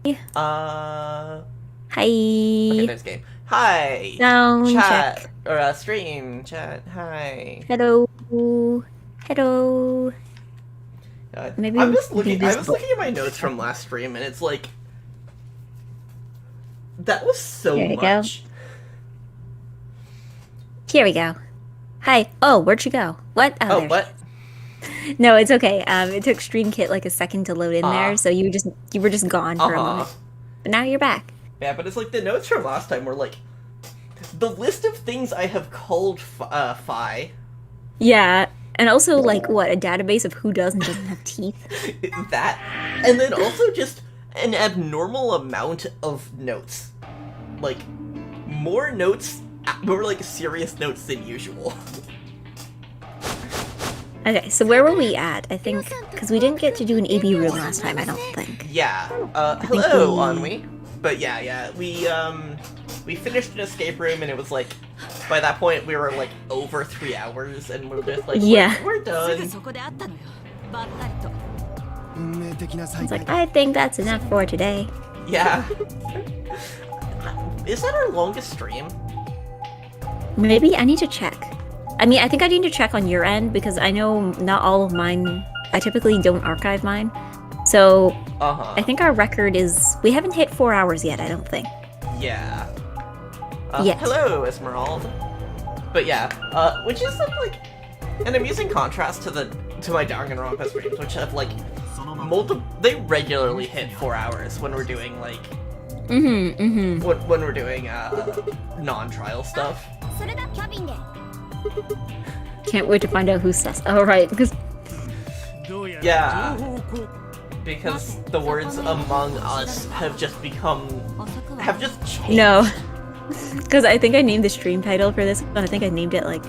Uh, Hi. okay, there's game. Hi. Sound Chat check. or stream chat. Hi. Hello. Hello. Maybe I'm just be looking. I was visible. looking at my notes from last stream, and it's like that was so Here you go. much. Here we go. Hi. Oh, where'd you go? What? Oh, Oh, there she what? is. No, it's okay. It took StreamKit like a second to load in there, Uh, so you were just gone for a uh-huh. moment. But now you're back. Yeah, but it's like the notes from last time were like the list of things I have called Phi. Yeah. And also like what, a database of who does and doesn't have teeth. That, and then also just an abnormal amount of notes. Like more notes, more like serious notes than usual. Okay, so where were we at? I think because we didn't get to do an AB room last time, I don't think. Yeah. think Hello, we- Onwi. But yeah, we finished an escape room, and it was like, by that point, we were like over 3 hours, and we're just like, Yeah. we're done. It's like, I think that's enough for today. Yeah. Is that our longest stream? Maybe I need to check. I mean, I think I need to check on your end because I know not all of mine, I typically don't archive mine. So Uh-huh. I think our record is, we haven't hit 4 hours yet, I don't think. Yeah. Yet. Hello, Esmeralda. But yeah, which is like an amusing contrast to my Danganronpa streams, which have like they regularly hit 4 hours when we're doing like when we're doing non-trial stuff. Can't wait to find out who's sus. Oh, right, because Yeah, because the words "among us" have just changed. no, because I think I named the stream title for this one. I think I named it like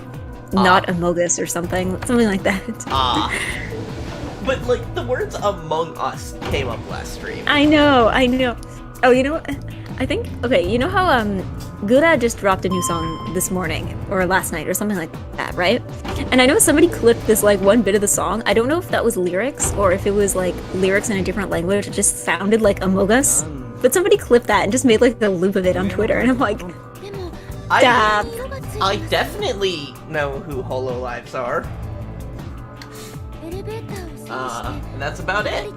"Not Amogus" or something like that. But like the words "among us" came up last stream. I know. Oh, you know what? I think, okay, you know how Gura just dropped a new song this morning or last night or something like that, right? And I know somebody clipped this like one bit of the song. I don't know if that was lyrics or if it was like lyrics in a different language. It just sounded like Amogus. But somebody clipped that and just made like the loop of it on Twitter, and I'm like, I definitely know who Hololives are. And that's about it.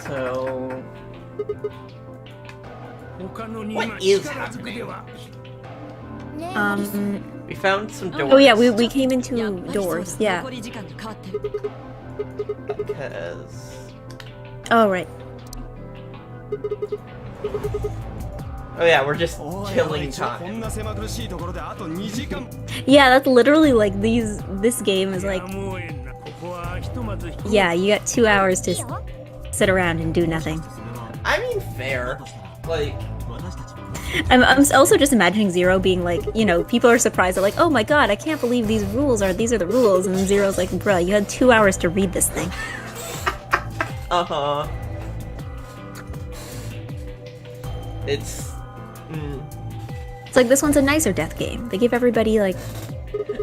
So, what is happening? We found some doors. oh yeah, we came into doors, yeah. Because... Oh, right. Oh yeah, we're just killing time. Yeah, that's literally like this game is like, yeah, you got 2 hours to sit around and do nothing. I mean, fair. Like, I'm also just imagining Zero being like, you know, people are surprised. They're like, oh my god, I can't believe these are the rules. And then Zero's like, bruh, you had 2 hours to read this thing. uh-huh. It's... It's like, this one's a nicer death game. They give everybody, like,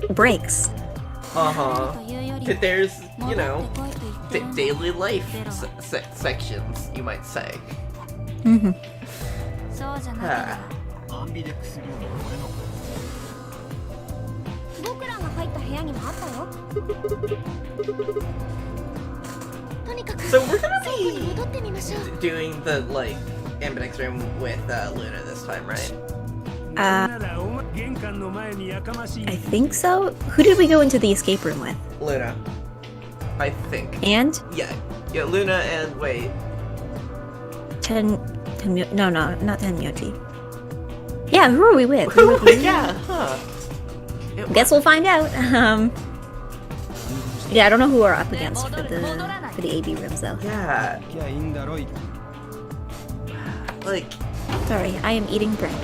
breaks. Uh-huh. There's, you know, daily life sections, you might say. Mm-hmm. So we're gonna be doing the, like, Ambidex room with Luna this time, right? I think so. Who did we go into the escape room with? Luna. I think. And? Yeah, Luna and, wait. No, not Tenmyoji. Yeah, who are we with? We were with Yeah, huh. Guess we'll find out. Yeah, I don't know who we're up against for the AB rooms though. Yeah. Like... Sorry, I am eating bread.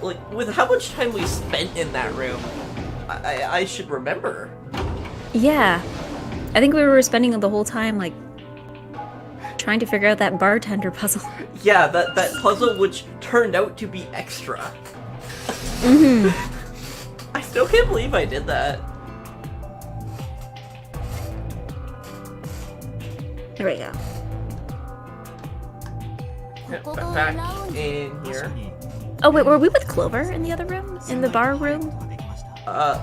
Like, with how much time we spent in that room, I should remember. Yeah. I think we were spending the whole time like trying to figure out that bartender puzzle. Yeah, that puzzle which turned out to be extra. I still can't believe I did that. There we go. Back in here. Oh wait, were we with Clover in the other room? In the bar room?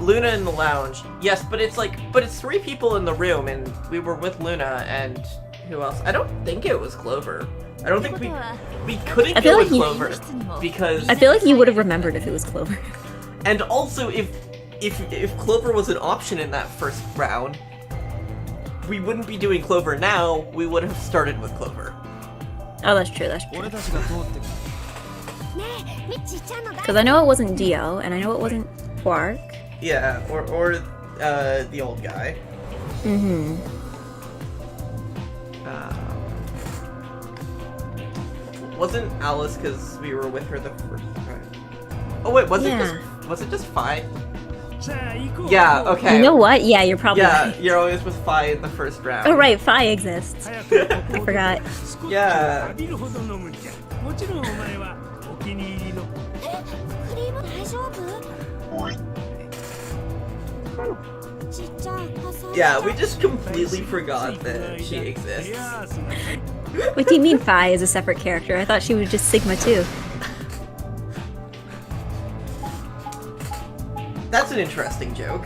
Luna in the lounge. Yes, but it's 3 people in the room, and we were with Luna and who else? I don't think it was Clover. I don't think we couldn't I feel go like with Clover because I feel like you would have remembered if it was Clover. and also if Clover was an option in that first round, we wouldn't be doing Clover now. We would have started with Clover. Oh, that's true. That's true. Because I know it wasn't Dio, and I know it wasn't Quark. Yeah, or the old guy. Wasn't Alice because we were with her the first time? Oh wait, was it just Phi? Yeah, okay. You know what? Yeah, you're probably right. You're always with Phi in the first round. Oh right, Phi exists. I forgot. Yeah. Yeah, we just completely forgot that she exists. What do you mean Phi is a separate character? I thought she was just Sigma too. That's an interesting joke.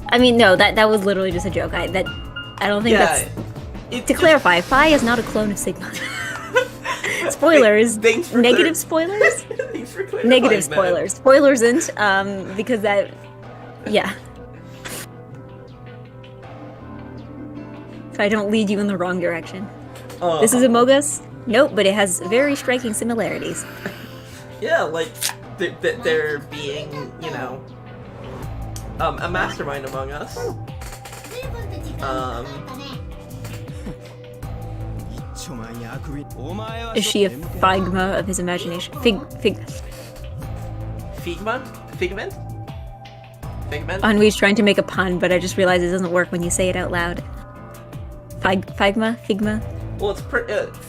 I mean, no, that was literally just a joke. I don't think that's... To clarify, Phi is not a clone of Sigma. Spoilers. Negative spoilers? Thanks for clarifying. Negative spoilers. Spoilers isn't, because that... Yeah. So I don't lead you in the wrong direction. This is Amogus? Nope, but it has very striking similarities. Yeah, like, there being, you know, a mastermind among us. Is she a Figma of his imagination? Figment? Anwi's trying to make a pun, but I just realized it doesn't work when you say it out loud. Figma? Well,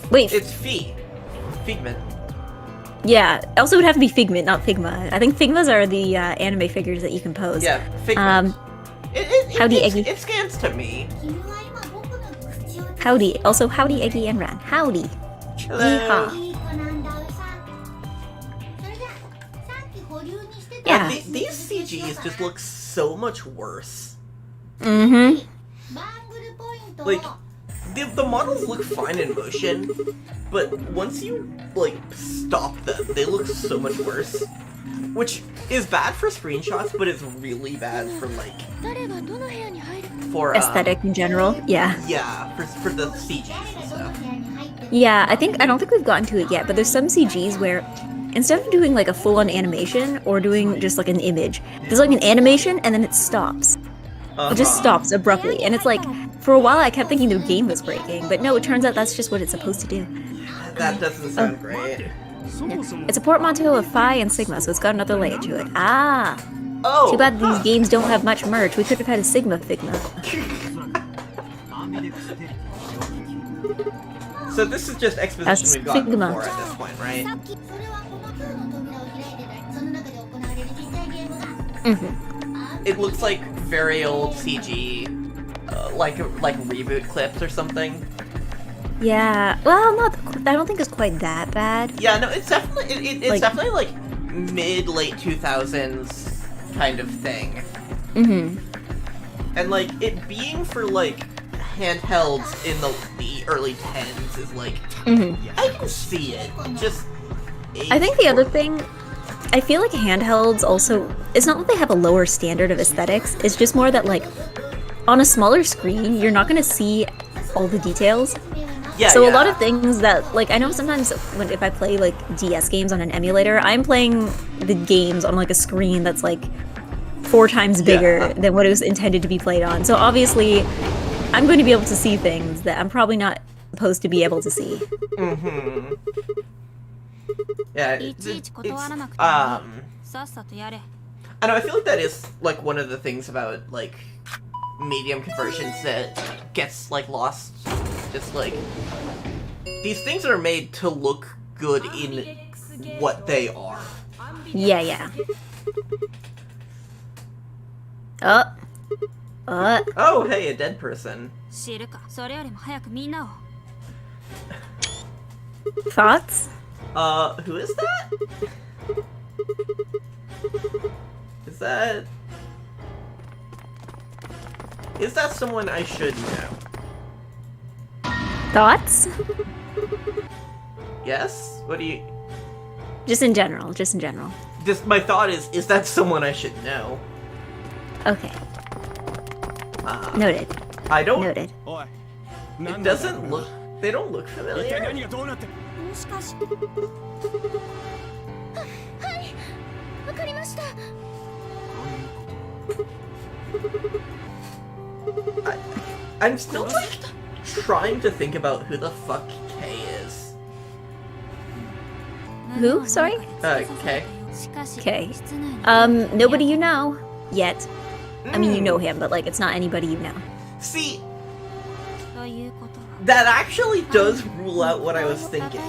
wait. It's Figment. Yeah, also it would have to be Figment, not Figma. I think Figmas are the anime figures that you can pose. Yeah, Figment. Howdy, Eggy. It scans to me. Howdy. Also, howdy, Eggy and Ran. Howdy. Hello. Yeehaw. Yeah. These CGs just look so much worse. Like, the models look fine in motion, but once you, like, stop them, they look so much worse. Which is bad for screenshots, but it's really bad for, like... For, aesthetic in general, yeah. Yeah, for the CGs and stuff. Yeah, I don't think we've gotten to it yet, but there's some CGs where instead of doing, like, a full-on animation or doing just, like, an image, there's, like, an animation and then it stops. It just stops abruptly, and it's like, for a while I kept thinking the game was breaking, but no, it turns out that's just what it's supposed to do. That doesn't sound great. Yeah. It's a portmanteau of Phi and Sigma, so it's got another layer to it. Ah! Oh! Too bad these games don't have much merch. We could have had a Sigma Figma. So this is just exposition we've gotten before at this point, right? It looks like very old CG, like reboot clips or something. Yeah, well, I don't think it's quite that bad. Yeah, no, it's definitely it's definitely like mid-late 2000s kind of thing. And like it being for like handhelds in the early 10s is like I can see it. Just I think the other thing, I feel like handhelds also, it's not that they have a lower standard of aesthetics, it's just more that like on a smaller screen you're not going to see all the details. So a lot of things that, like, I know sometimes if I play like DS games on an emulator, I'm playing the games on like a screen that's like 4 times bigger than what it was intended to be played on. So obviously I'm going to be able to see things that I'm probably not supposed to be able to see. Yeah, I know, I feel like that is like one of the things about like medium conversions that gets like lost. Just like these things are made to look good in what they are. Yeah. Oh, hey, a dead person. Thoughts? Who is that? Is that someone I should know? Thoughts? Yes? What do you... Just in general. Just my thought is that someone I should know? Okay. Noted. I don't... Noted. It doesn't look... They don't look familiar. I'm still, like, trying to think about who the fuck K is. Who? Sorry? K. Okay. Nobody you know. Yet. I mean, you know him, but, like, it's not anybody you know. See, that actually does rule out what I was thinking.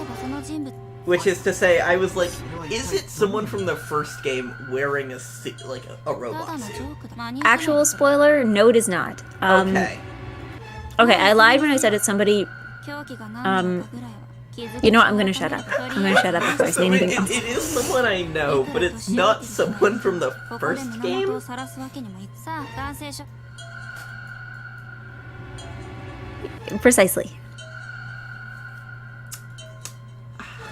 Which is to say, I was like, is it someone from the first game wearing a suit, like a robot suit? Actual spoiler, no it is not. Okay. Okay, I lied when I said it's somebody... You know what, I'm gonna shut up. I'm gonna shut up before I say anything else. It is someone I know, but it's not someone from the first game? Precisely.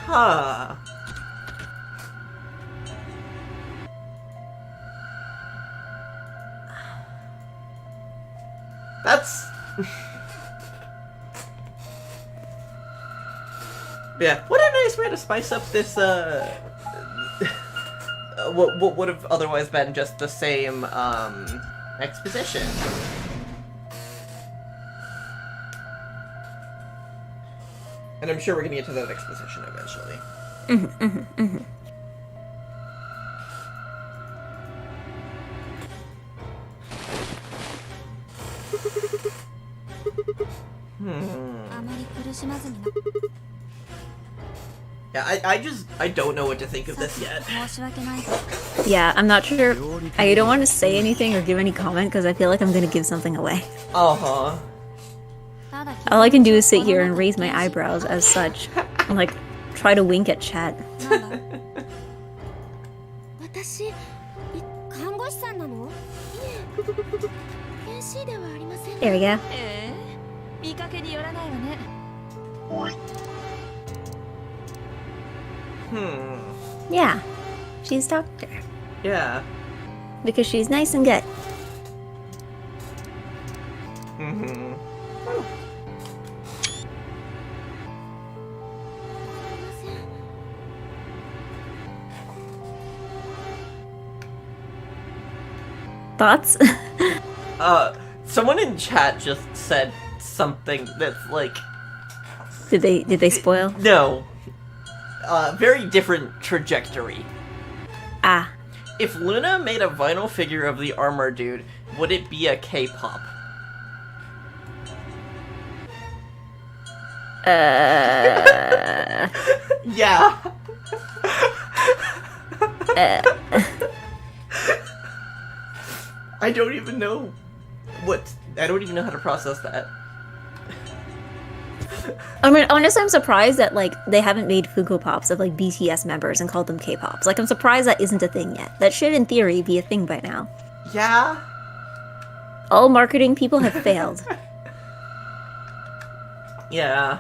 Huh. That's... Yeah, what a nice way to spice up this, what would have otherwise been just the same, exposition. And I'm sure we're gonna get to that exposition eventually. Yeah, I don't know what to think of this yet. Yeah, I'm not sure. I don't want to say anything or give any comment because I feel like I'm gonna give something away. Uh-huh. All I can do is sit here and raise my eyebrows as such. And, like, try to wink at chat. There we go. Yeah, she's doctor. Yeah. Because she's nice and good. Thoughts? Someone in chat just said something that's like... Did they spoil? No. Very different trajectory. Ah. If Luna made a vinyl figure of the armor dude, would it be a K-pop? Yeah. I don't even know how to process that. I mean, honestly, I'm surprised that, like, they haven't made Funko Pops of, like, BTS members and called them K-Pops. Like, I'm surprised that isn't a thing yet. That should, in theory, be a thing by now. Yeah? All marketing people have failed. Yeah.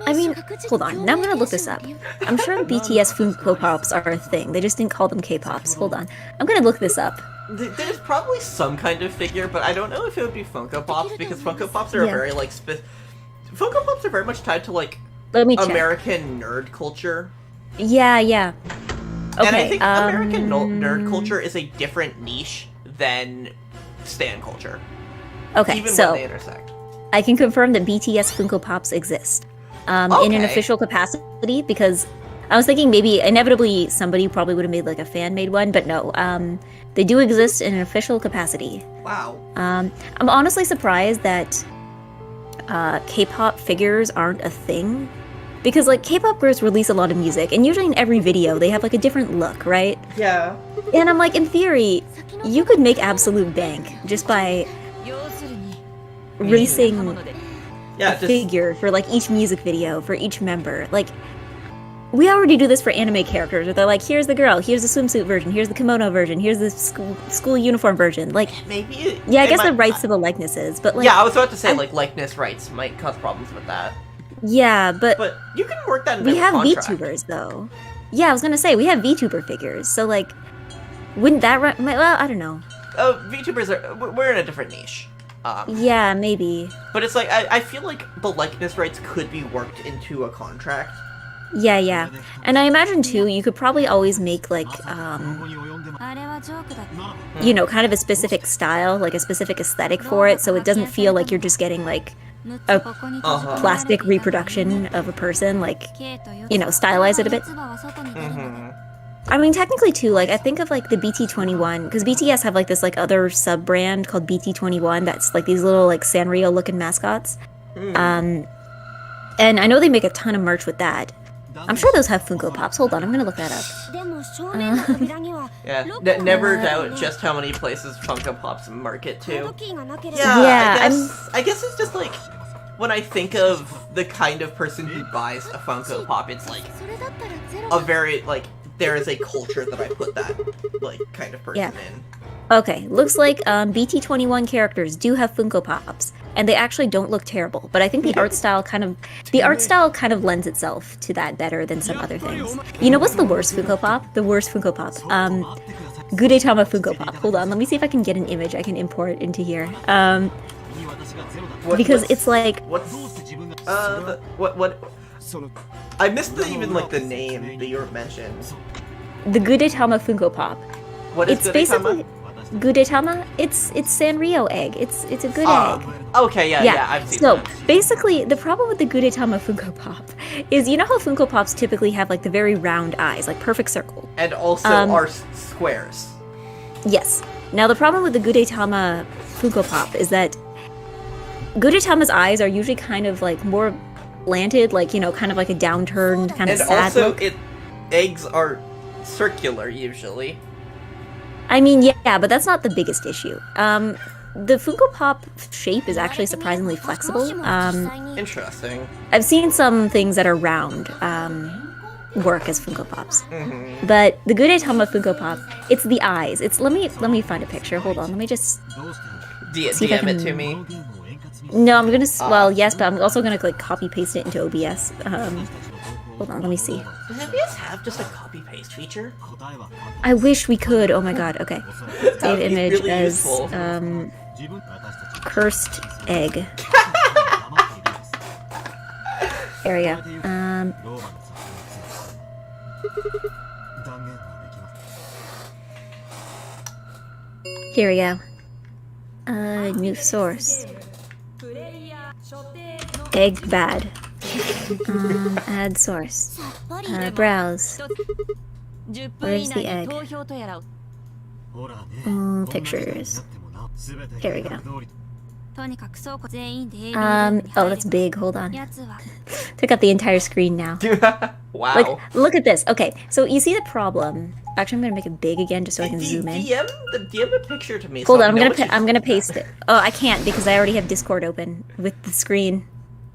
I mean, hold on. Now I'm gonna look this up. I'm sure BTS Funko Pops are a thing. They just didn't call them K-Pops. Hold on. I'm gonna look this up. There's probably some kind of figure, but I don't know if it would be Funko Pops, because Funko Pops are very, like, Funko Pops are very much tied to, like, Let me check. American nerd culture. Yeah. Okay, and I think American nerd culture is a different niche than stan culture. Okay, even so when they intersect. I can confirm that BTS Funko Pops exist in an official capacity because I was thinking maybe inevitably somebody probably would have made like a fan-made one, but no. They do exist in an official capacity. Wow. I'm honestly surprised that K-pop figures aren't a thing. Because like K-pop groups release a lot of music, and usually in every video they have like a different look, right? Yeah. And I'm like, in theory, you could make absolute bank just by racing a figure for like each music video for each member. Like, we already do this for anime characters, where they're like, here's the girl, here's the swimsuit version, here's the kimono version, here's the school uniform version. Like, maybe. Yeah, I guess the rights to the likenesses, but like. Yeah, I was about to say like likeness rights might cause problems with that. Yeah, but you can work that in we have contract. VTubers though. Yeah, I was gonna say we have VTuber figures, so like, wouldn't that run? Well, I don't know. VTubers we're in a different niche. Yeah, maybe. But it's like I feel like the likeness rights could be worked into a contract. Yeah, and I imagine too, you could probably always make like, you know, kind of a specific style, like a specific aesthetic for it, so it doesn't feel like you're just getting like a plastic reproduction of a person, like, you know, stylize it a bit. I mean, technically too, like, I think of like the BT21, because BTS have like this like other sub-brand called BT21 that's like these little like Sanrio looking mascots. And I know they make a ton of merch with that. I'm sure those have Funko Pops. Hold on, I'm gonna look that up. Yeah, never doubt just how many places Funko Pops market to. Yeah, I guess it's just like, when I think of the kind of person who buys a Funko Pop, it's like a very, like, there is a culture that I put that, like, kind of person in. Okay, looks like BT21 characters do have Funko Pops, and they actually don't look terrible. But I think the art style kind of lends itself to that better than some other things. You know what's the worst Funko Pop? The worst Funko Pop. Gudetama Funko Pop. Hold on, let me see if I can get an image I can import into here. Because it's like what? I missed even like the name that you mentioned. The Gudetama Funko Pop. What is it's basically Gudetama. It's Sanrio egg. It's a good egg. Okay, yeah, I've seen so, that. basically, the problem with the Gudetama Funko Pop is, you know how Funko Pops typically have like the very round eyes, like perfect circle. And also are squares. Yes. Now the problem with the Gudetama Funko Pop is that Gudetama's eyes are usually kind of like more slanted, like, you know, kind of like a downturned, kind of sad look. And also, eggs are circular usually. I mean, yeah, but that's not the biggest issue. The Funko Pop shape is actually surprisingly flexible. Interesting. I've seen some things that are round work as Funko Pops. But the Gudetama Funko Pop, it's the eyes. It's let me find a picture. Hold on, let me just DM it to me. No, I'm gonna. Well, yes, but I'm also gonna like copy paste it into OBS. Hold on, let me see. Does OBS have just a copy paste feature? I wish we could. Oh my god. Okay. Save image really as useful. cursed egg. There we go. Here we go. New source. Egg bad. Add source. Browse. Where's the egg? Pictures. Here we go. Oh, that's big. Hold on. Took up the entire screen now. Wow. Like, look at this. Okay, so you see the problem. Actually, I'm gonna make it big again just so I can zoom in. DM a picture to me. Hold on, I'm gonna paste it. Oh, I can't because I already have Discord open with the screen.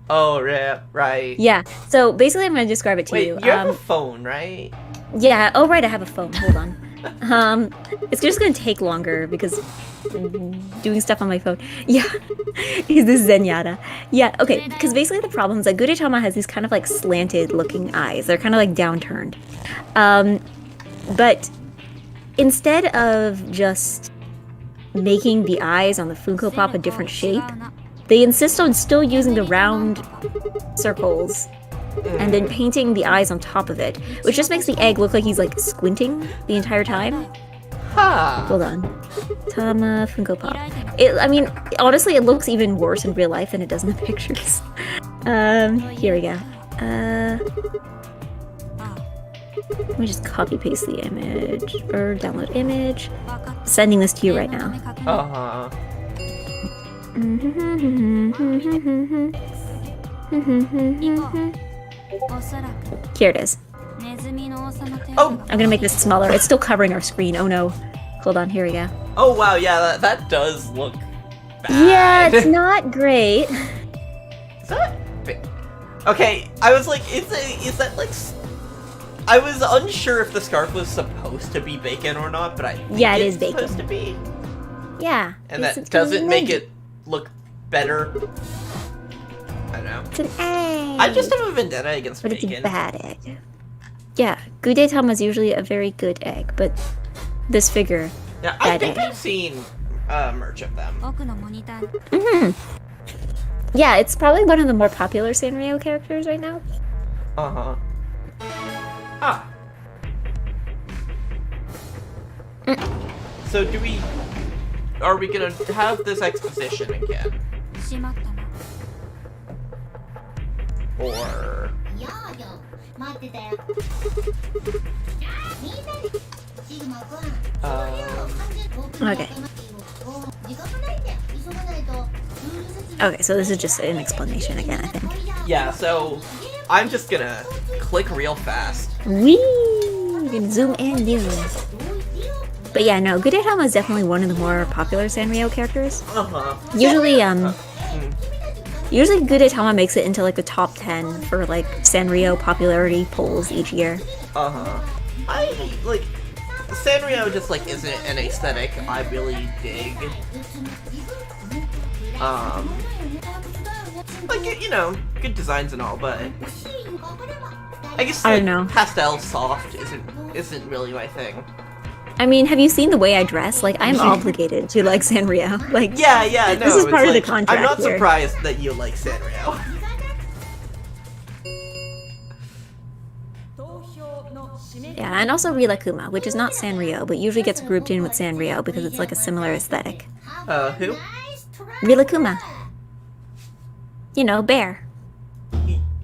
Oh, yeah, right. Yeah. So basically, I'm gonna describe it to you. You have a phone, right? Yeah. Oh, right. I have a phone. Hold on. It's just gonna take longer because I'm doing stuff on my phone. Yeah. Is this Zenyatta? Yeah. Okay. Because basically the problem is that Gudetama has these kind of like slanted looking eyes. They're kind of like downturned. But instead of just making the eyes on the Funko Pop a different shape, they insist on still using the round circles and then painting the eyes on top of it, which just makes the egg look like he's like squinting the entire time. Huh. Hold on. Tama Funko Pop. I mean, honestly, it looks even worse in real life than it does in the pictures. Here we go. Let me just copy paste the image or download image. Sending this to you right now. Uh-huh. Here it is. Oh! I'm gonna make this smaller. It's still covering our screen. Oh no. Hold on, here we go. Oh wow, yeah, that does look bad. Yeah, it's not great. Is that... Okay, I was like, is that like... I was unsure if the scarf was supposed to be bacon or not, but I think Yeah, it it's is bacon. supposed to be. Yeah. And it's that doesn't make egg. it look better. I don't know. It's an egg. I just have a vendetta against But bacon. it's a bad egg. Yeah, Gudetama is usually a very good egg, but this figure, Yeah, I bad think egg. I've seen merch of them. Yeah, it's probably one of the more popular Sanrio characters right now. Uh-huh. Ah. So are we gonna have this exposition again? Or... Okay. Okay, so this is just an explanation again, I think. Yeah, so I'm just gonna click real fast. Whee! You can zoom in, But yeah, no, Gudetama is definitely one of the more popular Sanrio characters. Uh-huh. Usually, usually Gudetama makes it into like the top 10 for like Sanrio popularity polls each year. Uh-huh. I, like, Sanrio just, like, isn't an aesthetic I really dig. Like, you know, good designs and all, but I guess, I like, don't know. pastel soft isn't really my thing. I mean, have you seen the way I dress? Like, I'm obligated to like Sanrio. Like, Yeah, no, this is it's part of the like, contract I'm not here. surprised that you like Sanrio. Yeah, and also Rilakuma, which is not Sanrio, but usually gets grouped in with Sanrio because it's like a similar aesthetic. Who? Rilakuma. You know, bear.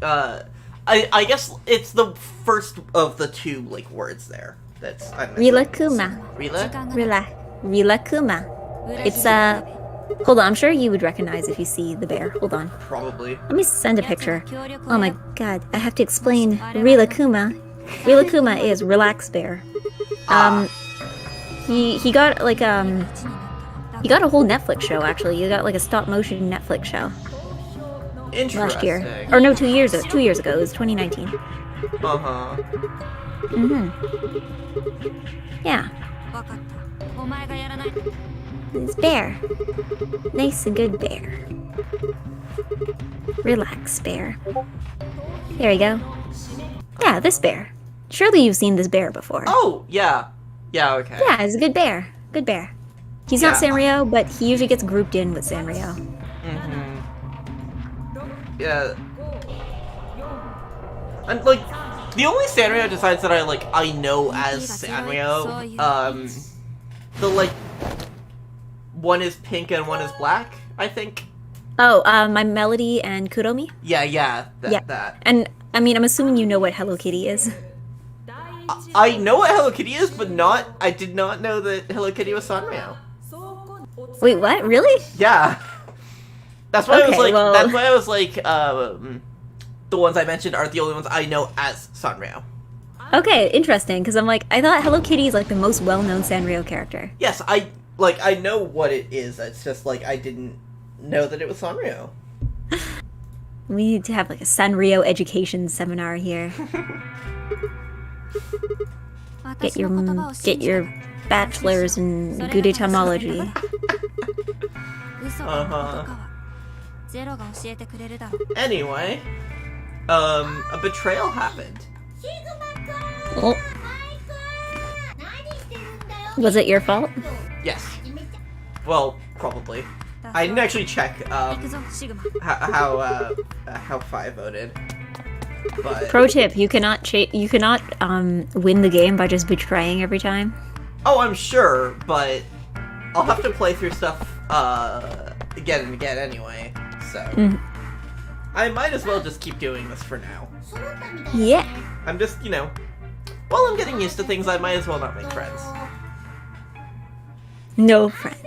I guess it's the first of the two, like, words there. That's, I'm Rilakuma. Rila? Rilakuma. It's hold on, I'm sure you would recognize if you see the bear. Hold on. Probably. Let me send a picture. Oh my god, I have to explain Rilakuma. Rilakuma is Relax Bear. He got like he got a whole Netflix show actually. He got like a stop motion Netflix show Interesting. last year. Or no, 2 years ago. 2 years ago. It was 2019. Uh-huh. Yeah. This bear. Nice and good bear. Relax bear. There we go. Yeah, this bear. Surely you've seen this bear before. Oh, yeah. Yeah, okay. Yeah, it's a good bear. Good bear. He's not Yeah. Sanrio, but he usually gets grouped in with Sanrio. Yeah. And, like, the only Sanrio designs that I know as Sanrio, the, like, one is pink and one is black, I think. Oh, my Melody and Kuromi? Yeah, that. And, I mean, I'm assuming you know what Hello Kitty is. I know what Hello Kitty is, but I did not know that Hello Kitty was Sanrio. Wait, what? Really? Yeah. That's why Okay, well- I was like, the ones I mentioned are the only ones I know as Sanrio. Okay, interesting, because I'm like, I thought Hello Kitty is like the most well-known Sanrio character. Yes, I know what it is, it's just, like, I didn't know that it was Sanrio. We need to have like a Sanrio education seminar here. Get your bachelor's in Gudetamology. Anyway, a betrayal happened. Oh. Was it your fault? Yes. Well, probably. I didn't actually check how Fi voted. But Pro tip: you cannot win the game by just betraying every time. oh, I'm sure, but I'll have to play through stuff again and again anyway. So I might as well just keep doing this for now. Yeah. I'm just, while I'm getting used to things, I might as well not make friends. No friend.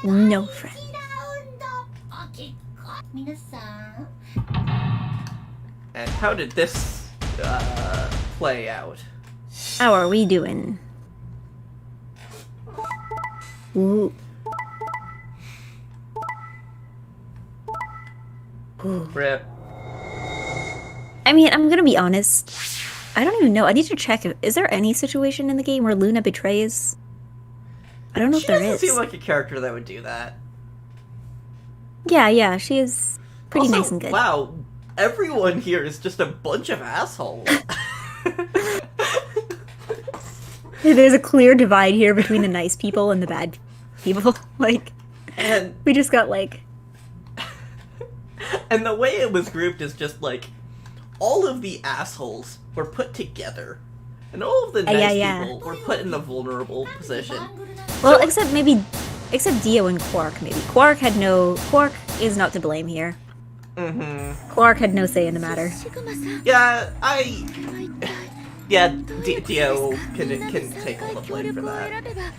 No friend. And how did this play out? How are we doing? Ooh. Ooh. Rip. I mean, I'm gonna be honest. I don't even know. I need to check. Is there any situation in the game where Luna betrays? I don't know if there is. She doesn't seem like a character that would do that. Yeah, she is pretty Also, nice and good. Wow, everyone here is just a bunch of assholes. There's a clear divide here between the nice people and the bad people. Like, and we just got like... And the way it was grouped is just like, all of the assholes were put together, and all of the nice people were put in the vulnerable position. Well, except Dio and Quark, maybe. Quark is not to blame here. Mm-hmm. Quark had no say in the matter. Yeah, Dio can take all the blame for that.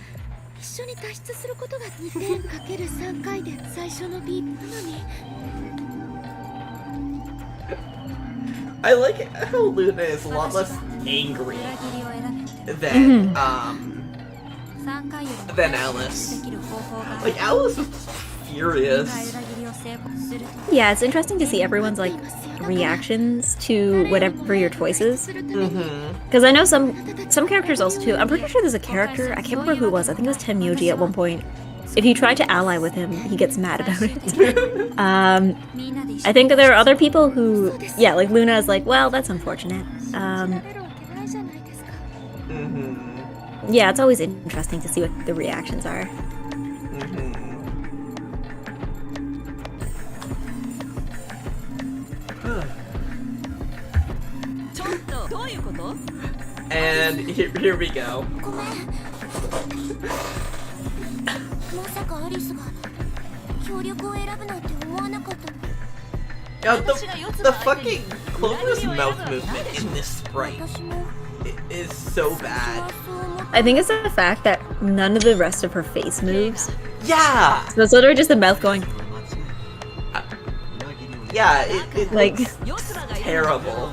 I like how Luna is a lot less angry than Alice. Like, Alice is furious. Yeah, it's interesting to see everyone's like reactions to whatever your choice is. Because I know some characters also too. I'm pretty sure there's a character, I can't remember who it was, I think it was Tenmyoji at one point. If you try to ally with him, he gets mad about it. I think there are other people who, yeah, like Luna is like, well, that's unfortunate. Yeah, it's always interesting to see what the reactions are. And here we go. Yeah, the fucking Clover's mouth movement in this sprite is so bad. I think it's the fact that none of the rest of her face moves. Yeah! So it's literally just the mouth going... Yeah, it like looks terrible.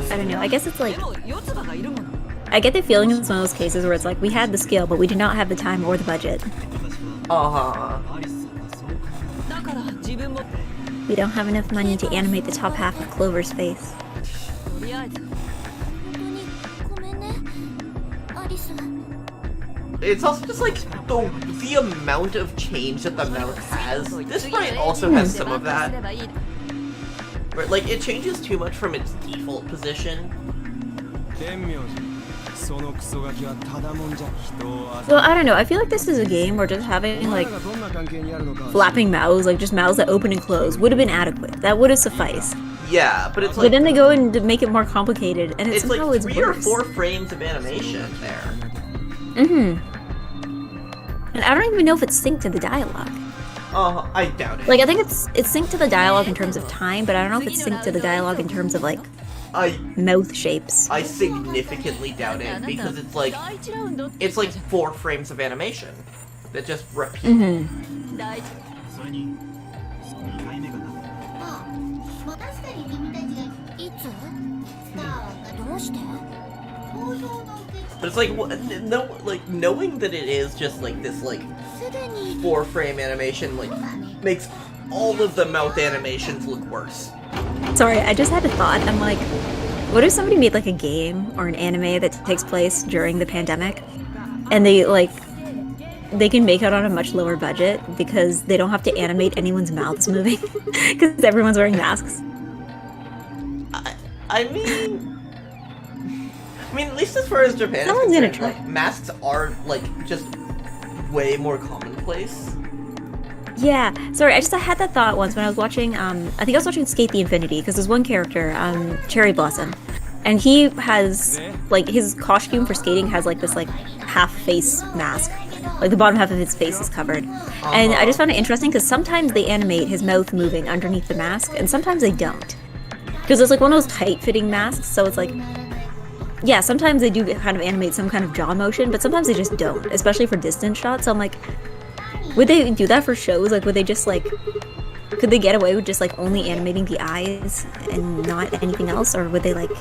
I don't know, I guess it's like... I get the feeling it's one of those cases where it's like, we had the skill, but we did not have the time or the budget. We don't have enough money to animate the top half of Clover's face. It's also just like the amount of change that the mouth has. This sprite also has some of that. Where, like, it changes too much from its default position. Well, I don't know. I feel like this is a game where just having, like, flapping mouths, like, just mouths that open and close, would have been adequate. That would have sufficed. Yeah, but it's like... But then they go in to make it more complicated, and it's like worse. 3 or 4 frames of animation there. And I don't even know if it's synced to the dialogue. I doubt it. Like, I think it's synced to the dialogue in terms of time, but I don't know if it's synced to the dialogue in terms of, like, mouth shapes. I significantly doubt it, because it's like 4 frames of animation that just repeat. But it's like, knowing that it is just like this, like, 4-frame animation, like, makes all of the mouth animations look worse. Sorry, I just had a thought. I'm like, what if somebody made, like, a game or an anime that takes place during the pandemic, and they can make it on a much lower budget because they don't have to animate anyone's mouths moving because everyone's wearing masks? I mean, at least as far as Japan is concerned, like, masks are, like, just way more commonplace. Yeah, sorry, I had that thought once when I was watching, I think I was watching Skate the Infinity, because there's one character, Cherry Blossom, and he has, like, his costume for skating has, like, this, like, half-face mask, Like the bottom half of his face is covered. And I just found it interesting because sometimes they animate his mouth moving underneath the mask, and sometimes they don't. Because it's like one of those tight-fitting masks, so it's like, yeah, sometimes they do kind of animate some kind of jaw motion, but sometimes they just don't, especially for distance shots. So I'm like, would they do that for shows? Like, would they just like, could they get away with just like only animating the eyes and not anything else, or would they like,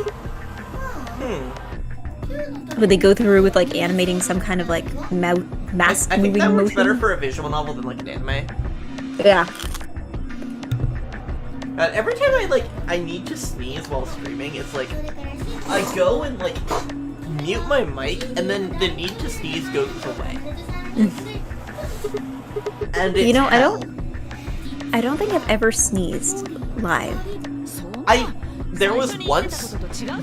would they go through with like animating some kind of like mask I think moving that works motion? better for a visual novel than like an anime. Yeah. Every time I need to sneeze while streaming, it's like I go and like mute my mic, and then the need to sneeze goes away. And it's You know, I don't think I've ever sneezed live. There was once,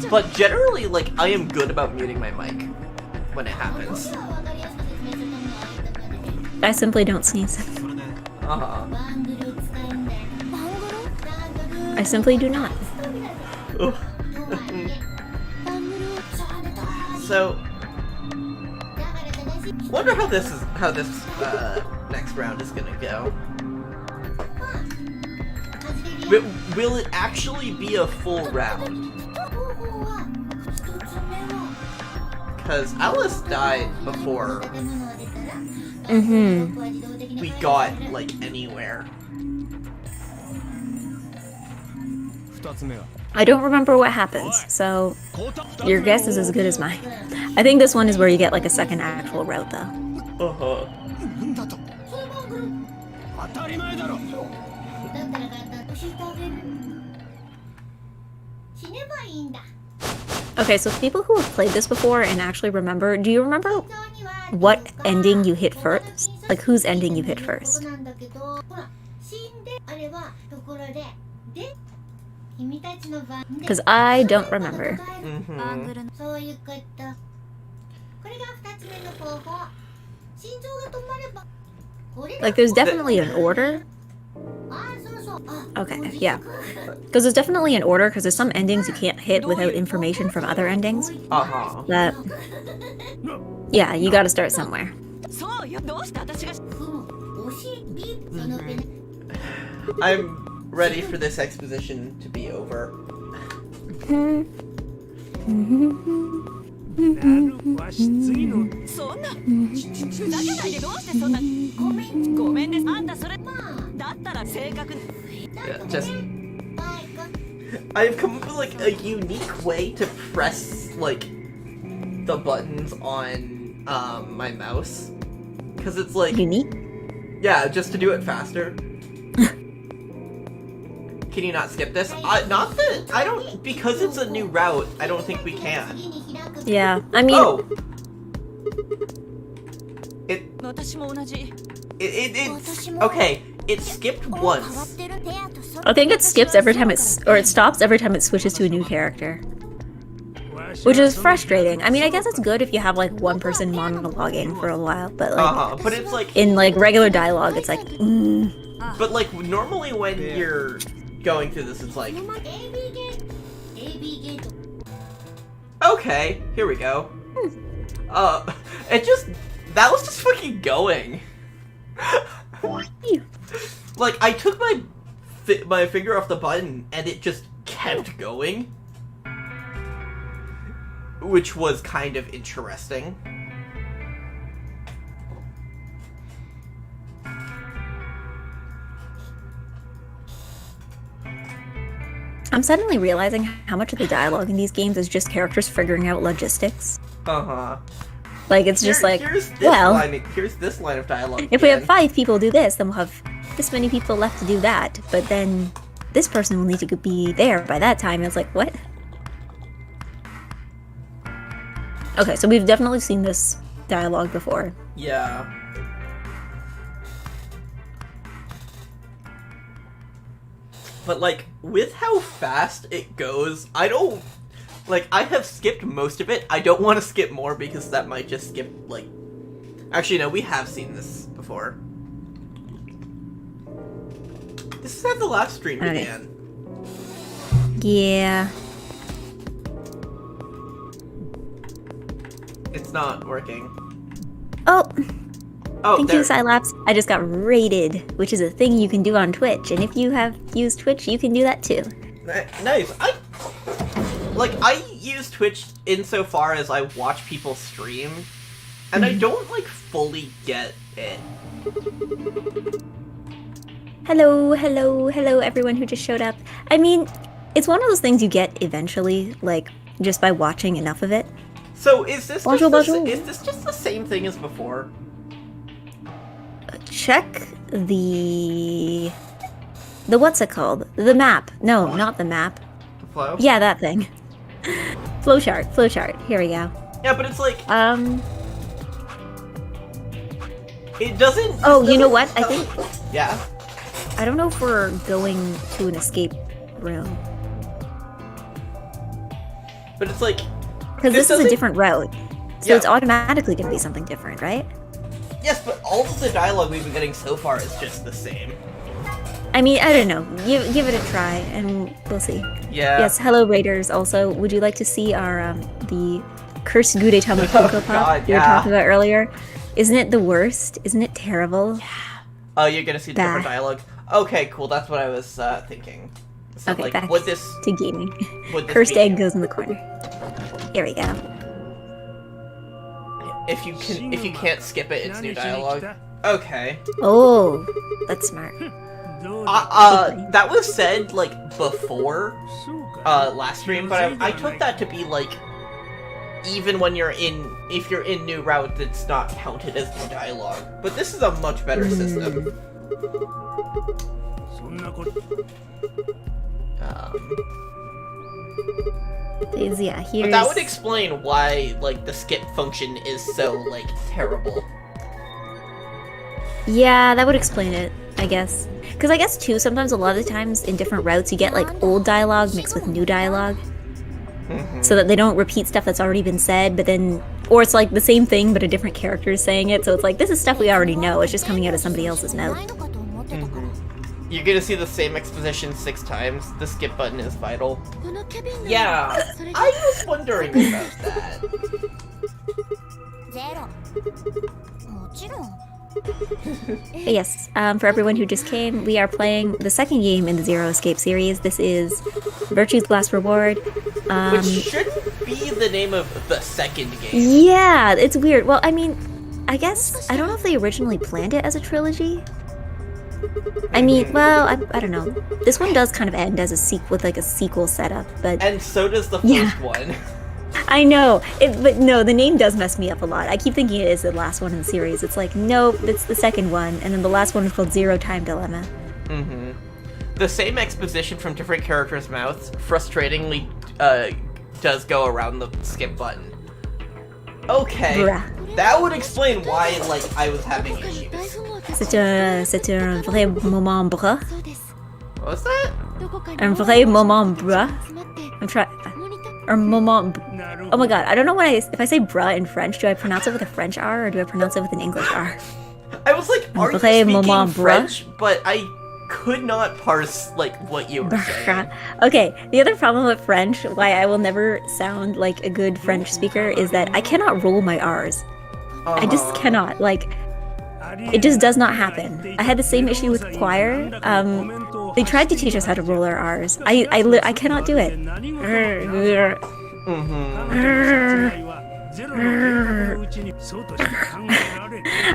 but generally like I am good about muting my mic when it happens. I simply don't sneeze. I simply do not. So, wonder how this next round is gonna go. Will it actually be a full round? Because Alice died before we got like anywhere. I don't remember what happens, so your guess is as good as mine. I think this one is where you get like a second actual route, though. Okay, so people who have played this before and actually remember, do you remember what ending you hit first? Like whose ending you hit first? Because I don't remember. Like there's definitely an order. Okay, yeah. Because there's definitely an order, because there's some endings you can't hit without information from other endings. That... Yeah, you gotta start somewhere. I'm ready for this exposition to be over. Yeah, just I've come up with like a unique way to press like the buttons on my mouse, because it's like Unique? Yeah, just to do it faster. Can you not skip this? Not that I don't, because it's a new route. I don't think we can. Yeah, I mean. Oh. It's okay. It skipped once. I think it skips every time it stops every time it switches to a new character. Which is frustrating. I mean, I guess it's good if you have like one person monologuing for a while, but like but it's like in like regular dialogue, it's like But like normally when you're going through this, it's like okay, here we go. That was just fucking going. Like I took my finger off the button and it just kept going, which was kind of interesting. I'm suddenly realizing how much of the dialogue in these games is just characters figuring out logistics. Like it's just like, here's this line of dialogue. If we have 5 people do this, then we'll have this many people left to do that. But then this person will need to be there by that time. And it's like, what? Okay, so we've definitely seen this dialogue before. Yeah. But like, with how fast it goes, I have skipped most of it. I don't want to skip more because that might just skip, like... Actually, no, we have seen this before. This is how the last stream began. Yeah. It's not working. Oh! Oh, Thank there. you, Cylaps. I just got raided, which is a thing you can do on Twitch. And if you have used Twitch, you can do that too. Nice. I use Twitch insofar as I watch people stream, and I don't like fully get it. Hello, everyone who just showed up. I mean, it's one of those things you get eventually, like, just by watching enough of it. So is this Bonjour, bonjour. is this just the same thing as before? Check the what's it called? The map. No, not the map. The flow? Yeah, that thing. Flowchart. Here we go. Yeah, but it's like it doesn't. Oh, you know what? I think Yeah. I don't know if we're going to an escape room. But it's like Because this is a doesn't- different route. So Yeah. it's automatically going to be something different, right? Yes, but all of the dialogue we've been getting so far is just the same. I mean, I don't know. Give it a try, and we'll see. Yeah. Yes, hello Raiders. Also, would you like to see our the cursed Gudetama Funko Pop God, we were yeah. talking about earlier? Isn't it the worst? Isn't it terrible? Oh, you're gonna see the different Bah. dialogue. Okay, cool. That's what I was thinking. So, Okay, like, back would this to gaming. would this Cursed be- egg goes in the corner. Here we go. If you can't skip it, it's new dialogue. Okay. Oh, that's smart. That was said like before last stream, but I took that to be like even when if you're in new route, it's not counted as new dialogue. But this is a much better system. Yeah, But here's... that would explain why like the skip function is so like terrible. Yeah, that would explain it, I guess. Because I guess, too, sometimes a lot of the times in different routes you get, like, old dialogue mixed with new dialogue. So that they don't repeat stuff that's already been said, but then... Or it's, like, the same thing, but a different character is saying it, so it's like, this is stuff we already know, it's just coming out of somebody else's mouth. You're gonna see the same exposition 6 times. The skip button is vital. Yeah, I was wondering about that. But yes, for everyone who just came, we are playing the second game in the Zero Escape series. This is Virtue's Last Reward. Which should be the name of the second game. Yeah, it's weird. Well, I mean, I guess, I don't know if they originally planned it as a trilogy. I mean, well, I don't know. This one does kind of end as a sequel, with like a sequel setup, but... And so does the first one. I know, but no, the name does mess me up a lot. I keep thinking it is the last one in the series. It's like, nope, it's the second one, and then the last one is called Zero Time Dilemma. The same exposition from different characters' mouths frustratingly does go around the skip button. Okay, Bruh. that would explain why, like, I was having issues. C'est un vrai moment, bruh. What was that? Un vrai moment, bruh. I'm trying... Or moment... Oh my god, I don't know if I say bruh in French, do I pronounce it with a French R or do I pronounce it with an English R? I was like, are you Vrai speaking moment, bruh? French? But I could not parse, like, what you were saying. Okay, the other problem with French, why I will never sound like a good French speaker, is that I cannot roll my R's. I just cannot, like... It just does not happen. I had the same issue with choir. They tried to teach us how to roll our R's. I cannot do it.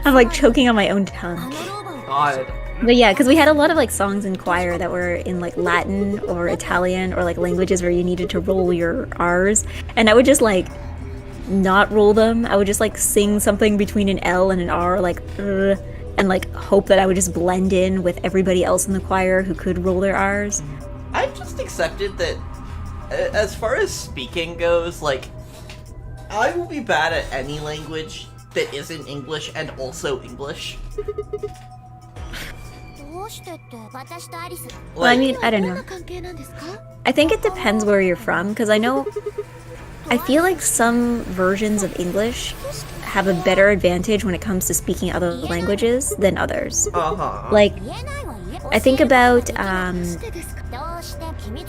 I'm like choking on my own tongue. God. But yeah, because we had a lot of like songs in choir that were in like Latin or Italian or like languages where you needed to roll your R's, and I would just like not roll them. I would just like sing something between an L and an R, like and like hope that I would just blend in with everybody else in the choir who could roll their R's. I've just accepted that, as far as speaking goes, like, I will be bad at any language that isn't English and also English. Well, I mean, I don't know. I think it depends where you're from, because I feel like some versions of English have a better advantage when it comes to speaking other languages than others. Like, I think about,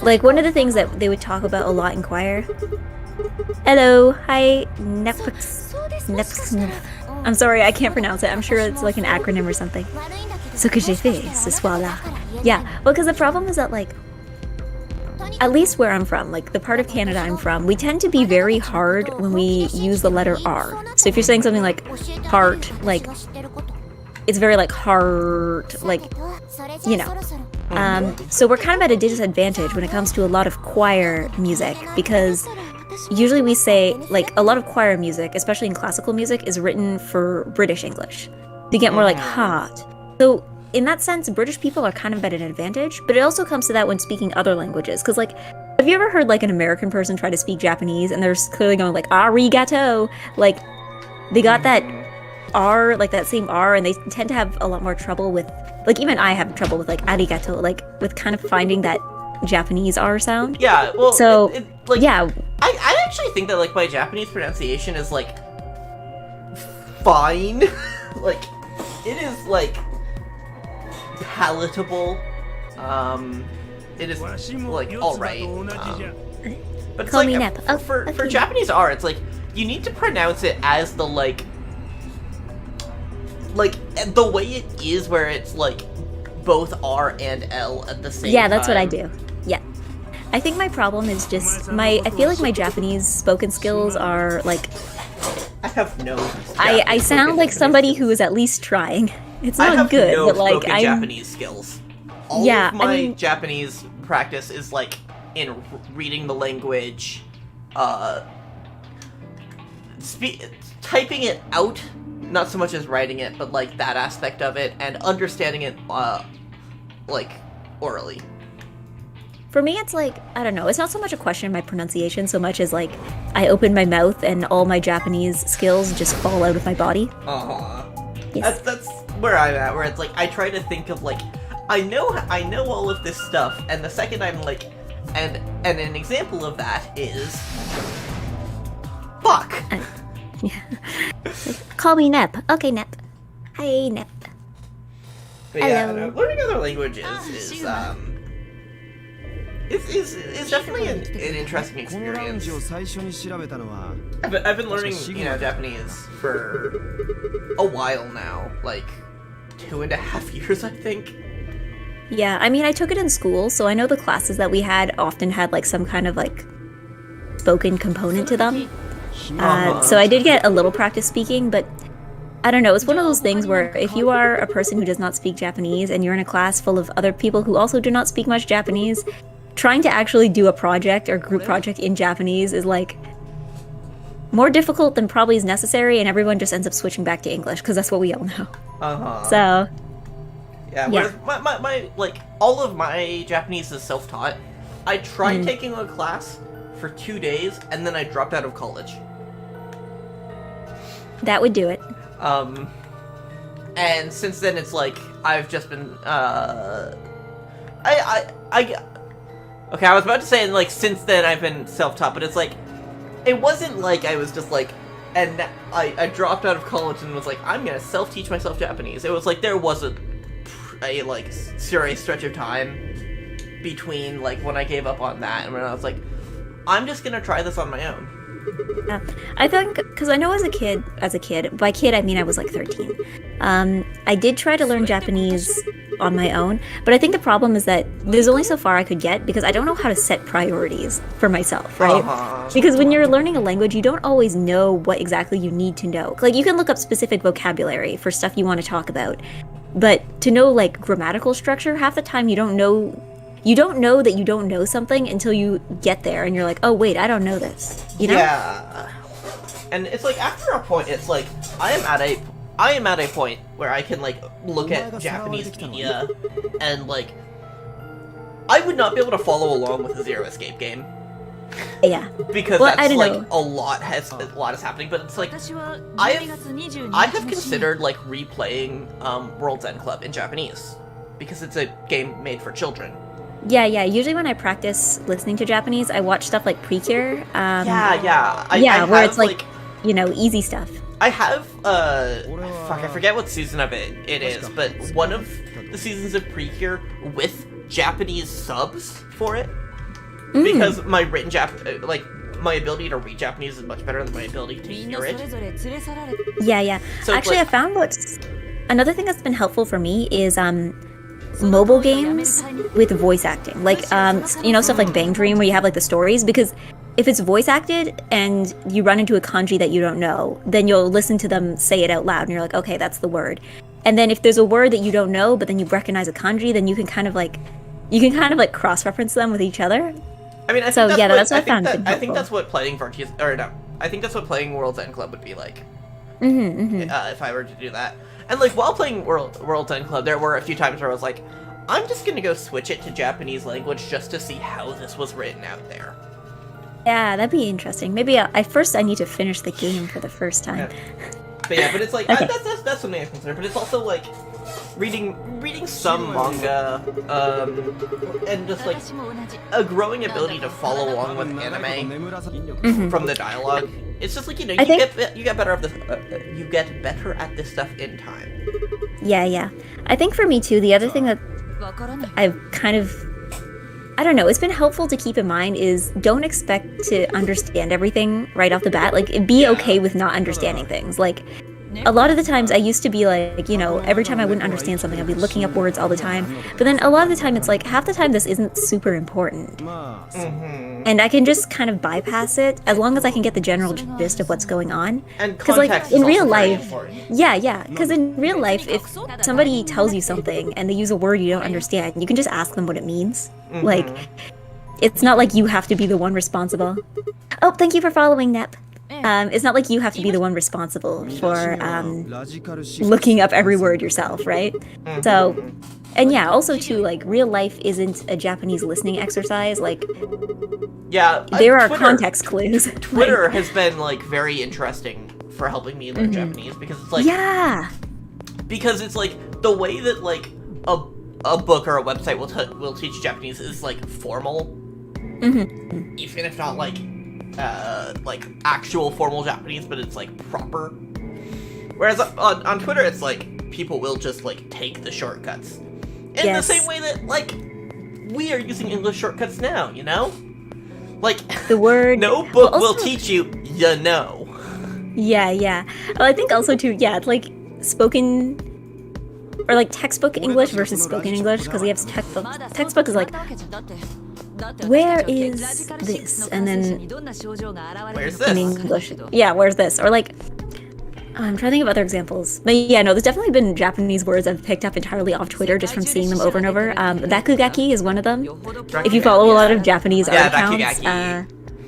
like, one of the things that they would talk about a lot in choir. Hello, hi, Netflix. I'm sorry, I can't pronounce it. I'm sure it's like an acronym or something. Ce que j'ai fait ce soir-là. Yeah, well, because the problem is that, like, at least where I'm from, like the part of Canada I'm from, we tend to be very hard when we use the letter R. So if you're saying something like heart, like, it's very like heart, like, you know. So we're kind of at a disadvantage when it comes to a lot of choir music, because usually we say, like, a lot of choir music, especially in classical music, is written for British English to get more like heart. So in that sense, British people are kind of at an advantage, but it also comes to that when speaking other languages. Because, like, have you ever heard, like, an American person try to speak Japanese and they're clearly going, like, arigato? Like, they got that R, like, that same R, and they tend to have a lot more trouble with, like, even I have trouble with, like, arigato, like, with kind of finding that Japanese R sound. Yeah, well, so, like, yeah. I actually think that, like, my Japanese pronunciation is, like, fine. Like, it is, like, palatable. It is, like, alright. But it's Call like, me Nep. Oh, for okay. Japanese R, it's like, you need to pronounce it as the, like, the way it is, where it's, like, both R and L at the same time. Yeah, that's what I do. Yeah. I think my problem is just I feel like my Japanese spoken skills are, like, I have no I sound like somebody who is at least trying. It's not good, no but, like, I'm Japanese skills. All Yeah, of my I mean, Japanese practice is, like, in reading the language, typing it out, not so much as writing it, but, like, that aspect of it, and understanding it, like, orally. for me, it's like, I don't know, it's not so much a question of my pronunciation so much as, like, I open my mouth and all my Japanese skills just fall out of my body. Yes. That's where I'm at, where it's like, I try to think of, like, I know all of this stuff, and the second I'm like, and an example of that is, fuck! Yeah. Call me Nep. Okay, Nep. Hi, Nep. But yeah, Hello. no, learning other languages is definitely an interesting experience. I've been learning, Japanese for a while now, like 2.5 years, I think. Yeah, I mean, I took it in school, so I know the classes that we had often had, like, some kind of, like, spoken component to them. So I did get a little practice speaking, but I don't know, it's one of those things where if you are a person who does not speak Japanese and you're in a class full of other people who also do not speak much Japanese, trying to actually do a project or group project in Japanese is, like, more difficult than probably is necessary, and everyone just ends up switching back to English, because that's what we all know. So, yeah, whereas my like, all of my Japanese is self-taught. I tried taking a class for 2 days, and then I dropped out of college. that would do it. And since then, it's like, I've just been, okay, I was about to say, like, since then I've been self-taught, but it's like, it wasn't like I was just like, and I dropped out of college and was like, I'm gonna self-teach myself Japanese. It was like, there was a like, serious stretch of time between, like, when I gave up on that and when I was like, I'm just gonna try this on my own. Yeah. I think, because I know as a kid, by kid I mean I was like 13, I did try to learn Japanese on my own, but I think the problem is that there's only so far I could get because I don't know how to set priorities for myself, right? Because when you're learning a language, you don't always know what exactly you need to know. Like, you can look up specific vocabulary for stuff you want to talk about, but to know, like, grammatical structure, half the time you don't know that you don't know something until you get there and you're like, oh wait, I don't know this, you know? Yeah. And it's like, after a point, it's like, I am at a point where I can, like, look at Japanese media and, like, I would not be able to follow along with a Zero Escape game. Yeah. Because well, that's, like, know. a lot is happening, but it's like, I have considered, like, replaying World's End Club in Japanese, because it's a game made for children. Yeah. Usually when I practice listening to Japanese, I watch stuff like Precure. Where it's like, you know, easy stuff. I have, I forget what season of it is, but one of the seasons of Precure with Japanese subs for it. Because my written my ability to read Japanese is much better than my ability to hear it. Yeah. So, Actually, like- I found another thing that's been helpful for me is mobile games with voice acting, like stuff like Bang Dream, where you have like the stories, because if it's voice acted and you run into a kanji that you don't know, then you'll listen to them say it out loud and you're like, okay, that's the word. And then if there's a word that you don't know but then you recognize a kanji, then you can kind of like cross-reference them with each other. I mean, that's what I found. I think that's what playing Virtue's, or no, I think that's what playing World's End Club would be like. If I were to do that. And like while playing World's End Club, there were a few times where I was like, I'm just gonna go switch it to Japanese language just to see how this was written out there. Yeah, that'd be interesting. Maybe I need to finish the game for the first time. Yeah. But it's like Okay. that's something I consider. But it's also like reading some manga, and just like a growing ability to follow along with anime from the dialogue. It's just like, you get better at this stuff in time. Yeah. I think for me too, the other thing that I've kind of, I don't know, it's been helpful to keep in mind is don't expect to understand everything right off the bat. Like, be okay with not understanding things. Like, a lot of the times I used to be like, every time I wouldn't understand something, I'd be looking up words all the time. But then a lot of the time it's like, half the time this isn't super important. And I can just kind of bypass it as long as I can get the general gist of what's going on. And Because like context in is real also very life, important. yeah, because in real life, if somebody tells you something and they use a word you don't understand, you can just ask them what it means. Like, it's not like you have to be the one responsible. Oh, thank you for following, Nep. It's not like you have to be the one responsible for looking up every word yourself, right? So, and yeah, also too, like, real life isn't a Japanese listening exercise. Like, yeah, there are Twitter- context clues. Twitter has been like very interesting for helping me learn Japanese, because it's like, because it's like the way that like a book or a website will teach Japanese is like formal, even if not like actual formal Japanese, but it's like proper. Whereas on Twitter, it's like people will just like take the shortcuts in the same way that like we are using English shortcuts now. Like The word no book also, will teach you. Yeah. Well, I think also too, it's like spoken or like textbook English versus spoken English, because we have textbook. Textbook is like, where is this? And then Where's in this? English, where's this? Or like, I'm trying to think of other examples. But yeah, no, there's definitely been Japanese words I've picked up entirely off Twitter just from seeing them over and over. Dakugaki is one of them. If you follow a lot of Japanese art accounts,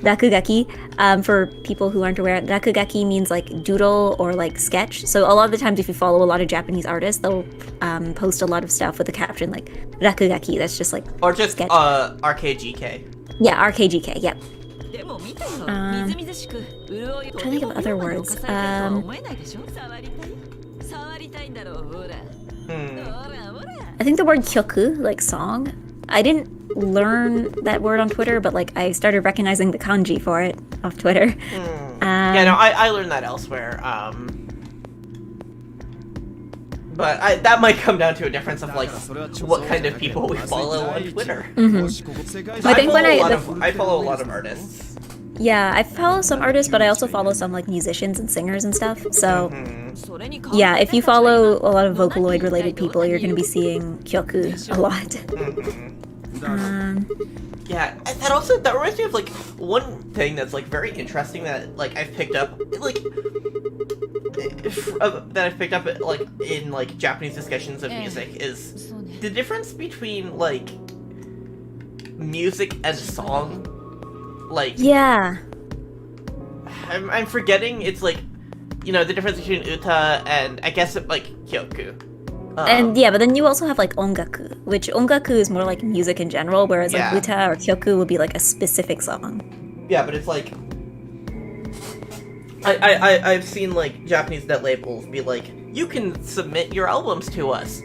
Dakugaki, for people who aren't aware, Dakugaki means like doodle or like sketch. So a lot of the times if you follow a lot of Japanese artists, they'll post a lot of stuff with a caption like Dakugaki. That's just like Or just sketch. RKGK. Yeah, RKGK, yep. I'm trying to think of other words. I think the word kyoku, like song, I didn't learn that word on Twitter, but like I started recognizing the kanji for it off Twitter. I learned that elsewhere. But that might come down to a difference of like what kind of people we follow on Twitter. I think when I follow a lot of artists. Yeah, I follow some artists, but I also follow some like musicians and singers and stuff. So yeah, if you follow a lot of Vocaloid related people, you're gonna be seeing kyoku a lot. Yeah, that reminds me of like one thing that's like very interesting that like I've picked up like in like Japanese discussions of music is the difference between like music and song. Like I'm forgetting it's like the difference between uta and I guess like kyoku. And but then you also have like ongaku, which ongaku is more like music in general, whereas like uta or kyoku would be like a specific song. Yeah, but it's like I've seen like Japanese net labels be like, you can submit your albums to us.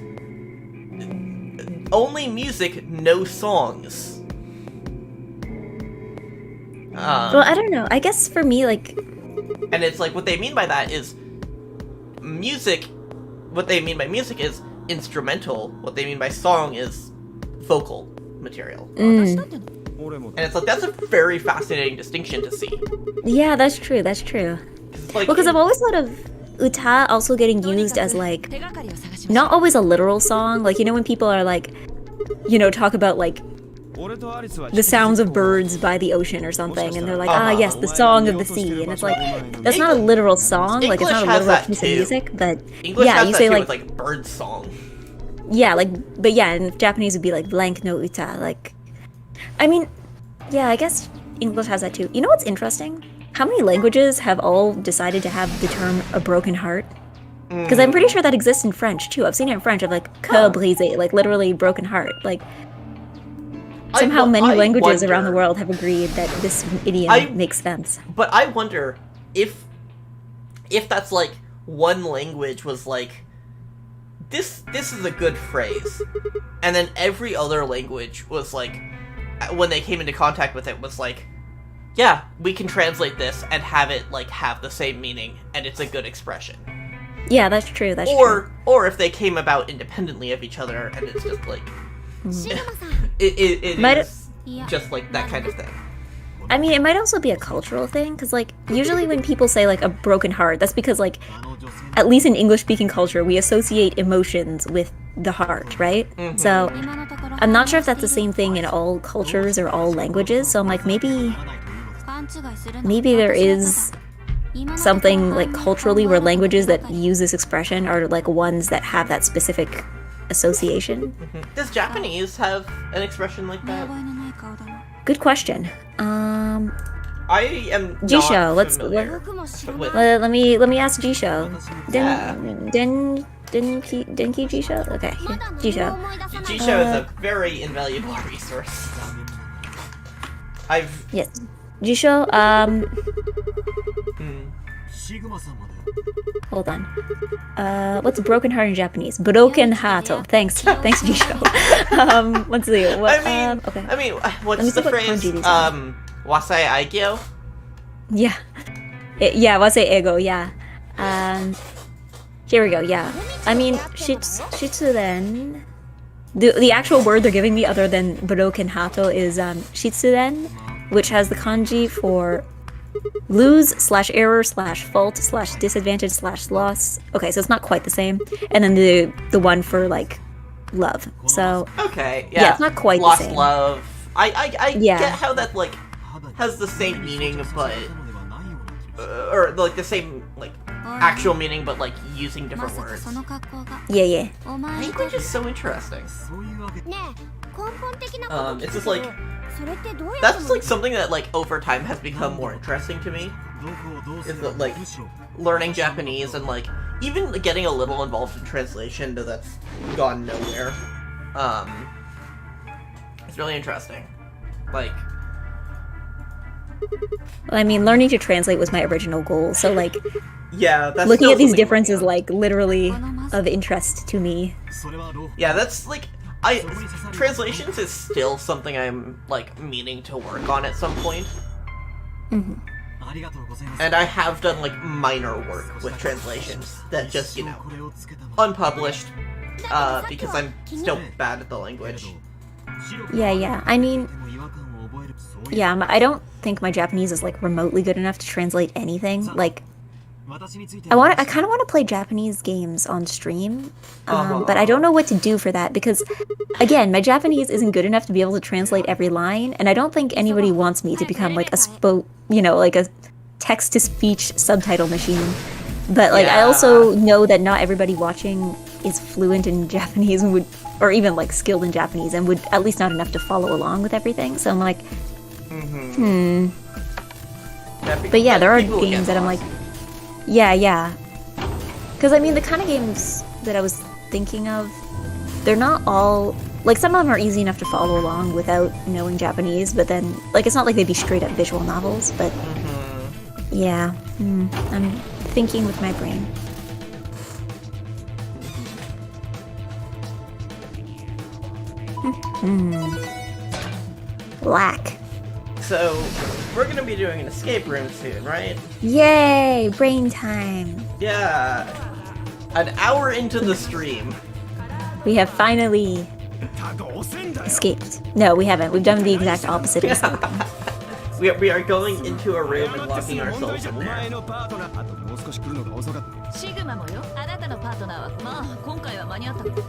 Only music, no songs. Well, I don't know. I guess for me, like, and it's like what they mean by that is music. What they mean by music is instrumental. What they mean by song is vocal material. And it's like, that's a very fascinating distinction to see. Yeah, that's true. That's true. Like, Well, because I've always thought of uta also getting used as like not always a literal song. Like, you know, when people are like, you know, talk about like the sounds of birds by the ocean or something, and they're like, ah, yes, the song of the sea, and it's like that's not a literal song. Like, it's not a literal piece of music, but English yeah, has you that say too, like with, like bird song. yeah, like but yeah, in Japanese would be like blank no uta. Like, I mean, yeah, I guess English has that too. You know what's interesting? How many languages have all decided to have the term a broken heart? Because I'm pretty sure that exists in French too. I've seen it in French of like cœur brisé, like literally broken heart. Like somehow many languages around the world have agreed that this idiom makes sense. But I wonder if that's like one language was like this is a good phrase, and then every other language was like, when they came into contact with it, was like, yeah, we can translate this and have it like have the same meaning, and it's a good expression. Yeah, that's true. That's true. Or if they came about independently of each other, and it's just like it is just like that kind of thing. I mean, it might also be a cultural thing, because like usually when people say like a broken heart, that's because like at least in English-speaking culture, we associate emotions with the heart, right? Mm-hmm. So I'm not sure if that's the same thing in all cultures or all languages. So I'm like, maybe there is something like culturally where languages that use this expression are like ones that have that specific association. Mm-hmm. Does Japanese have an expression like that? Good question. I am Jisho, not let's familiar with... let me ask Jisho. Yeah. Denki Jisho? Okay, Jisho. Jisho is a very invaluable resource. Yes. Jisho, hold on. What's broken heart in Japanese? Broken hato. Thanks, Jisho. Let's see. What? Okay. I mean, what's the phrase? Wasai Aikyo? Yeah. Yeah, wasai ego, yeah. Here we go, yeah. I mean, shitsuren... The actual word they're giving me other than broken hato is shitsuren, which has the kanji for lose/error/fault/disadvantage/loss. Okay, so it's not quite the same. And then the one for like love. So okay, yeah, it's not quite lost the same. Love. I Yeah. get how that like has the same meaning, but or like the same like actual meaning, but like using different words. Yeah. Language is so interesting. It's just like that's like something that like over time has become more interesting to me. Is that like learning Japanese and like even getting a little involved in translation, though that's gone nowhere. It's really interesting. Like, I mean, learning to translate was my original goal. So like, yeah, that's looking still at these something differences like literally of interest to me. Yeah, that's like translations is still something I'm like meaning to work on at some point. Mm-hmm. And I have done like minor work with translations that just, you know, unpublished because I'm still bad at the language. Yeah. I mean, yeah, I don't think my Japanese is like remotely good enough to translate anything. Like, I kind of want to play Japanese games on stream, but I don't know what to do for that because, again, my Japanese isn't good enough to be able to translate every line, and I don't think anybody wants me to become like like a text-to-speech subtitle machine. But like, I also know that not everybody watching is fluent in Japanese and or even like skilled in Japanese, and would at least not enough to follow along with everything. So I'm like, But yeah, there are games that I'm like. Yeah. Because, I mean, the kind of games that I was thinking of, they're not all... Like, some of them are easy enough to follow along without knowing Japanese, but then... Like, it's not like they'd be straight-up visual novels, but... Yeah. I'm thinking with my brain. Black. So, we're gonna be doing an escape room soon, right? Yay! Brain time! Yeah! An hour into the stream. We have finally escaped. No, we haven't. We've done the exact opposite of escape. We are going into a room and locking ourselves in there.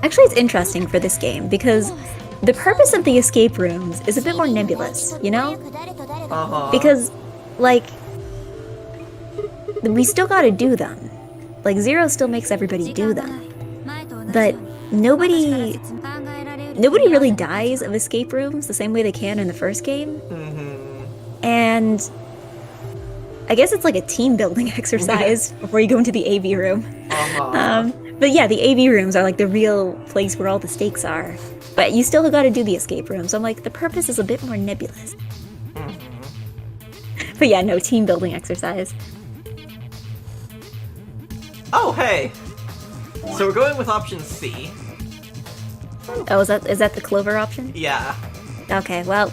Actually, it's interesting for this game because the purpose of the escape rooms is a bit more nebulous, you know? Because, like, we still gotta do them. Like, Zero still makes everybody do them. But nobody really dies of escape rooms the same way they can in the first game. And I guess it's like a team building exercise before you go into the AV room. But yeah, the AV rooms are like the real place where all the stakes are. But you still gotta do the escape room, so I'm like, the purpose is a bit more nebulous. But yeah, no, team building exercise. Oh, hey! So we're going with option C. Oh, is that the clover option? Yeah. Okay, well...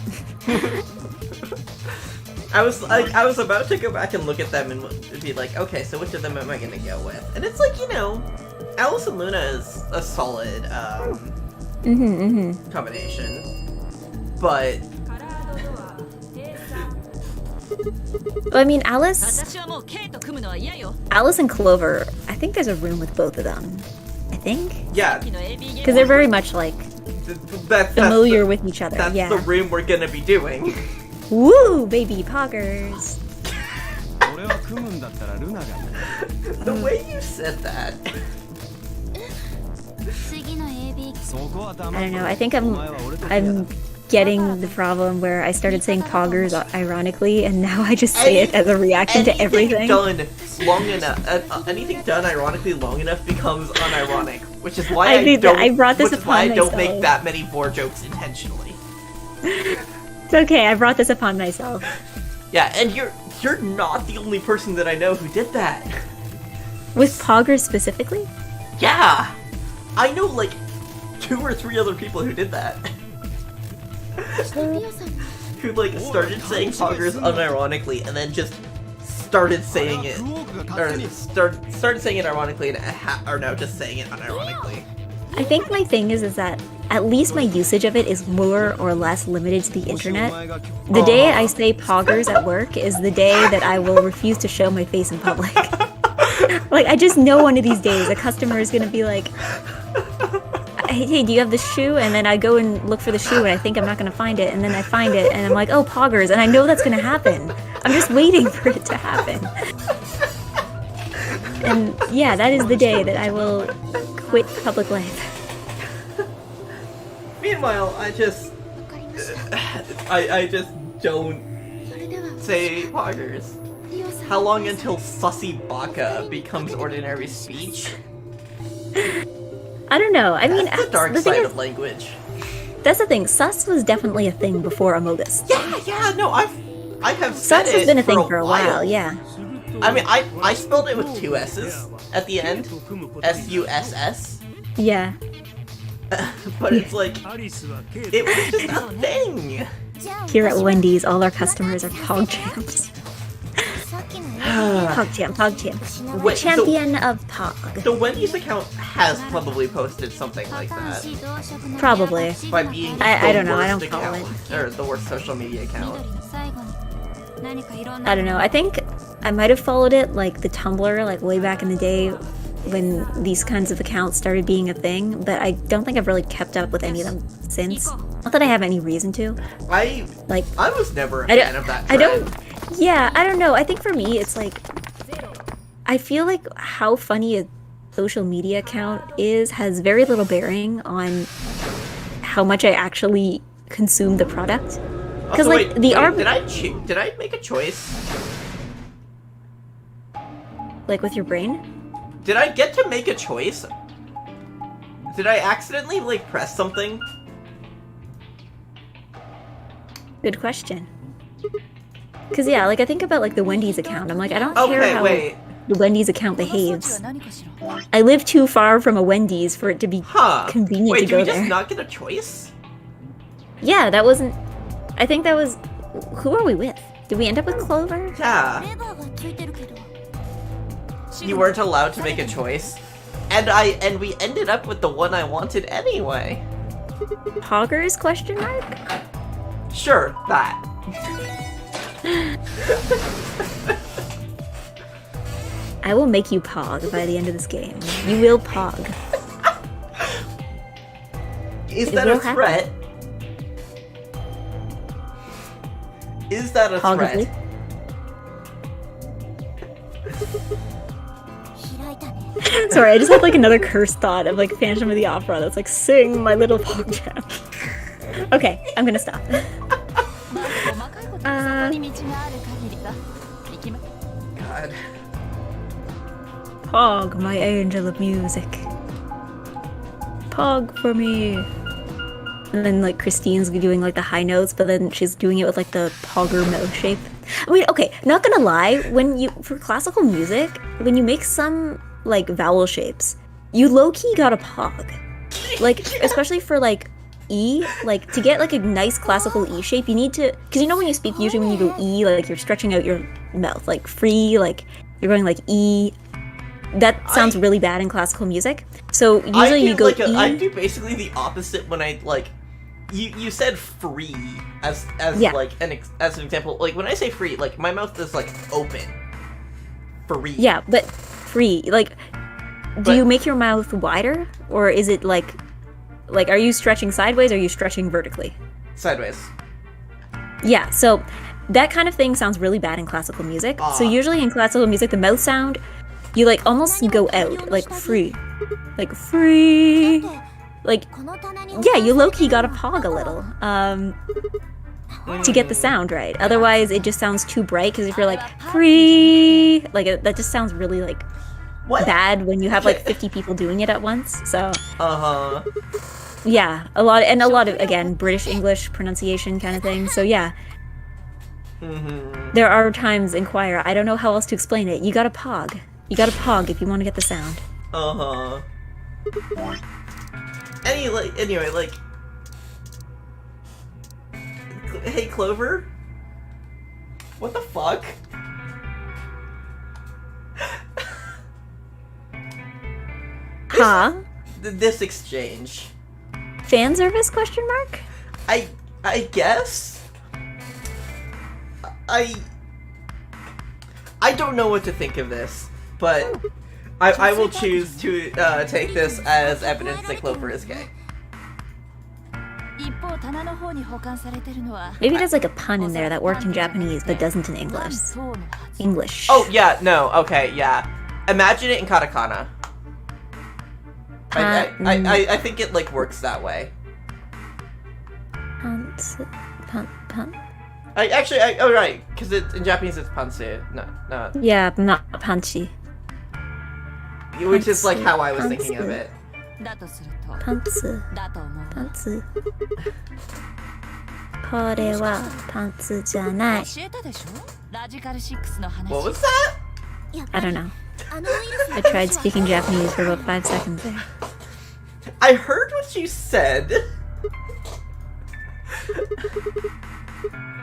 I was about to go back and look at them and be like, okay, so which of them am I gonna go with? And it's like, you know, Alice and Luna is a solid combination, but well, I mean, Alice and Clover, I think there's a room with both of them. I think. Yeah. Because they're very much like familiar with each other. That's the room we're gonna be doing. Woo, baby poggers. The way you said that. I don't know. I think I'm getting the problem where I started saying poggers ironically, and now I just say it as a reaction to everything. Anything done ironically long enough becomes unironic, which is why I brought this upon myself. Don't make that many vor jokes intentionally. It's okay, I brought this upon myself. Yeah, and you're not the only person that I know who did that. With poggers specifically? Yeah! I know like 2 or 3 other people who did that. Who like started saying poggers unironically and then just started saying it, or started saying it ironically and are now just saying it unironically. I think my thing is that at least my usage of it is more or less limited to the internet. The day I say poggers at work is the day that I will refuse to show my face in public. Like, I just know one of these days a customer is gonna be like, hey, do you have this shoe? And then I go and look for the shoe and I think I'm not gonna find it, and then I find it and I'm like, oh, poggers, and I know that's gonna happen. I'm just waiting for it to happen. And yeah, that is the day that I will quit public life. Meanwhile, I just don't say poggers. How long until sussy baka becomes ordinary speech? I don't know. I mean, that's the dark side of language. That's the thing. Sus was definitely a thing before Amogus. Yeah. No, I have said Sus has been a thing for a while. Yeah. I mean, I spelled it with 2 S's at the end. S-U-S-S. Yeah. But it's like, it was just a thing. Here at Wendy's, all our customers are PogChamps. PogChamp. Champion of Pog. The Wendy's account has probably posted something like that. Probably. By being I don't know, I don't account, follow it. or the worst social media account. I don't know, I think I might have followed it, like the Tumblr, like way back in the day when these kinds of accounts started being a thing, but I don't think I've really kept up with any of them since. Not that I have any reason to. I was never a fan of that trend. I don't know. I think for me, it's like, I feel like how funny a social media account is has very little bearing on how much I actually consume the product. Because like did I make a choice? Like with your brain? Did I get to make a choice? Did I accidentally like press something? Good question. Because yeah, like I think about like the Wendy's account. I'm like, I don't care how the Wendy's account behaves. I live too far from a Wendy's for it to be convenient to go there. Did we just not get a choice? Yeah, that wasn't... I think that was... Who are we with? Did we end up with Clover? Yeah. You weren't allowed to make a choice. And we ended up with the one I wanted anyway. Poggers? Question mark? Sure, that. I will make you pog by the end of this game. You will pog. Is that a threat? Is that a threat? Sorry, I just had like another cursed thought of like Phantom of the Opera that's like, sing my little pog jam. Okay, I'm gonna stop. God. Pog, my angel of music. Pog for me. And then like Christine's doing like the high notes, but then she's doing it with like the pogger mouth shape. I mean, okay, not gonna lie, for classical music, when you make some like vowel shapes, you low-key gotta pog. Like, especially for like E, like to get like a nice classical E shape, you need to, because you know when you speak, usually when you go E, like you're stretching out your mouth, like free, like you're going like E. That sounds really bad in classical music. So usually you go E. I do basically the opposite when I like. You said free as yeah. like as an example. Like when I say free, like my mouth is like open. Free. Yeah, but free. Like, do you make your mouth wider, or is it like are you stretching sideways, or are you stretching vertically? Sideways. Yeah. So that kind of thing sounds really bad in classical music. So usually in classical music, the mouth sound, you like almost go out, like free. Like, yeah, you low-key gotta pog a little to get the sound right. Otherwise, it just sounds too bright, because if you're like, free, like, that just sounds really, like, bad when you have, like, 50 people doing it at once, so. Uh-huh. Yeah, a lot of, again, British English pronunciation kind of thing, so yeah. Mm-hmm. There are times in choir, I don't know how else to explain it, you gotta pog. You gotta pog if you want to get the sound. Uh-huh. Anyway, like, hey Clover, what the fuck? Huh? This exchange. Fan service? Question mark? I guess. I don't know what to think of this, but. I will choose to take this as evidence that Clover is gay. Maybe there's like a pun in there that worked in Japanese but doesn't in English. Oh, yeah, no, okay, yeah. Imagine it in katakana. I think it, like, works that way. Pun. Oh, right, because in Japanese it's pansu. No. Yeah, not punchy. Which is like how I was thinking of it. Pantsu. これはパンツじゃない。 What was that? I don't know. I tried speaking Japanese for about 5 seconds there. I heard what you said.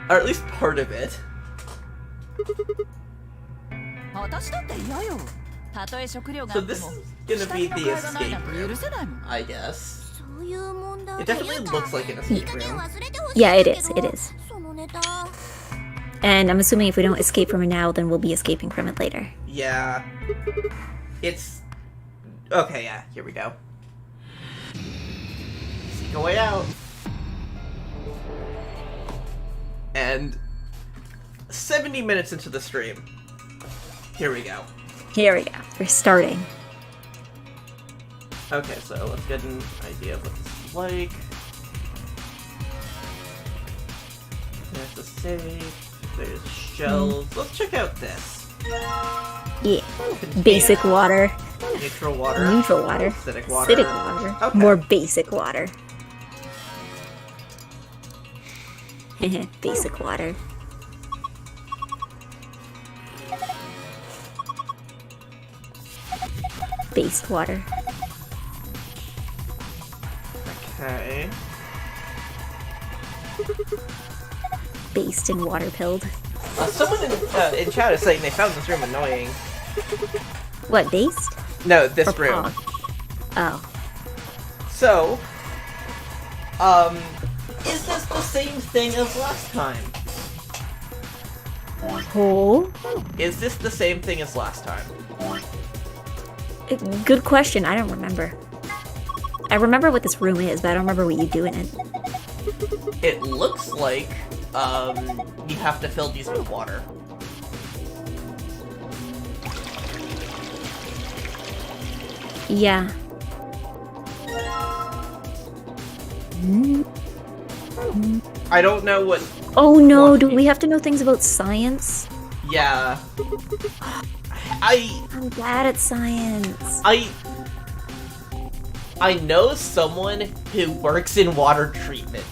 Or at least part of it. So this is gonna be the escape room, I guess. It definitely looks like an escape room. Yeah, it is. And I'm assuming if we don't escape from it now, then we'll be escaping from it later. Yeah. It's... Okay, yeah, here we go. Seek a way out. And 70 minutes into the stream. Here we go. Here we go. We're starting. Okay, so let's get an idea of what this is like. There's the safe. There's shells. Let's check out this. Yeah. Basic water. Neutral water. Neutral water. Acidic water. Acidic water. Okay. More basic water. Basic water. Based water. Okay. Based and water pilled. Someone in chat is saying they found this room annoying. What, based? No, this Or room. pog? Oh. So, Is this the same thing as last time? Oh? Is this the same thing as last time? Good question. I don't remember. I remember what this room is, but I don't remember what you do in it. It looks like, you have to fill these with water. Yeah. I don't know what... Oh no, do we have to know things about science? Yeah. I'm bad at science. I know someone who works in water treatment.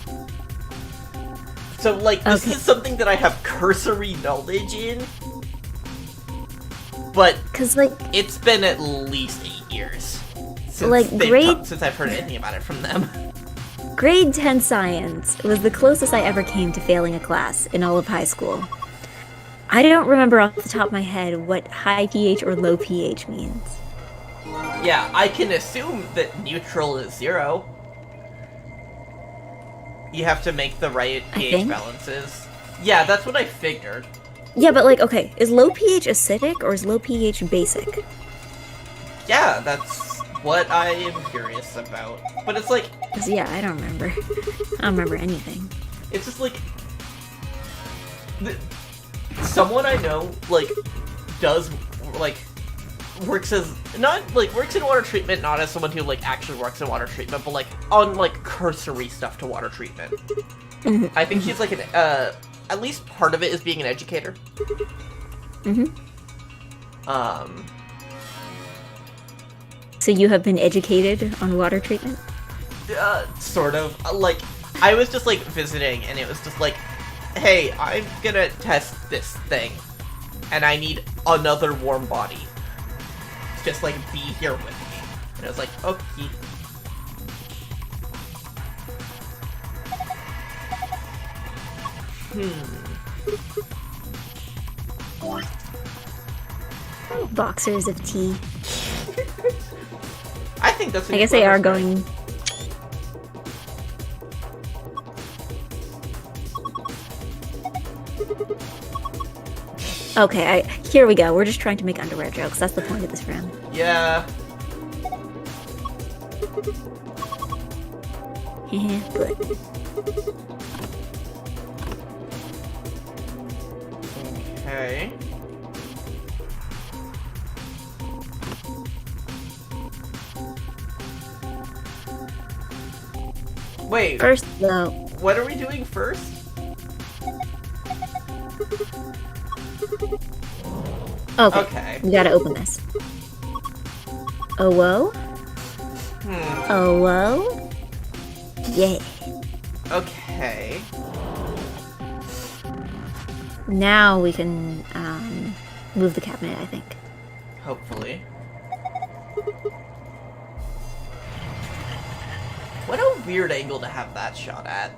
So, like, this is something that I have cursory knowledge in. But, 'cause, like, it's been at least 8 years since, like, since I've heard anything about it from them. Grade 10 science was the closest I ever came to failing a class in all of high school. I don't remember off the top of my head what high pH or low pH means. Yeah, I can assume that neutral is 0. You have to make the right pH balances. Yeah, that's what I figured. Yeah, but like, okay, is low pH acidic or is low pH basic? Yeah, that's what I am curious about. But it's like... 'Cause, yeah, I don't remember. I don't remember anything. It's just like... someone I know, like, does, like, works as... Not, like, works in water treatment, not as someone who, like, actually works in water treatment, but, like, on, like, cursory stuff to water treatment. I think she's, like, an, at least part of it is being an educator. So you have been educated on water treatment? Sort of. Like, I was just, like, visiting, and it was just like, hey, I'm gonna test this thing, and I need another warm body. Just, like, be here with me. And I was like, okay. Boxers of tea. I think that's. I guess they are going. Okay, here we go. We're just trying to make underwear jokes. That's the point of this round. Yeah. Okay. Wait. First, though. What are we doing first? Okay. We gotta open this. Oh, whoa? Oh, whoa? Yeah. Okay. Now we can, move the cabinet, I think. Hopefully. What a weird angle to have that shot at.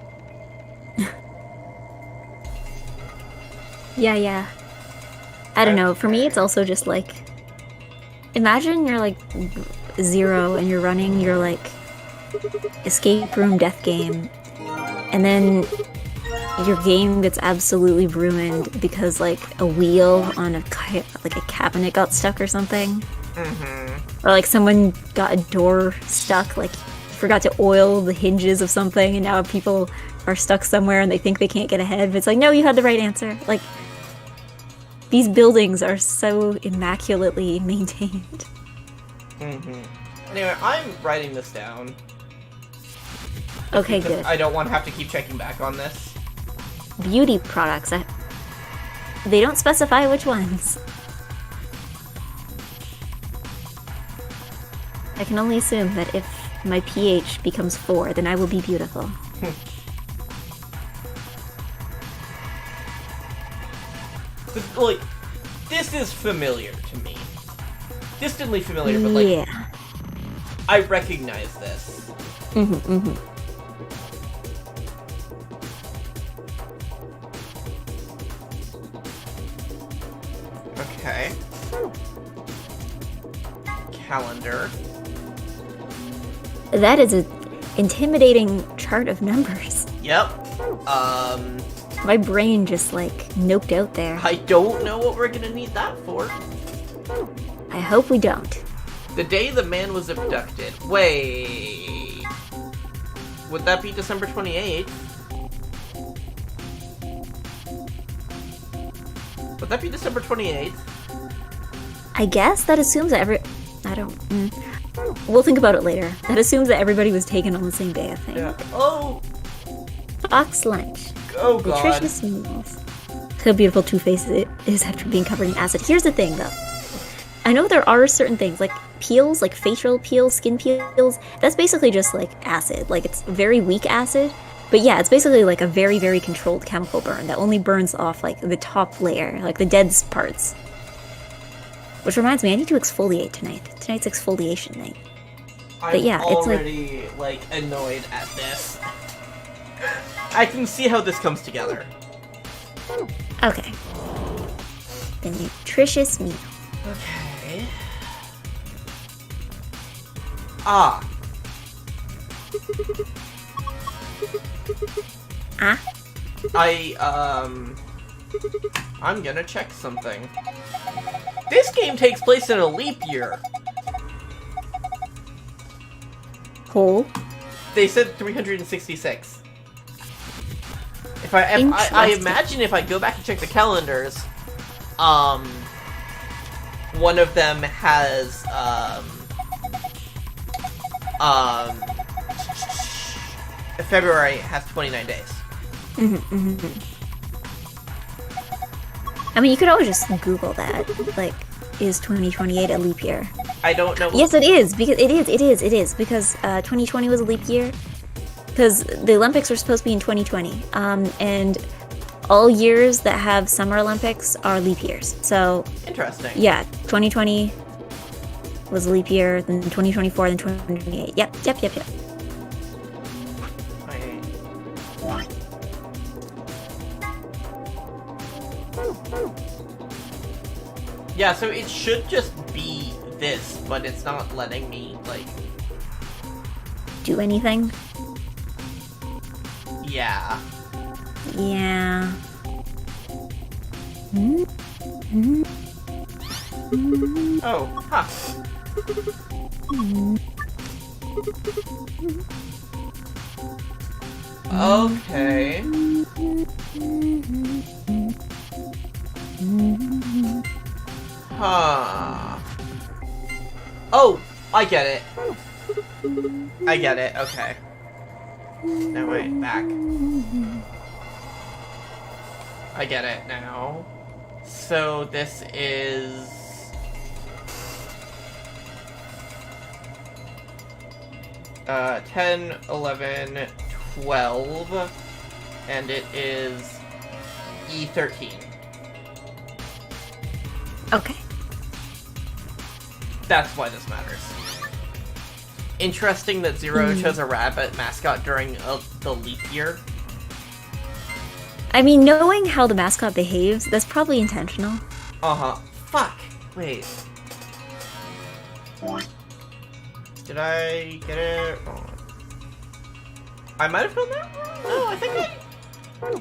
Yeah. I don't know. For me, it's also just like... Imagine you're like 0 and you're running your like escape room death game, and then your game gets absolutely ruined because like a wheel on a cabinet got stuck or something. Or like someone got a door stuck, like forgot to oil the hinges of something, and now people are stuck somewhere and they think they can't get ahead, but it's like, no, you had the right answer. Like, these buildings are so immaculately maintained. Anyway, I'm writing this down. Okay, good. I don't want to have to keep checking back on this. Beauty products. They don't specify which ones. I can only assume that if my pH becomes 4, then I will be beautiful. Like, this is familiar to me. Distantly familiar, but like... Yeah. I recognize this. Okay. That is a intimidating chart of numbers. Yep. My brain just like noped out there. I don't know what we're gonna need that for. I hope we don't. The day the man was abducted. Wait. Would that be December 28th? Would that be December 28th? I guess that assumes that I don't. We'll think about it later. That assumes that everybody was taken on the same day, I think. Yeah. Oh! Box lunch. Oh god. Nutritious meals. How beautiful Two-Face it is after being covered in acid. Here's the thing, though. I know there are certain things, like peels, like facial peels, skin peels. That's basically just like acid. Like, it's very weak acid. But yeah, it's basically like a very, very controlled chemical burn that only burns off like the top layer, like the dead parts. Which reminds me, I need to exfoliate tonight. Tonight's exfoliation night. But yeah, I'm already, it's like annoyed at this. I can see how this comes together. Okay. The nutritious meal. Okay. Ah. I'm gonna check something. This game takes place in a leap year. Cool. They said 366. If I imagine if I go back and check the calendars, one of them has, February has 29 days. I mean, you could always just Google that. Like, is 2028 a leap year? I don't know. Yes, it is, because it is, because 2020 was a leap year. Because the Olympics were supposed to be in 2020. And all years that have Summer Olympics are leap years. So, Interesting. yeah, 2020 was a leap year, then 2024, then 2028. Yep. Yeah, so it should just be this, but it's not letting me, like... Do anything? Yeah. Yeah. Oh, huh. Okay. Huh. Oh, I get it. Okay. Now wait, back. I get it now. So this is... Uh, 10, 11, 12, and it is E13. Okay. That's why this matters. Interesting that Zero chose a rabbit mascot during the leap year. I mean, knowing how the mascot behaves, that's probably intentional. Uh-huh. Fuck. Wait. Did I get it wrong? I might have done that wrong? No, I think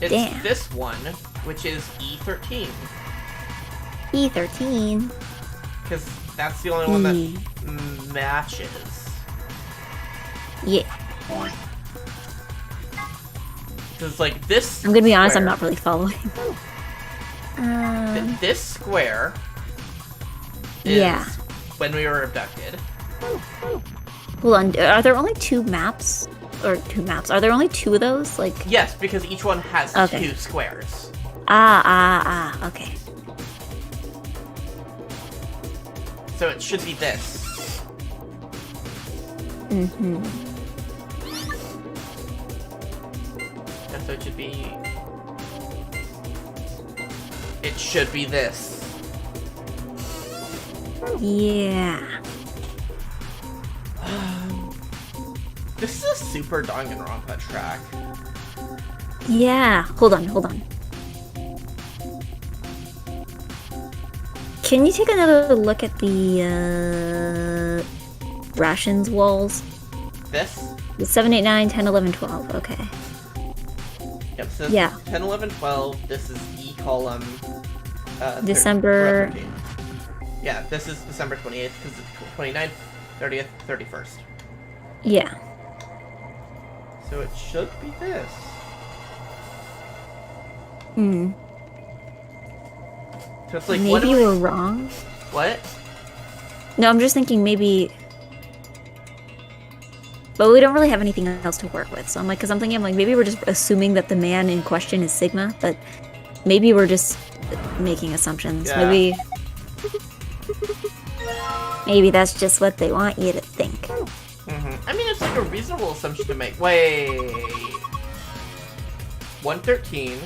It's Damn. this one, which is E13. E13. Because that's the only one that matches. Yeah. Because, like, this I'm gonna be honest, I'm square- not really following. This square is Yeah. when we were abducted. Hold on, are there only two maps? Or two maps? Are there only two of those? Like, Yes, because each one has Okay. 2 squares. okay. So it should be this. Mm-hmm. And so it should be... It should be this. Yeah. This is a super Danganronpa track. Yeah. Hold on. Can you take another look at the rations walls. This? The 7, 8, 9, 10, 11, 12. Okay. Yep, so Yeah. 10, 11, 12. This is E column. December. 13. Yeah, this is December 28th because it's 29th, 30th, 31st. Yeah. So it should be this. Hmm. So it's like Maybe we're wrong. What? No, I'm just thinking maybe. But we don't really have anything else to work with. So I'm like, because I'm thinking, maybe we're just assuming that the man in question is Sigma, but maybe we're just making assumptions. Yeah. Maybe that's just what they want you to think. I mean, it's like a reasonable assumption to make. Wait. 113.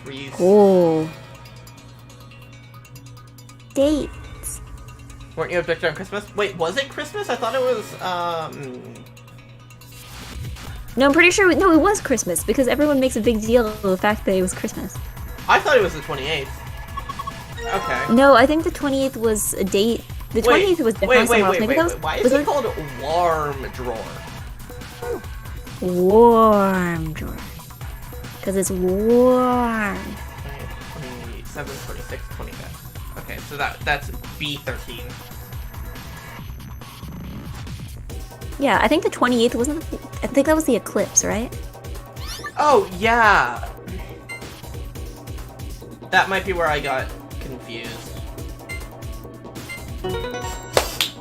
3. Oh. Dates. Weren't you abducted on Christmas? Wait, was it Christmas? I thought it was, No, I'm pretty sure. No, it was Christmas because everyone makes a big deal of the fact that it was Christmas. I thought it was the 28th. Okay. No, I think the 28th was a date. The 28th was definitely somewhere else. Maybe that was. Why is it called warm drawer? Warm drawer. Because it's warm. 27, 26, 25. Okay, so that's B13. Yeah, I think the 28th wasn't. I think that was the eclipse, right? Oh, yeah. That might be where I got confused.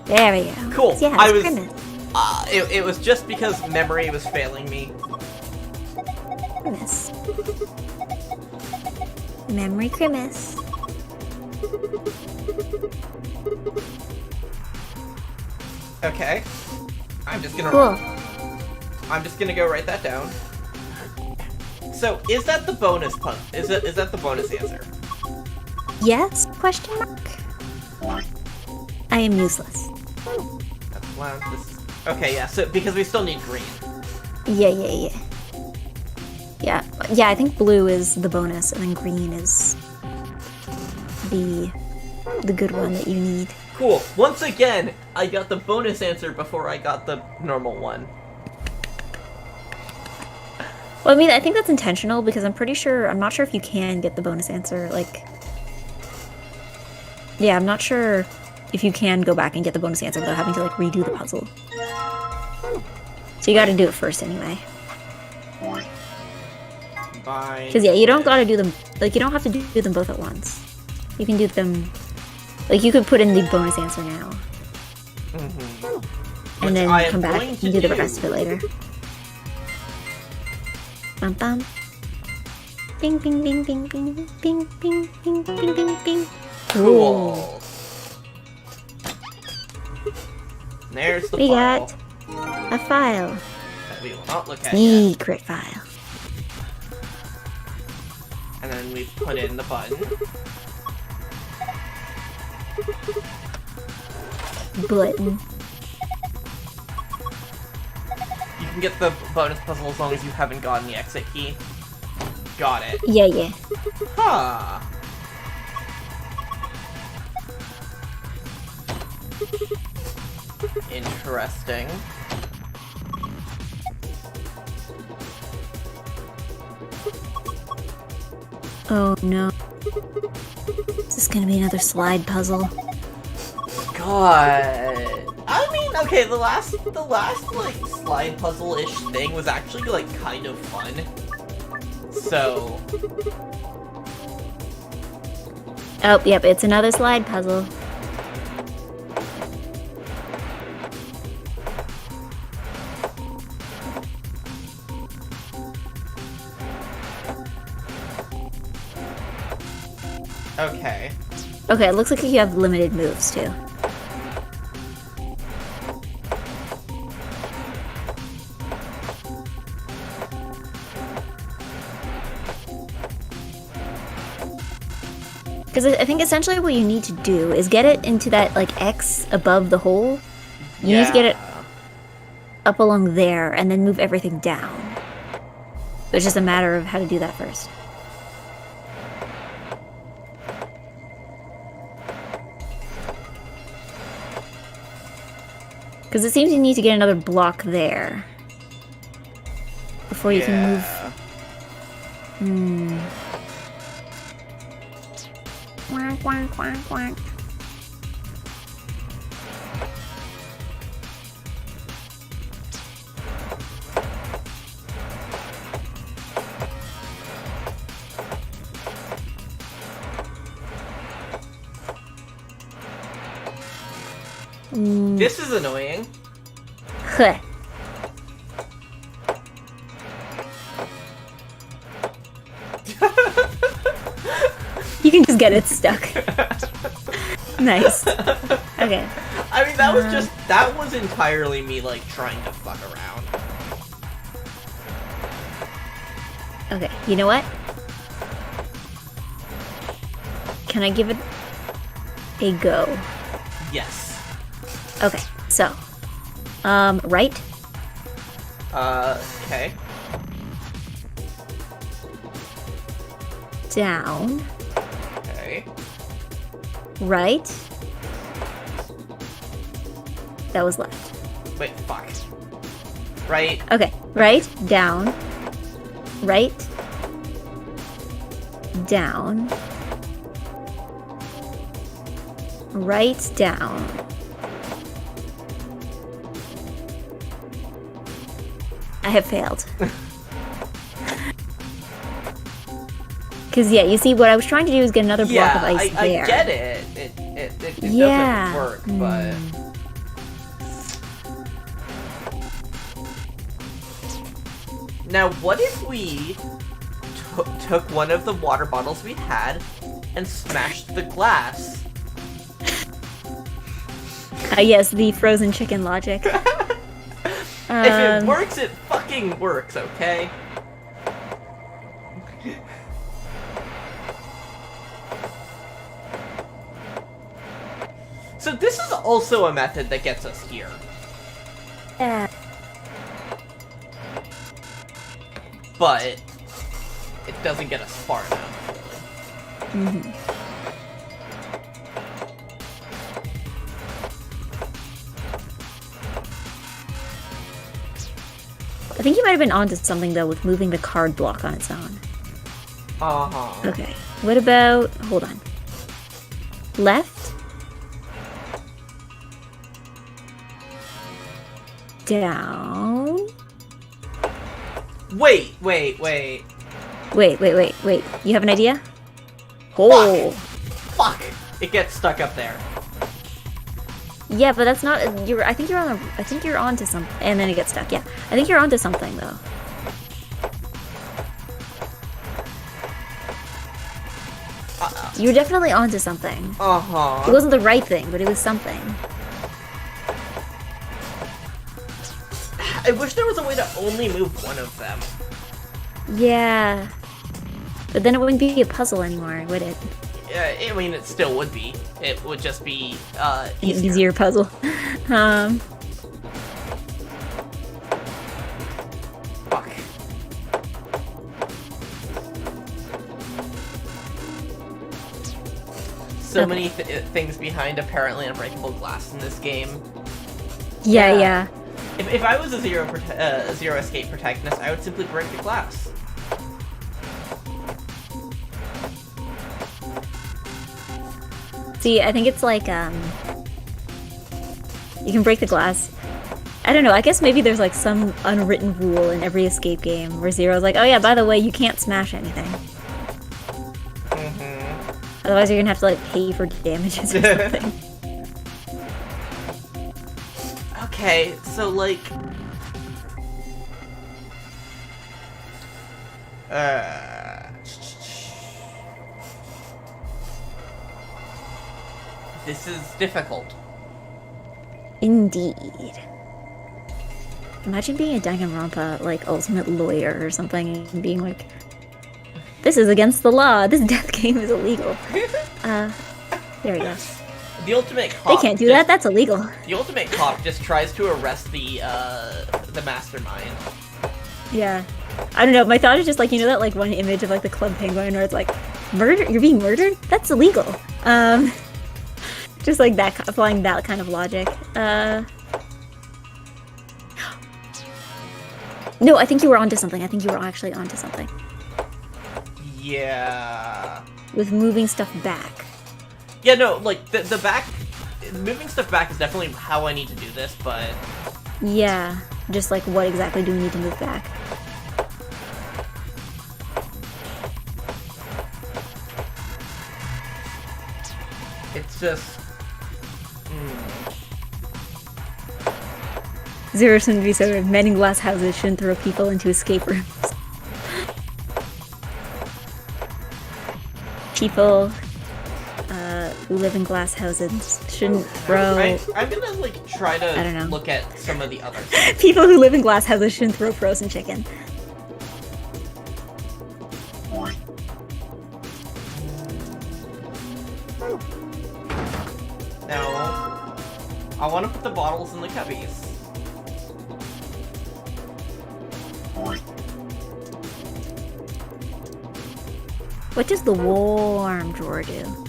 There we go. Cool. Yeah, I it's was. Christmas. It was just because memory was failing me. Christmas. Memory Christmas. Okay. I'm just gonna. Cool. I'm just gonna go write that down. So, is that the bonus pun? Is that the bonus answer? Yes? Question mark. I am useless. That's loud. This is okay. Yeah. So because we still need green. Yeah. I think blue is the bonus, and then green is the good one that you need. Cool. Once again, I got the bonus answer before I got the normal one. Well, I mean, I think that's intentional because I'm not sure if you can get the bonus answer. Yeah, I'm not sure if you can go back and get the bonus answer without having to redo the puzzle. So you gotta do it first anyway. Bye. Because yeah, you don't gotta do them, you don't have to do them both at once. You can do them, you could put in the bonus answer now. And then come back and do the rest of it later. Bum bum. Bing bing bing bing bing bing bing bing bing bing bing. Cool. There's the We file. got a file. That we will not look at yet. Secret file. And then we put in the button. Button. You can get the bonus puzzle as long as you haven't gotten the exit key. Got it. Yeah. Huh. Interesting. Oh no. Is this gonna be another slide puzzle? God. I mean, okay, the last slide puzzle-ish thing was actually kind of fun. So. Oh, yep, it's another slide puzzle. Okay. Okay, it looks like you have limited moves too. Because I think essentially what you need to do is get it into that X above the hole. You need to get it up along there and then move everything down. It's just a matter of how to do that first. Because it seems you need to get another block there. Before you can move... Quack, quack, quack, quack. This is annoying. Huh. You can just get it stuck. Nice. Okay. I mean, that was entirely me, like, trying to fuck around. Okay, you know what? Can I give it a go? Yes. Okay, so. Right? Okay. Down. Okay. Right. That was left. Wait, fuck. Right. Okay, right, down. Right. Down. Right, down. I have failed. Because, yeah, you see, what I was trying to do is get another block of ice there. I get it. It Yeah. doesn't work, but... Now, what if we took one of the water bottles we had and smashed the glass? Yes, the frozen chicken logic. If it works, it fucking works, okay? So this is also a method that gets us here. Yeah. But it doesn't get us far enough. Mm-hmm. I think you might have been onto something, though, with moving the card block on its own. Uh-huh. Okay. What about... Hold on. Left. Down. Wait. Wait. You have an idea? Oh. Fuck! It gets stuck up there. Yeah, but that's not... I think you're onto something. And then it gets stuck, yeah. I think you're onto something, though. You're definitely onto something. Uh-huh. It wasn't the right thing, but it was something. I wish there was a way to only move one of them. Yeah. But then it wouldn't be a puzzle anymore, would it? I mean, it still would be. It would just be, easier. Easier puzzle. Fuck. So many things behind apparently unbreakable glass in this game. Yeah. If I was a zero escape protagonist, I would simply break the glass. See, I think it's like, you can break the glass. I don't know, I guess maybe there's like some unwritten rule in every escape game where Zero's like, oh yeah, by the way, you can't smash anything. Mm-hmm. Otherwise you're gonna have to like pay for damages or something. Okay, so like... This is difficult. Indeed. Imagine being a Danganronpa, like, ultimate lawyer or something, and being like, this is against the law, this death game is illegal. There we go. The ultimate cop... They can't do that, that's illegal. The ultimate cop just tries to arrest the mastermind. Yeah. I don't know, my thought is just like, you know that like one image of like the Club Penguin where it's like, murder? You're being murdered? That's illegal. Just like that, applying that kind of logic. No, I think you were onto something. I think you were actually onto something. Yeah. With moving stuff back. Yeah, no, like, the back... Moving stuff back is definitely how I need to do this, but... Yeah, just like what exactly do we need to move back? It's just... 077, men in glass houses shouldn't throw people into escape rooms. People who live in glass houses shouldn't throw... I'm gonna, like, try to I don't know. look at some of the others. People who live in glass houses shouldn't throw frozen chicken. Now, I want to put the bottles in the cubbies. What does the warm drawer do?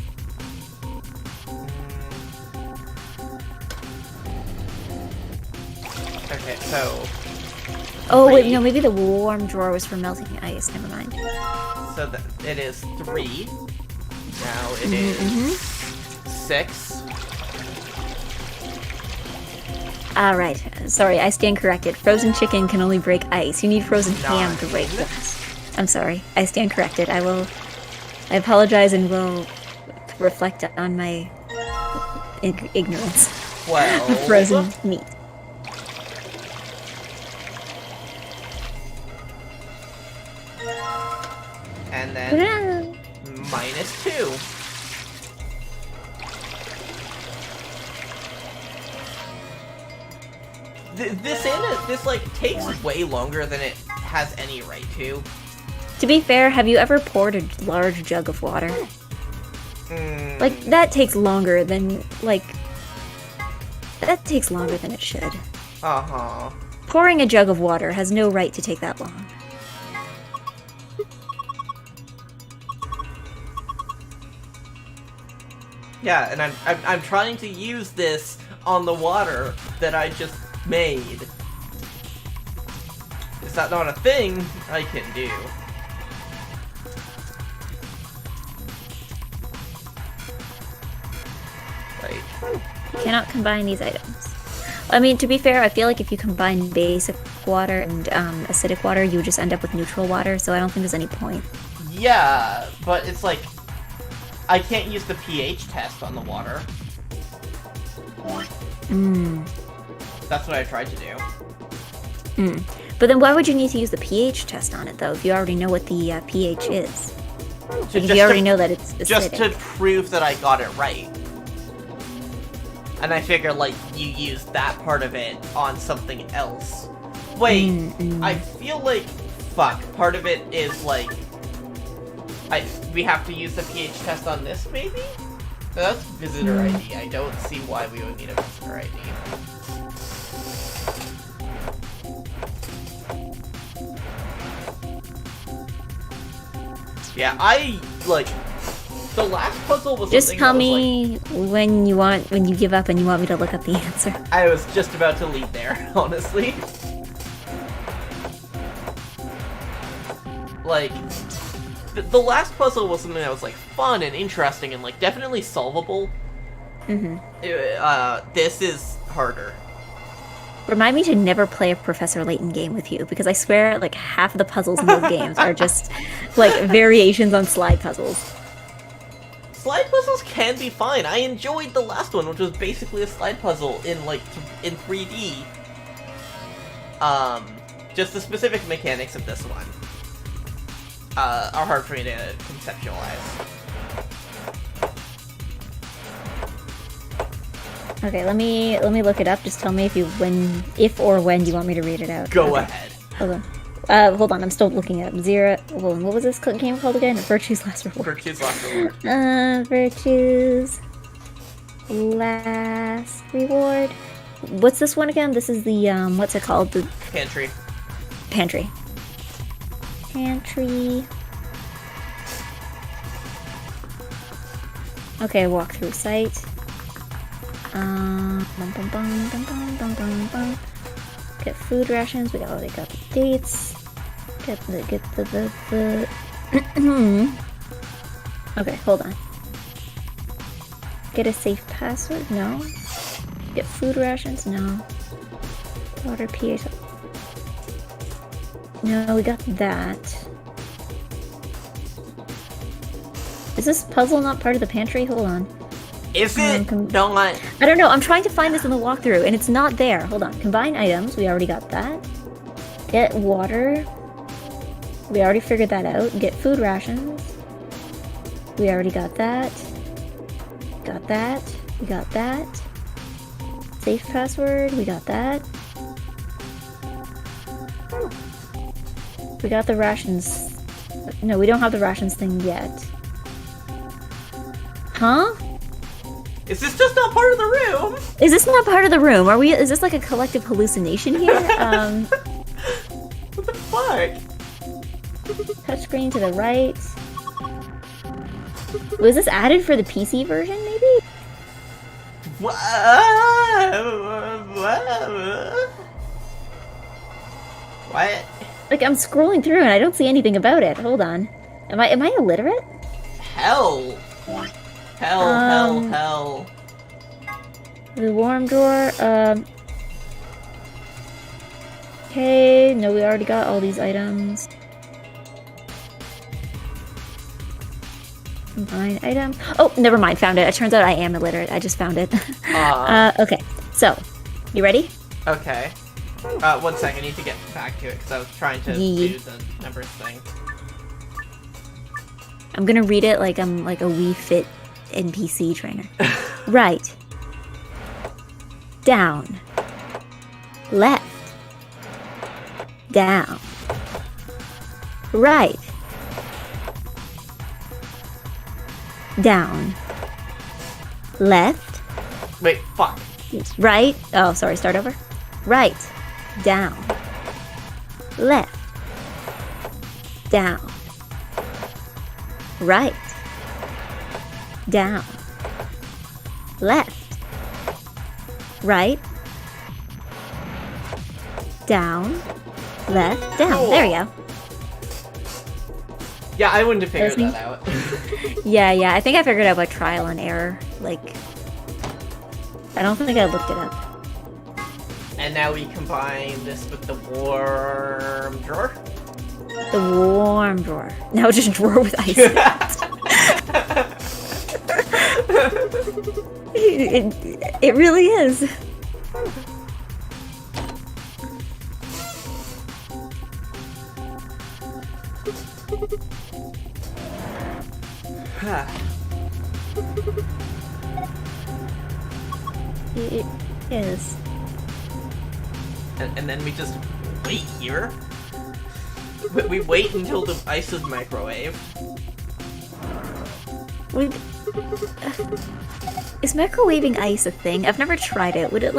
Okay, so... Oh, wait, no, maybe the warm drawer was for melting ice. Never mind. So it is 3. Now it is 6. Alright, sorry, I stand corrected. Frozen chicken can only break ice. You need frozen ham to break glass. I'm sorry, I stand corrected. I apologize and will reflect on my ignorance. Well... Frozen meat. And then... -2. This like takes way longer than it has any right to. To be fair, have you ever poured a large jug of water? Like, that takes longer than, like... That takes longer than it should. Uh-huh. Pouring a jug of water has no right to take that long. Yeah, and I'm trying to use this on the water that I just made. Is that not a thing I can do? Right. You cannot combine these items. I mean, to be fair, I feel like if you combine basic water and acidic water, you would just end up with neutral water, so I don't think there's any point. Yeah, but it's like... I can't use the pH test on the water. That's what I tried to do. But then why would you need to use the pH test on it, though, if you already know what the pH is? Like, if you already know that it's acidic. Just to prove that I got it right. And I figure, like, you use that part of it on something else. Wait, I feel like... Fuck, part of it is, like... we have to use the pH test on this, maybe? So that's visitor ID. I don't see why we would need a visitor ID. Yeah, like, the last puzzle was Just something tell that was, me when you give up and you want me to look up the answer. I was just about to leave there, honestly. Like, the last puzzle was something that was, like, fun and interesting and, like, definitely solvable. This is harder. Remind me to never play a Professor Layton game with you, because I swear, like, half of the puzzles in those games are just, like, variations on slide puzzles. Slide puzzles can be fine. I enjoyed the last one, which was basically a slide puzzle in, like, in 3D. Just the specific mechanics of this one are hard for me to conceptualize. Okay, let me look it up. Just tell me if or when you want me to read it out. Go ahead. Hold on, I'm still looking at zero. Hold on, what was this game called again? Virtue's Last Reward. Virtue's Last Reward. Virtue's Last Reward. What's this one again? This is the what's it called? The Pantry. Pantry. Okay, walkthrough site. Okay, Get food rations. We already got the dates. Get the Okay, hold on. Get a safe password? No. Get food rations? No. Water pH. No, we got that. Is this puzzle not part of the pantry? Hold on. Is it? Don't let. I don't know. I'm trying to find this in the walkthrough, and it's not there. Hold on. Combine items. We already got that. Get water. We already figured that out. Get food rations. We already got that. Got that. We got that. Safe password. We got that. We got the rations. No, we don't have the rations thing yet. Huh? Is this just not part of the room? Is this not part of the room? Is this like a collective hallucination here? What the fuck? Touchscreen to the right. Was this added for the PC version, maybe? What? Like, I'm scrolling through and I don't see anything about it. Hold on. Am I illiterate? Hell. Hell. The warm drawer, Okay, no, we already got all these items. Combine item. Oh, never mind, found it. It turns out I am illiterate. I just found it. Okay, so, you ready? Okay. 1 second, I need to get back to it because I was trying to do the numbers thing. I'm gonna read it like I'm like a Wii Fit NPC trainer. Right. Down. Left. Down. Right. Down. Left. Wait, fuck. Right. Oh, sorry, start over. Right. Down. Left. Down. Right. Down. Left. Right. Down. Left. Down. There we go. Yeah, I wouldn't have figured that out. Yeah, I think I figured out by trial and error. Like, I don't think I looked it up. And now we combine this with the warm drawer? The warm drawer. Now it's just a drawer with ice. It really is. It is. And then we just wait here? We wait until the ice is microwaved. Is microwaving ice a thing? I've never tried it. Would it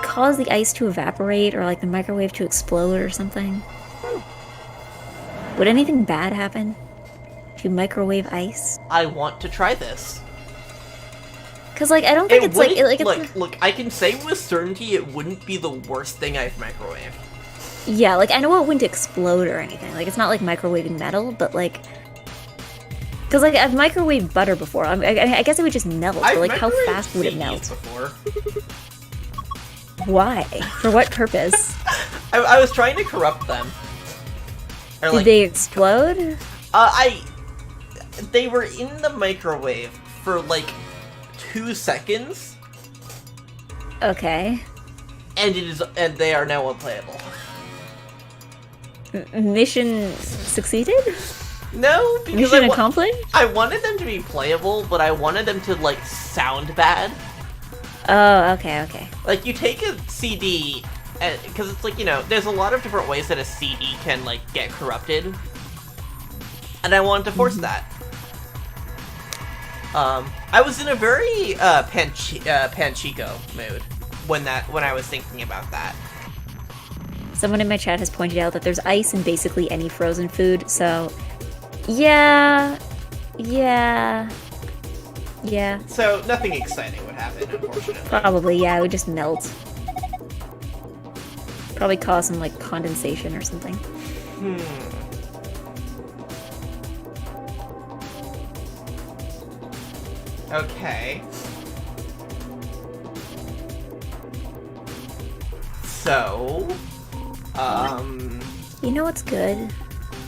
cause the ice to evaporate or like the microwave to explode or something? Would anything bad happen if you microwave ice? I want to try this. Cause like I don't think it's look, I can say with certainty it wouldn't be the worst thing I've microwaved. Yeah, like I know it wouldn't explode or anything. Like it's not like microwaving metal, but like, cause like I've microwaved butter before. I guess it would just melt. But like, how fast would it melt? Before. Why? For what purpose? I was trying to corrupt them. Or, Did they explode? They were in the microwave for like 2 seconds. Okay. And they are now unplayable. Mission succeeded? No, because Mission accomplished? I wanted them to be playable, but I wanted them to like sound bad. Oh, okay. Like you take a CD, because it's like, you know, there's a lot of different ways that a CD can like get corrupted, and I wanted to force that. I was in a very Panchico mood when I was thinking about that. Someone in my chat has pointed out that there's ice in basically any frozen food, so yeah. So nothing exciting would happen, unfortunately. Probably, yeah, it would just melt. Probably cause some like condensation or something. Okay. So, You know what's good?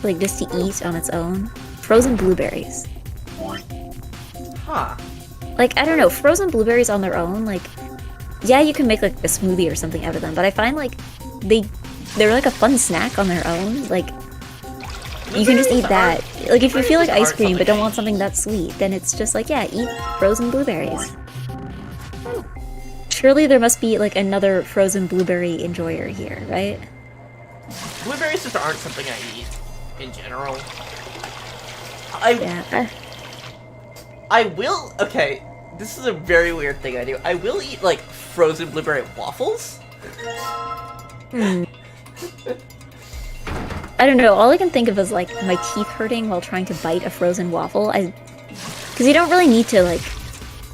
Like just to eat on its own? Frozen blueberries. huh. Like, I don't know, frozen blueberries on their own, like, yeah, you can make like a smoothie or something out of them, but I find like they're like a fun snack on their own. Like, you can just eat that. Like, if you feel like ice cream but don't want something that sweet, then it's just like, yeah, eat frozen blueberries. Surely there must be like another frozen blueberry enjoyer here, right? Blueberries just aren't something I eat in general. I will. Okay, this is a very weird thing I do. I will eat like frozen blueberry waffles. I don't know. All I can think of is like my teeth hurting while trying to bite a frozen waffle. Because you don't really need to like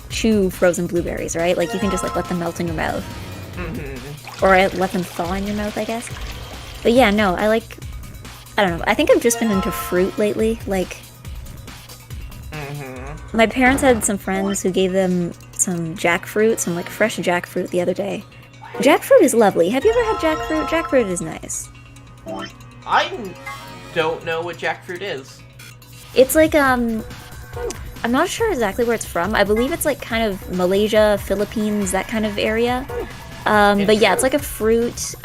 chew frozen blueberries, right? Like you can just like let them melt in your mouth, or let them thaw in your mouth, I guess. But yeah, no, I don't know. I think I've just been into fruit lately. Like, my parents had some friends who gave them some jackfruit, some like fresh jackfruit the other day. Jackfruit is lovely. Have you ever had jackfruit? Jackfruit is nice. I don't know what jackfruit is. It's like, I'm not sure exactly where it's from. I believe it's like kind of Malaysia, Philippines, that kind of area. But yeah, it's like a fruit.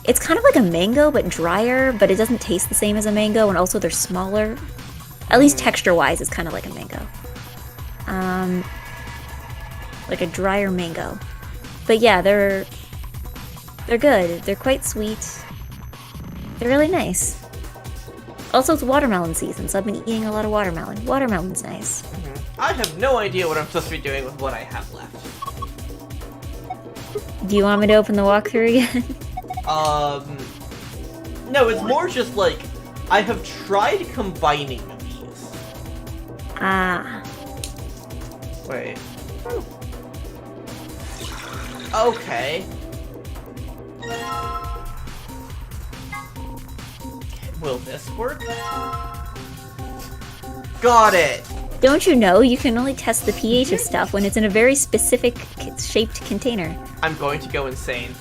It's kind of like a mango, but drier, but it doesn't taste the same as a mango, and also they're smaller. At least texture-wise, it's kind of like a mango. Like a drier mango. But yeah, they're good. They're quite sweet. They're really nice. Also, it's watermelon season, so I've been eating a lot of watermelon. Watermelon's nice. I have no idea what I'm supposed to be doing with what I have left. Do you want me to open the walkthrough again? No, it's more just like, I have tried combining these. Ah. Wait. Okay. Will this work? Got it! Don't you know you can only test the pH of stuff when it's in a very specific shaped container? I'm going to go insane.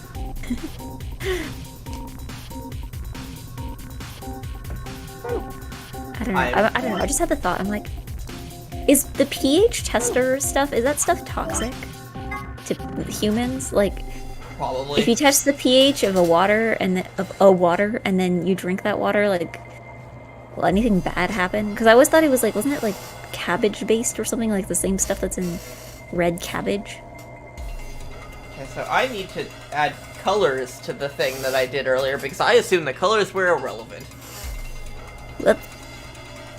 I don't know. I don't know. I just had the thought. I'm like, is the pH tester stuff, is that stuff toxic to humans? Like, Probably. if you test the pH of a water and then you drink that water, like, will anything bad happen? Because I always thought it was like, wasn't it like cabbage based or something, like the same stuff that's in red cabbage? Okay, so I need to add colors to the thing that I did earlier because I assumed the colors were irrelevant. But,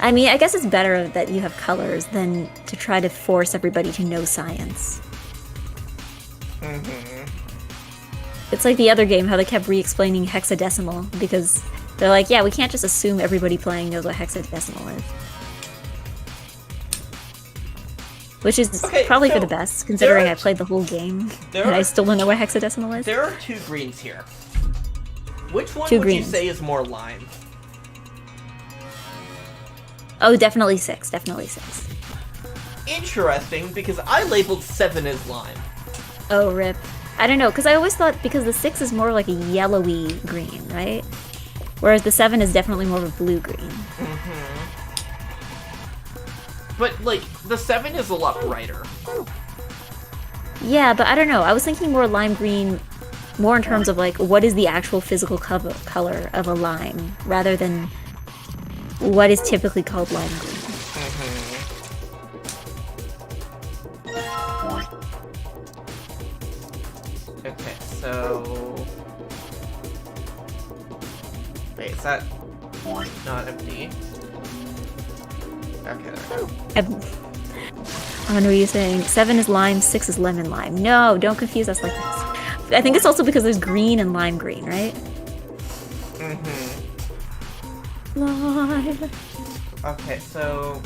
I mean, I guess it's better that you have colors than to try to force everybody to know science. It's like the other game, how they kept re-explaining hexadecimal, because they're like, yeah, we can't just assume everybody playing knows what hexadecimal is. Which is probably for the best, considering I played the whole game, and I still don't know what hexadecimal is. There are two greens here. Which one Two would greens. you say is more lime? Oh, definitely 6, definitely 6. Interesting, because I labeled 7 as lime. Oh, rip. I don't know, because I always thought, because the 6 is more like a yellowy green, right? Whereas the 7 is definitely more of a blue-green. But, like, the 7 is a lot brighter. Yeah, but I don't know. I was thinking more lime green, more in terms of, like, what is the actual physical color of a lime, rather than what is typically called lime green. Okay, so... Wait, is that not empty? Okay, there we go. I know what you're saying. 7 is lime, 6 is lemon lime. No, don't confuse us like this. I think it's also because there's green and lime green, right? Lime. Okay, so...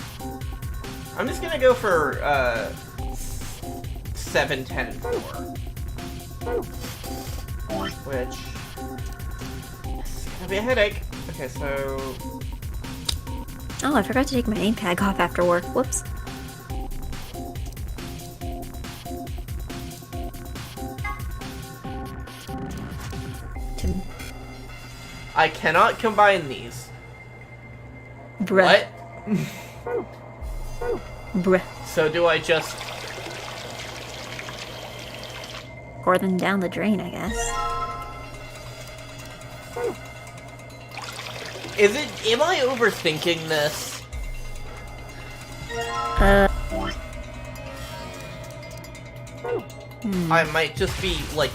I'm just gonna go for, 7, 10, and 4. which is gonna be a headache. Okay, so Oh, I forgot to take my name tag off after work. Whoops. I cannot combine these. Bruh. What? Bruh. So do I just... Pour them down the drain, I guess. Am I overthinking this? I might just be, like,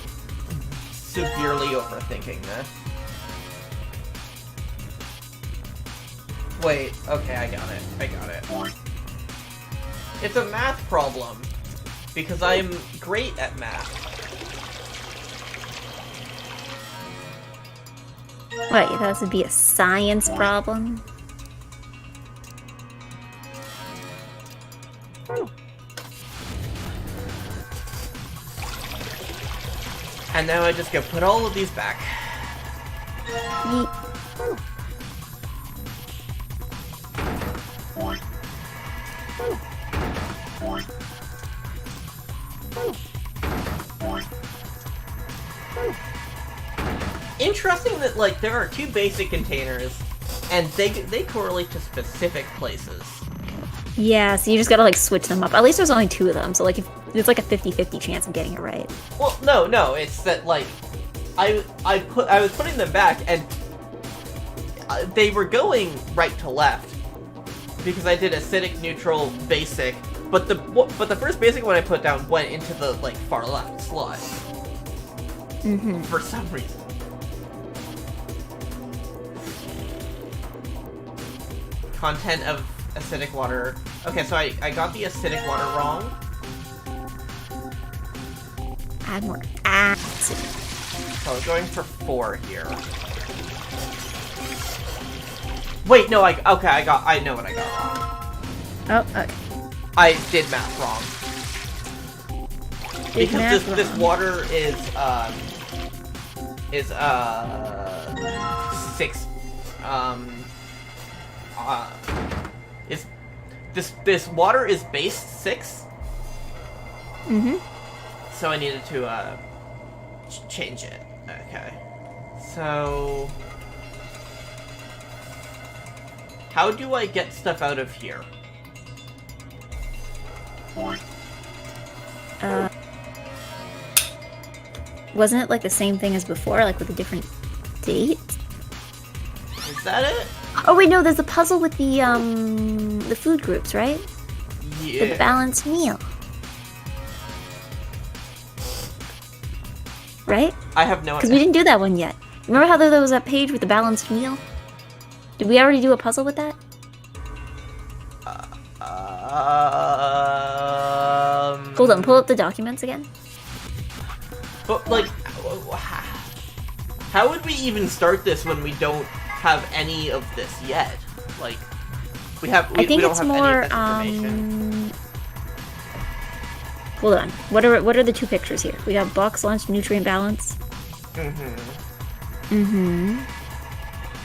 severely overthinking this. Wait, okay, I got it. It's a math problem, because I'm great at math. What, you thought this would be a science problem? And now I just go put all of these back. Yeet. Interesting that, like, there are two basic containers, and they correlate to specific places. Yeah, so you just gotta, like, switch them up. At least there's only 2 of them, so, like, if, it's like a 50-50 chance of getting it right. Well, no, it's that, like, I was putting them back, and they were going right to left, because I did acidic, neutral, basic, but the first basic one I put down went into the, like, far left slot. For some reason. Content of acidic water. Okay, so I got the acidic water wrong. Add more acid. So I was going for 4 here. Wait, no, I know what I got wrong. Oh, okay. I did math wrong. Because this water is 6 this water is base 6. So I needed to change it. Okay. So how do I get stuff out of here? Wasn't it like the same thing as before, like with a different date? Is that it? Oh wait, no, there's a puzzle with the food groups, right? Yeah. The balanced meal. Right? I have no idea. Because we didn't do that one yet. Remember how there was that page with the balanced meal? Did we already do a puzzle with that? Hold on, pull up the documents again. But, like, how would we even start this when we don't have any of this yet? Like, we don't have any of this information. Hold on. What are the 2 pictures here? We got box lunch, nutrient balance.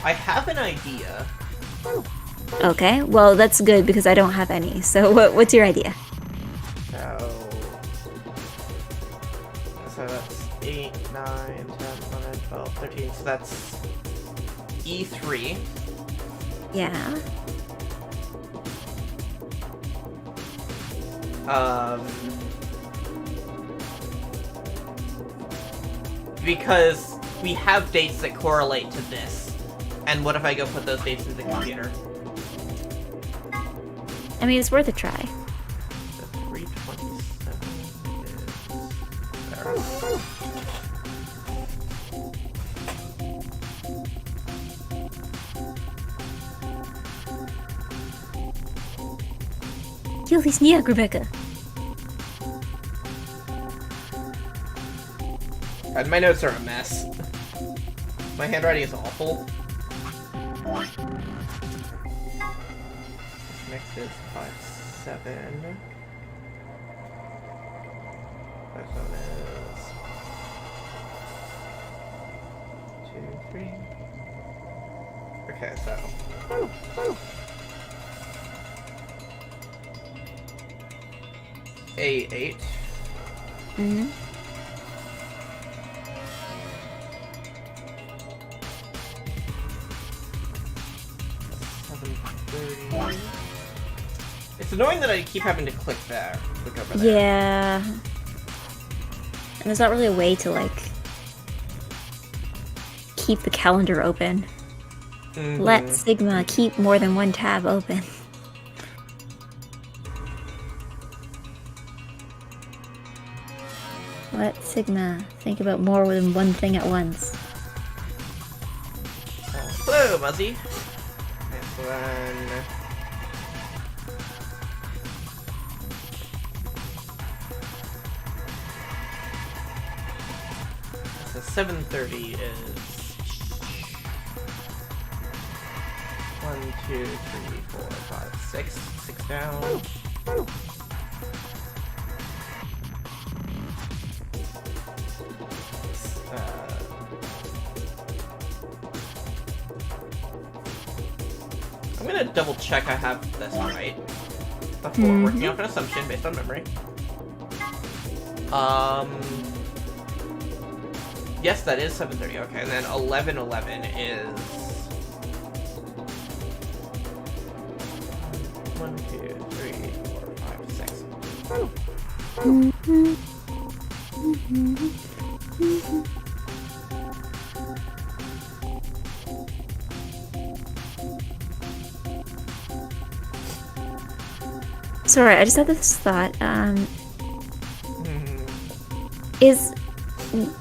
I have an idea. Okay, well that's good because I don't have any. So what's your idea? So that's 8, 9, 10, 11, 12, 13. So that's E3. Yeah. Because we have dates that correlate to this. And what if I go put those dates in the computer? I mean, it's worth a try. So 327 is there. Kill sniak, Rebecca. God, my notes are a mess. My handwriting is awful. Next is 5, 7. 5, 7 is 3. Okay, so. A8. Mm-hmm. 7:30. It's annoying that I keep having to click over there. Yeah. And there's not really a way to, like, keep the calendar open. Mm-hmm. Let Sigma keep more than one tab open. Let Sigma think about more than one thing at once. Hello, Muzzy. This one. So 7:30 is 1, 2, 3, 4, 5, 6. 6 down. I'm gonna double check I have this right before working off an assumption based on memory. Yes, that is 7:30. Okay, and then 11:11 is 1, 2, 3, 4, 5, 6. Sorry, I just had this thought.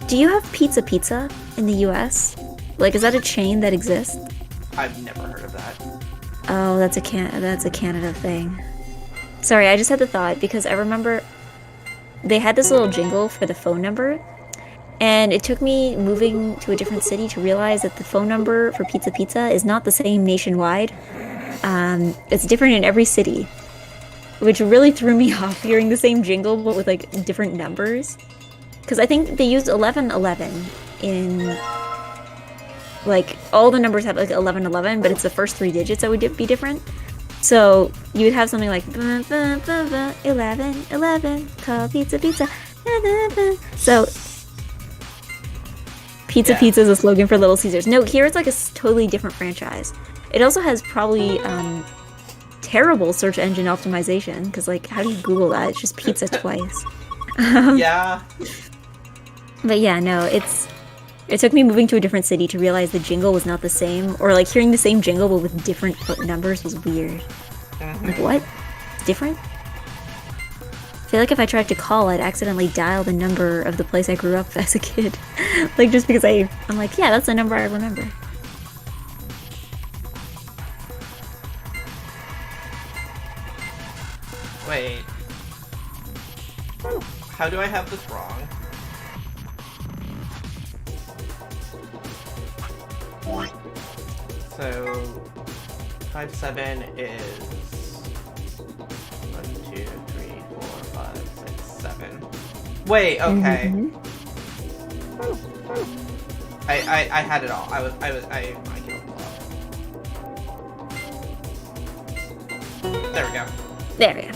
Do you have Pizza in the US? Like, is that a chain that exists? I've never heard of that. Oh, that's a Canada thing. Sorry, I just had the thought because I remember they had this little jingle for the phone number, and it took me moving to a different city to realize that the phone number for Pizza is not the same nationwide. It's different in every city, which really threw me off hearing the same jingle but with like different numbers. Because I think they used 1111 in, like, all the numbers have like 1111, but it's the first 3 digits that would be different. So you would have something like 1111, call Pizza. So Pizza is a slogan for Little Caesars. No, here it's like a totally different franchise. It also has probably terrible search engine optimization, because, like, how do you Google that? It's just pizza twice. Yeah. But yeah, no, it took me moving to a different city to realize the jingle was not the same, or like hearing the same jingle but with different numbers was weird. Like, what? It's different? I feel like if I tried to call, I'd accidentally dial the number of the place I grew up as a kid. Like, just because I'm like, yeah, that's the number I remember. Wait. How do I have this wrong? So 5-7 is 1, 2, 3, 4, 5, 6, 7. Wait, okay. I had it all. I gave up. There we go. There we go.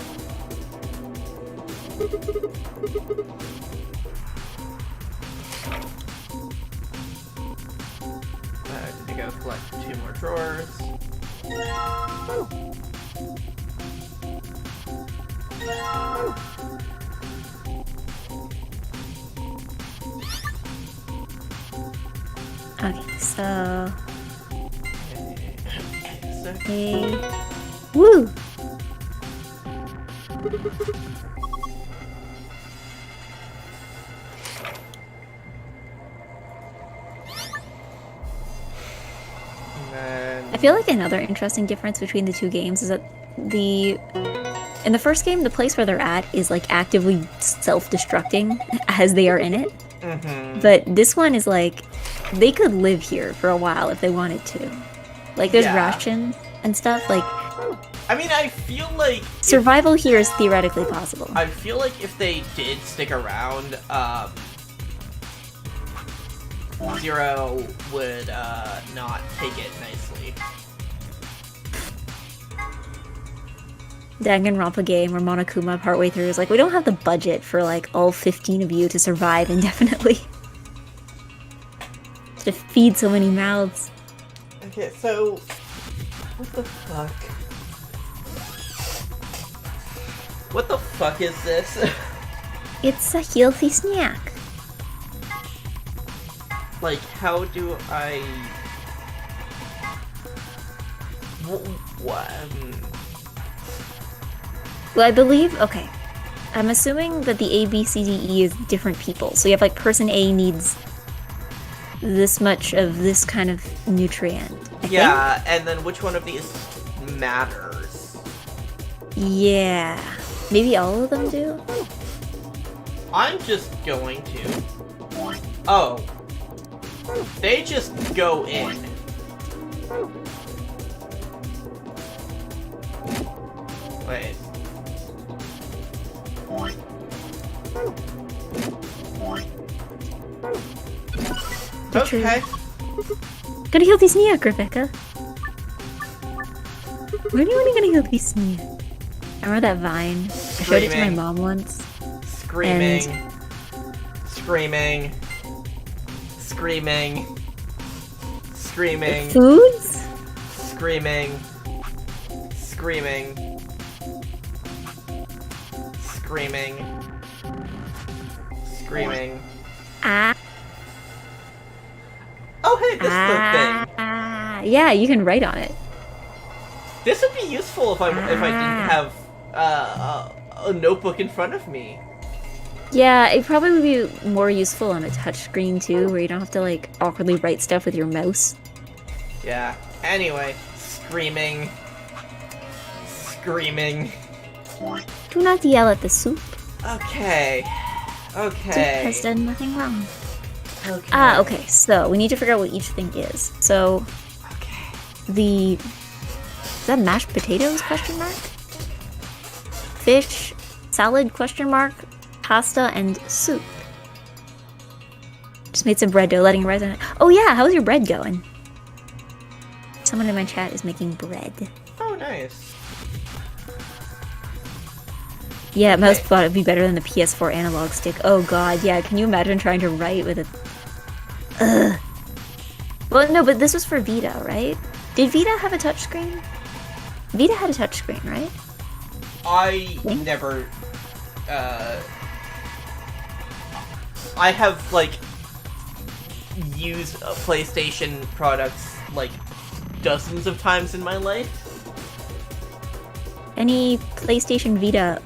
Need to go collect 2 more drawers. Okay, so... Okay. Woo! I feel like another interesting difference between the 2 games is that in the first game, the place where they're at is like actively self-destructing as they are in it. But this one is like, they could live here for a while if they wanted to. Like, there's rations and stuff, like... I mean, I feel like... Survival here is theoretically possible. I feel like if they did stick around, Zero would not take it nicely. Danganronpa game where Monokuma partway through is like, we don't have the budget for like all 15 of you to survive indefinitely. To feed so many mouths. Okay, so what the fuck? What the fuck is this? It's a healthy snack. Like, how do I... What? Well, I believe, okay. I'm assuming that the A, B, C, D, E is different people. So you have like person A needs this much of this kind of nutrient. I Yeah, and then which one of these matters? Yeah. Maybe all of them do? I'm just going to... Oh. They just go in. Wait. Okay. Got a healthy snack, Rebecca. When are you gonna get a healthy snack? I remember that Vine. I showed it to my mom once. Screaming. Screaming. Screaming. Screaming. Foods? Screaming. Screaming. Screaming. Screaming. Ah. Oh, hey, this is the thing. Yeah, you can write on it. This would be useful if I didn't have a notebook in front of me. Yeah, it probably would be more useful on a touchscreen too, where you don't have to like awkwardly write stuff with your mouse. Yeah. Anyway, screaming. Screaming. Do not yell at the soup. Okay. Soup Okay. has done nothing wrong. Okay. Okay, so we need to figure out what each thing is. So, Okay. is that mashed potatoes, question mark? Fish, salad, question mark, pasta, and soup. Just made some bread dough, letting it rise on it. Oh yeah, how's your bread going? Someone in my chat is making bread. Oh, nice. Yeah, mouse thought it'd be better than the PS4 analog stick. Oh god, yeah, can you imagine trying to write with a... Ugh. Well, no, but this was for Vita, right? Did Vita have a touchscreen? Vita had a touchscreen, right? I never, I have, like, used PlayStation products, like, dozens of times in my life. Any PlayStation Vita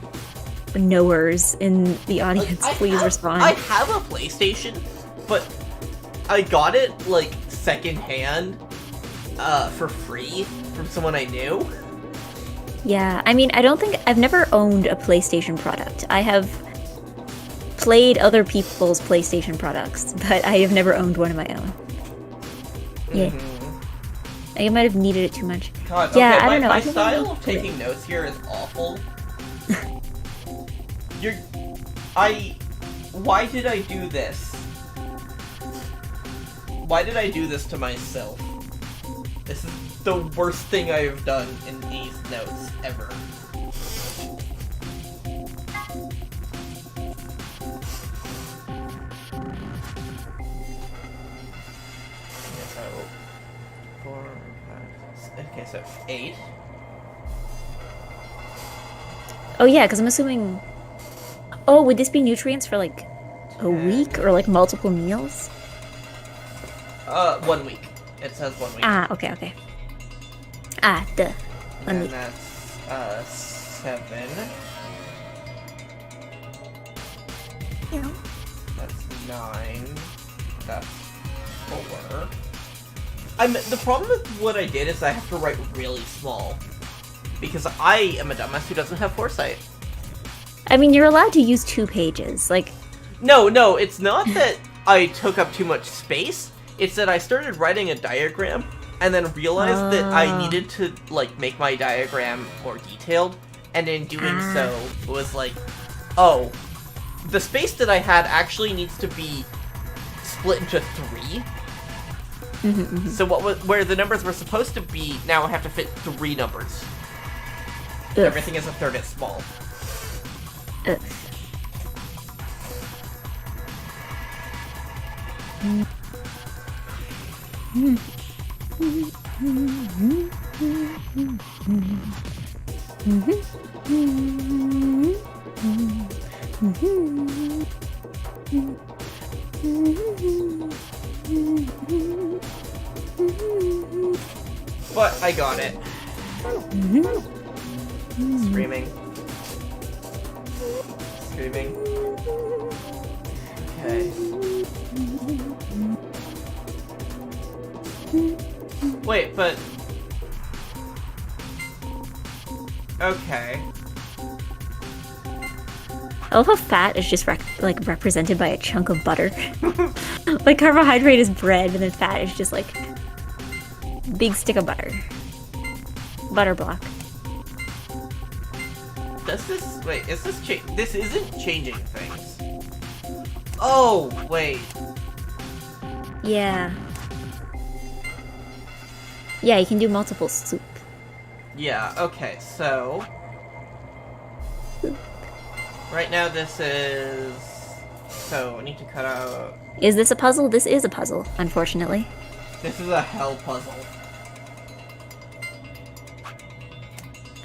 knowers in the audience, please respond. I have a PlayStation, but I got it, like, secondhand, for free from someone I knew. Yeah, I mean, I've never owned a PlayStation product. I have played other people's PlayStation products, but I have never owned one of my own. Yeah. I might have needed it too much. God, yeah, okay, I don't know. My style of taking notes here is awful. Why did I do this? Why did I do this to myself? This is the worst thing I have done in these notes ever. Okay, so 8. Oh yeah, because I'm assuming... Oh, would this be nutrients for like a week or like multiple meals? 1 week. It says 1 week. Ah, okay. 1 and week. That's 7. Yeah. That's 9. That's 4. The problem with what I did is I have to write really small. Because I am a dumbass who doesn't have foresight. I mean, you're allowed to use 2 pages. Like, No, it's not that I took up too much space. It's that I started writing a diagram and then realized that I needed to, like, make my diagram more detailed. And in doing so, it was like, oh, the space that I had actually needs to be split into 3. So where the numbers were supposed to be now have to fit 3 numbers. Ugh. Everything is a third as small. Ugh. But I got it. Screaming. Screaming. Okay. Wait, but... Okay. I love how fat is just represented by a chunk of butter. Like carbohydrate is bread, and then fat is just like big stick of butter. Butter block. Does this... Wait, is this this isn't changing things. Oh, wait. Yeah. Yeah, you can do multiple soup. Yeah, okay, so... Right now this is... So, I need to cut out... Is this a puzzle? This is a puzzle, unfortunately. This is a hell puzzle.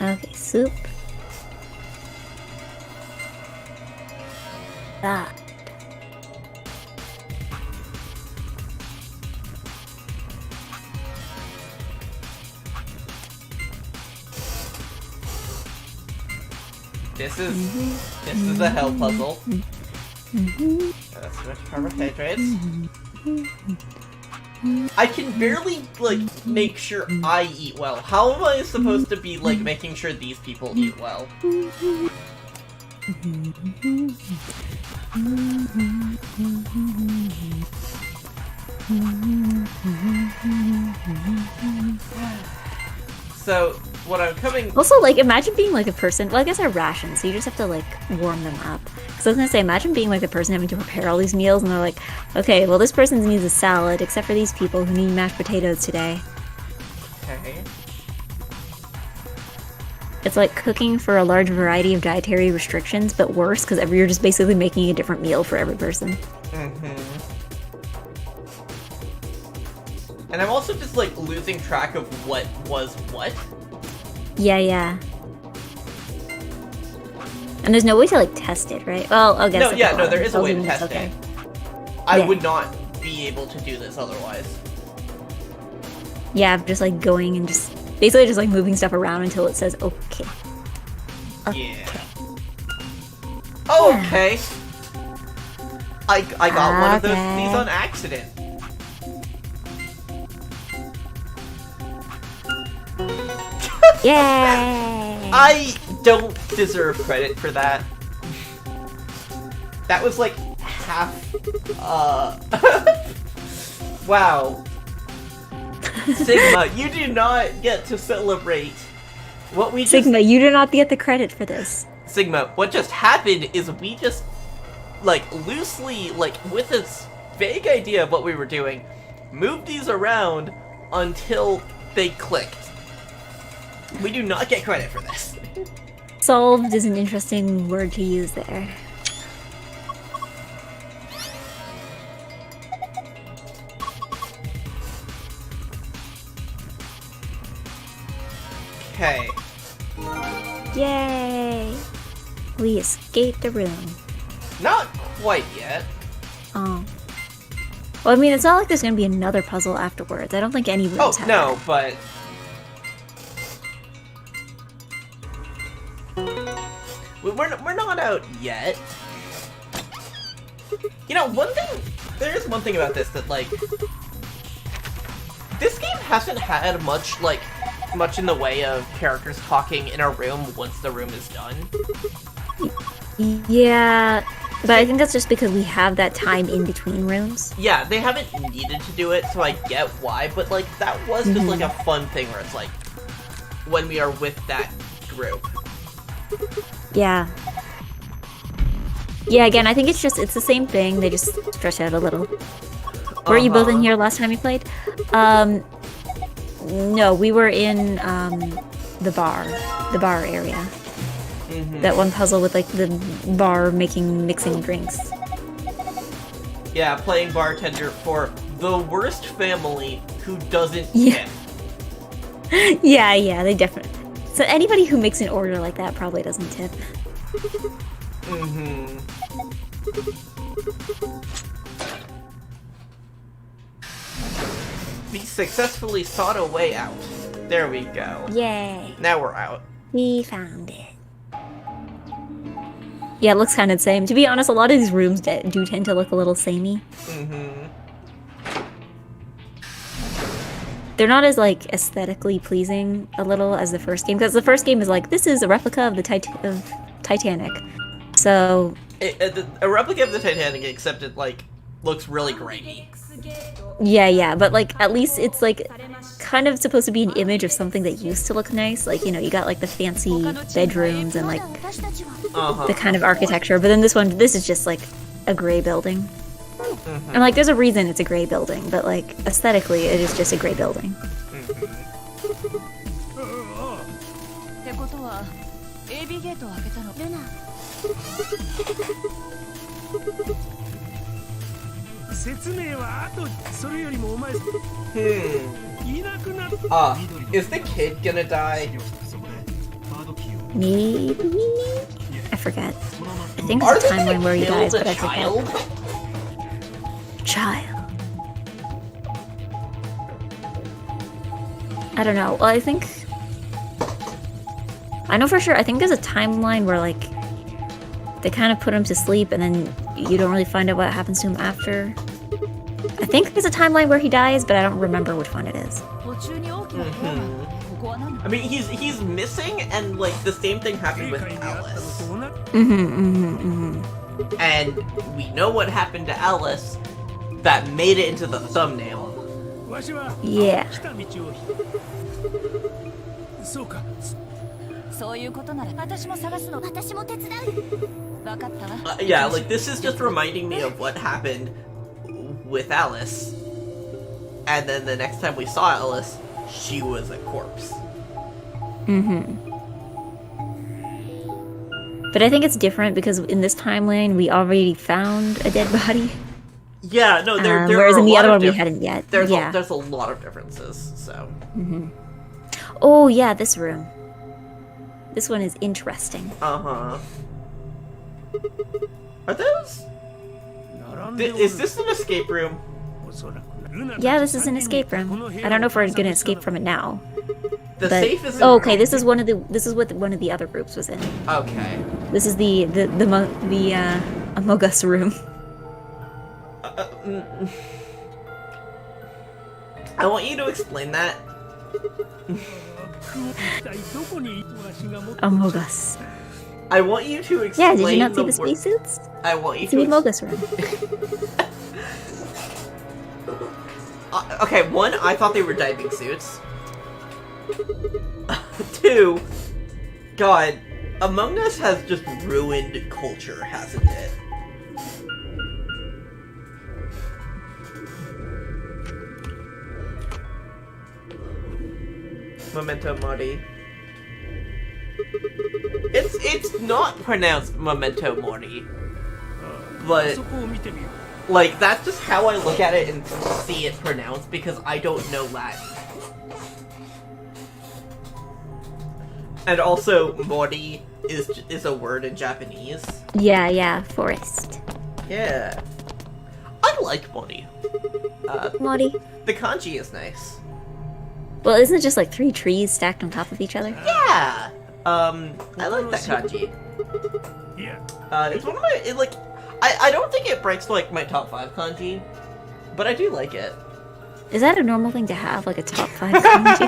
Okay, soup. That. This is a hell puzzle. That's too much carbohydrates. I can barely, like, make sure I eat well. How am I supposed to be, like, making sure these people eat well? So, what I'm coming... Also, like, imagine being, like, a person... Well, I guess they're rations, so you just have to, like, warm them up. Because I was gonna say, imagine being, like, the person having to prepare all these meals, and they're like, okay, well, this person needs a salad, except for these people who need mashed potatoes today. Okay. It's like cooking for a large variety of dietary restrictions, but worse, because you're just basically making a different meal for every person. And I'm also just, like, losing track of what was what. Yeah, yeah. And there's no way to, like, test it, right? Well, I guess... No, yeah, no, there is a way to test okay. it. I Yeah. would not be able to do this otherwise. Yeah, just, like, going and just... Basically just, like, moving stuff around until it says, okay. Yeah. Oh, okay. I got one of these on accident. Yay! I don't deserve credit for that. That was like half, wow. Sigma, you do not get to celebrate what we just... Sigma, you do not get the credit for this. Sigma, what just happened is we just, like, loosely, like, with this vague idea of what we were doing, moved these around until they clicked. We do not get credit for this. Solved is an interesting word to use there. Okay. Yay! We escaped the room. Not quite yet. Oh. Well, I mean, it's not like there's gonna be another puzzle afterwards. I don't think any rooms have no, that. but... We're not out yet. You know, there is one thing about this that, like, this game hasn't had much in the way of characters talking in a room once the room is done. Yeah, but I think that's just because we have that time in between rooms. Yeah, they haven't needed to do it, so I get why, but, like, that was just, like, a fun thing where it's, like, when we are with that group. Yeah. Yeah, again, I think it's the same thing, they just stretch out a little. Were you both in here last time you played? No, we were in the bar area. That one puzzle with like the bar mixing drinks. Yeah, playing bartender for the worst family who doesn't tip. Yeah, they definitely. So anybody who makes an order like that probably doesn't tip. We successfully sought a way out. There we go. Yay. Now we're out. We found it. Yeah, it looks kind of the same. To be honest, a lot of these rooms do tend to look a little samey. They're not as, like, aesthetically pleasing a little as the first game. Because the first game is like, this is a replica of the Titanic. So... a replica of the Titanic, except it, like, looks really grainy. Yeah, but, like, at least it's, like, kind of supposed to be an image of something that used to look nice. Like, you know, you got, like, the fancy bedrooms and, like, the kind of architecture. But then this is just, like, a gray building. And, like, there's a reason it's a gray building, but, like, aesthetically, it is just a gray building. Is the kid gonna die? Maybe? I forget. I think there's a timeline where he dies, but I forget. Child. I don't know. Well, I know for sure, I think there's a timeline where, like, they kind of put him to sleep and then you don't really find out what happens to him after. I think there's a timeline where he dies, but I don't remember which one it is. I mean, he's missing, and, like, the same thing happened with Alice. And we know what happened to Alice that made it into the thumbnail. Yeah. Yeah, like, this is just reminding me of what happened with Alice. And then the next time we saw Alice, she was a corpse. But I think it's different because in this timeline, we already found a dead body. Yeah, no, there whereas are in the other one, we diff- hadn't yet. There's yeah. there's a lot of differences, so. Oh, yeah, this room. This one is interesting. Are those? Is this an escape room? Yeah, this is an escape room. I don't know if we're gonna escape from it now. The safe is. Oh, okay. This is what one of the other groups was in. Okay. This is the Among Us room. I want you to explain that. Among Us. I want you to explain. Yeah, did you not see the spacesuits? I want you to. It's the Among Us room. Okay, one, I thought they were diving suits. Two, God, Among Us has just ruined culture, hasn't it? Memento Mori. It's not pronounced Memento Mori, but like that's just how I look at it and see it pronounced because I don't know Latin. And also, Mori is a word in Japanese. Yeah, forest. Yeah, I like Mori. Mori. The kanji is nice. Well, isn't it just like 3 trees stacked on top of each other? Yeah. I like that kanji. Yeah. It's one of my I don't think it breaks like my top 5 kanji, but I do like it. Is that a normal thing to have, like a top 5 kanji?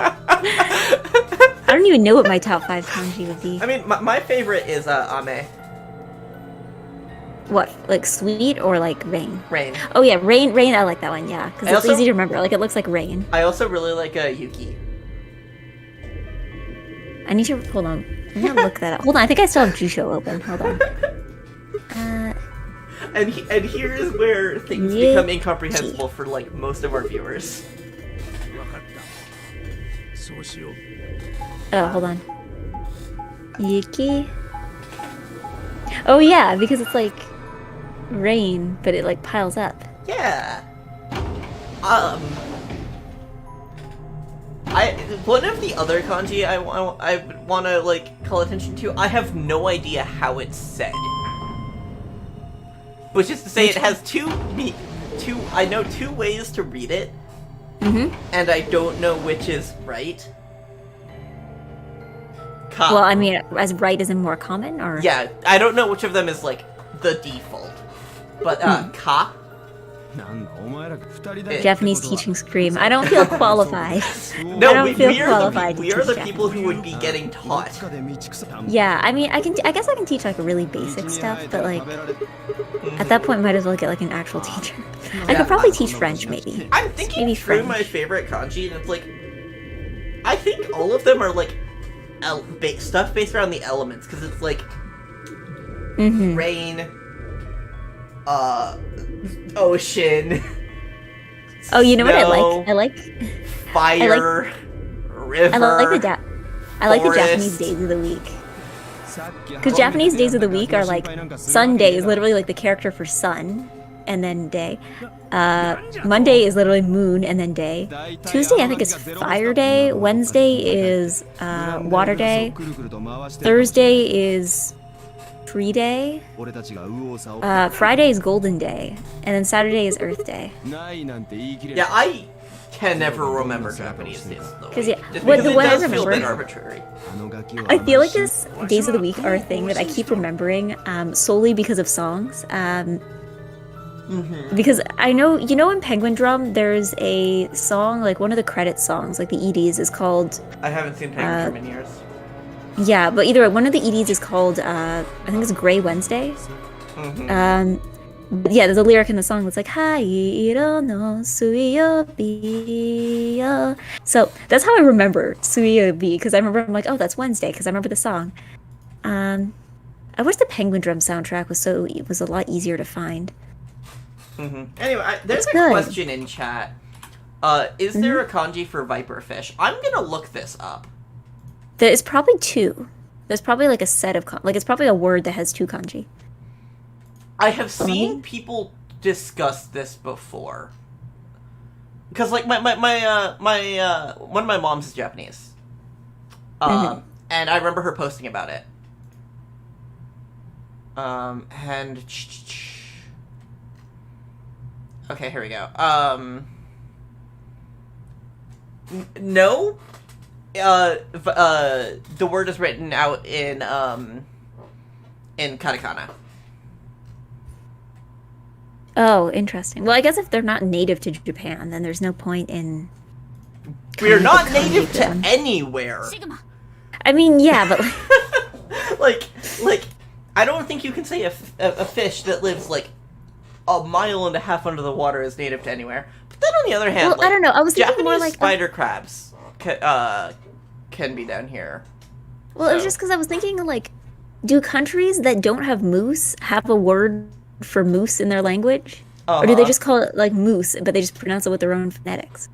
I don't even know what my top 5 kanji would be. I mean, my favorite is ame. What, like sweet or like rain? Rain. Oh yeah, rain. I like that one. Yeah, because it's easy to remember. Like it looks like rain. I also really like Yuki. I need to hold on. I'm gonna look that up. Hold on, I think I still have Jusho open. Hold on. And here's where things become incomprehensible for like most of our viewers. Oh, hold on. Yuki. Oh yeah, because it's like rain, but it like piles up. Yeah. One of the other kanji I want to like call attention to. I have no idea how it's said. Which is to say, it has two. I know two ways to read it, and I don't know which is right. Ka. Well, I mean, as right as in more common, or Yeah, I don't know which of them is like the default, but ka. Japanese teaching scream. I don't feel qualified. No, I don't feel we qualified to we are teach the people who Japanese. would be getting taught. Yeah, I mean, I guess I can teach like really basic stuff, but like at that point, might as well get like an actual teacher. I could probably teach French, maybe. I'm thinking Maybe through French. my favorite kanji, and it's like, I think all of them are like stuff based around the elements, because it's like rain, ocean. Oh, you know what I snow, like? I like fire, river. I like the Japanese days of the week. Because Japanese days of the week are like Sunday is literally like the character for sun, and then day. Monday is literally moon and then day. Tuesday I think is fire day. Wednesday is water day. Thursday is tree day. Friday is golden day, and then Saturday is Earth day. Yeah, I can never remember Japanese days of the week. Because yeah, Just what because it I does feel a bit remember, arbitrary. I feel like this days of the week are a thing that I keep remembering solely because of songs. Because I know, you know, in Penguin Drum, there's a song, like one of the credit songs, like the EDs, is called. I haven't seen Penguin Drum in years. Yeah, but either way, one of the EDs is called, I think it's Gray Wednesday. Yeah, there's a lyric in the song that's like, Hairo no suiyobi yo. So that's how I remember suiyobi, because I remember, I'm like, oh, that's Wednesday, because I remember the song. I wish the Penguin Drum soundtrack was a lot easier to find. Anyway, there's a question in chat. Is there a kanji for viperfish? I'm gonna look this up. There's probably two. There's probably like a set of it's probably a word that has two kanji. I have seen people discuss this before. Because like my one of my moms is Japanese. And I remember her posting about it. And okay, here we go. No. The word is written out in katakana. Oh, interesting. Well, I guess if they're not native to Japan, then there's no point in. We are not native to anywhere. I mean, yeah, but like, I don't think you can say a fish that lives like a mile and a half under the water is native to anywhere. But then on the other hand, well, I don't know. I was thinking Japanese more like spider crabs can be down here. Well, it was just because I was thinking like, do countries that don't have moose have a word for moose in their language, or do they just call it like moose, but they just pronounce it with their own phonetics?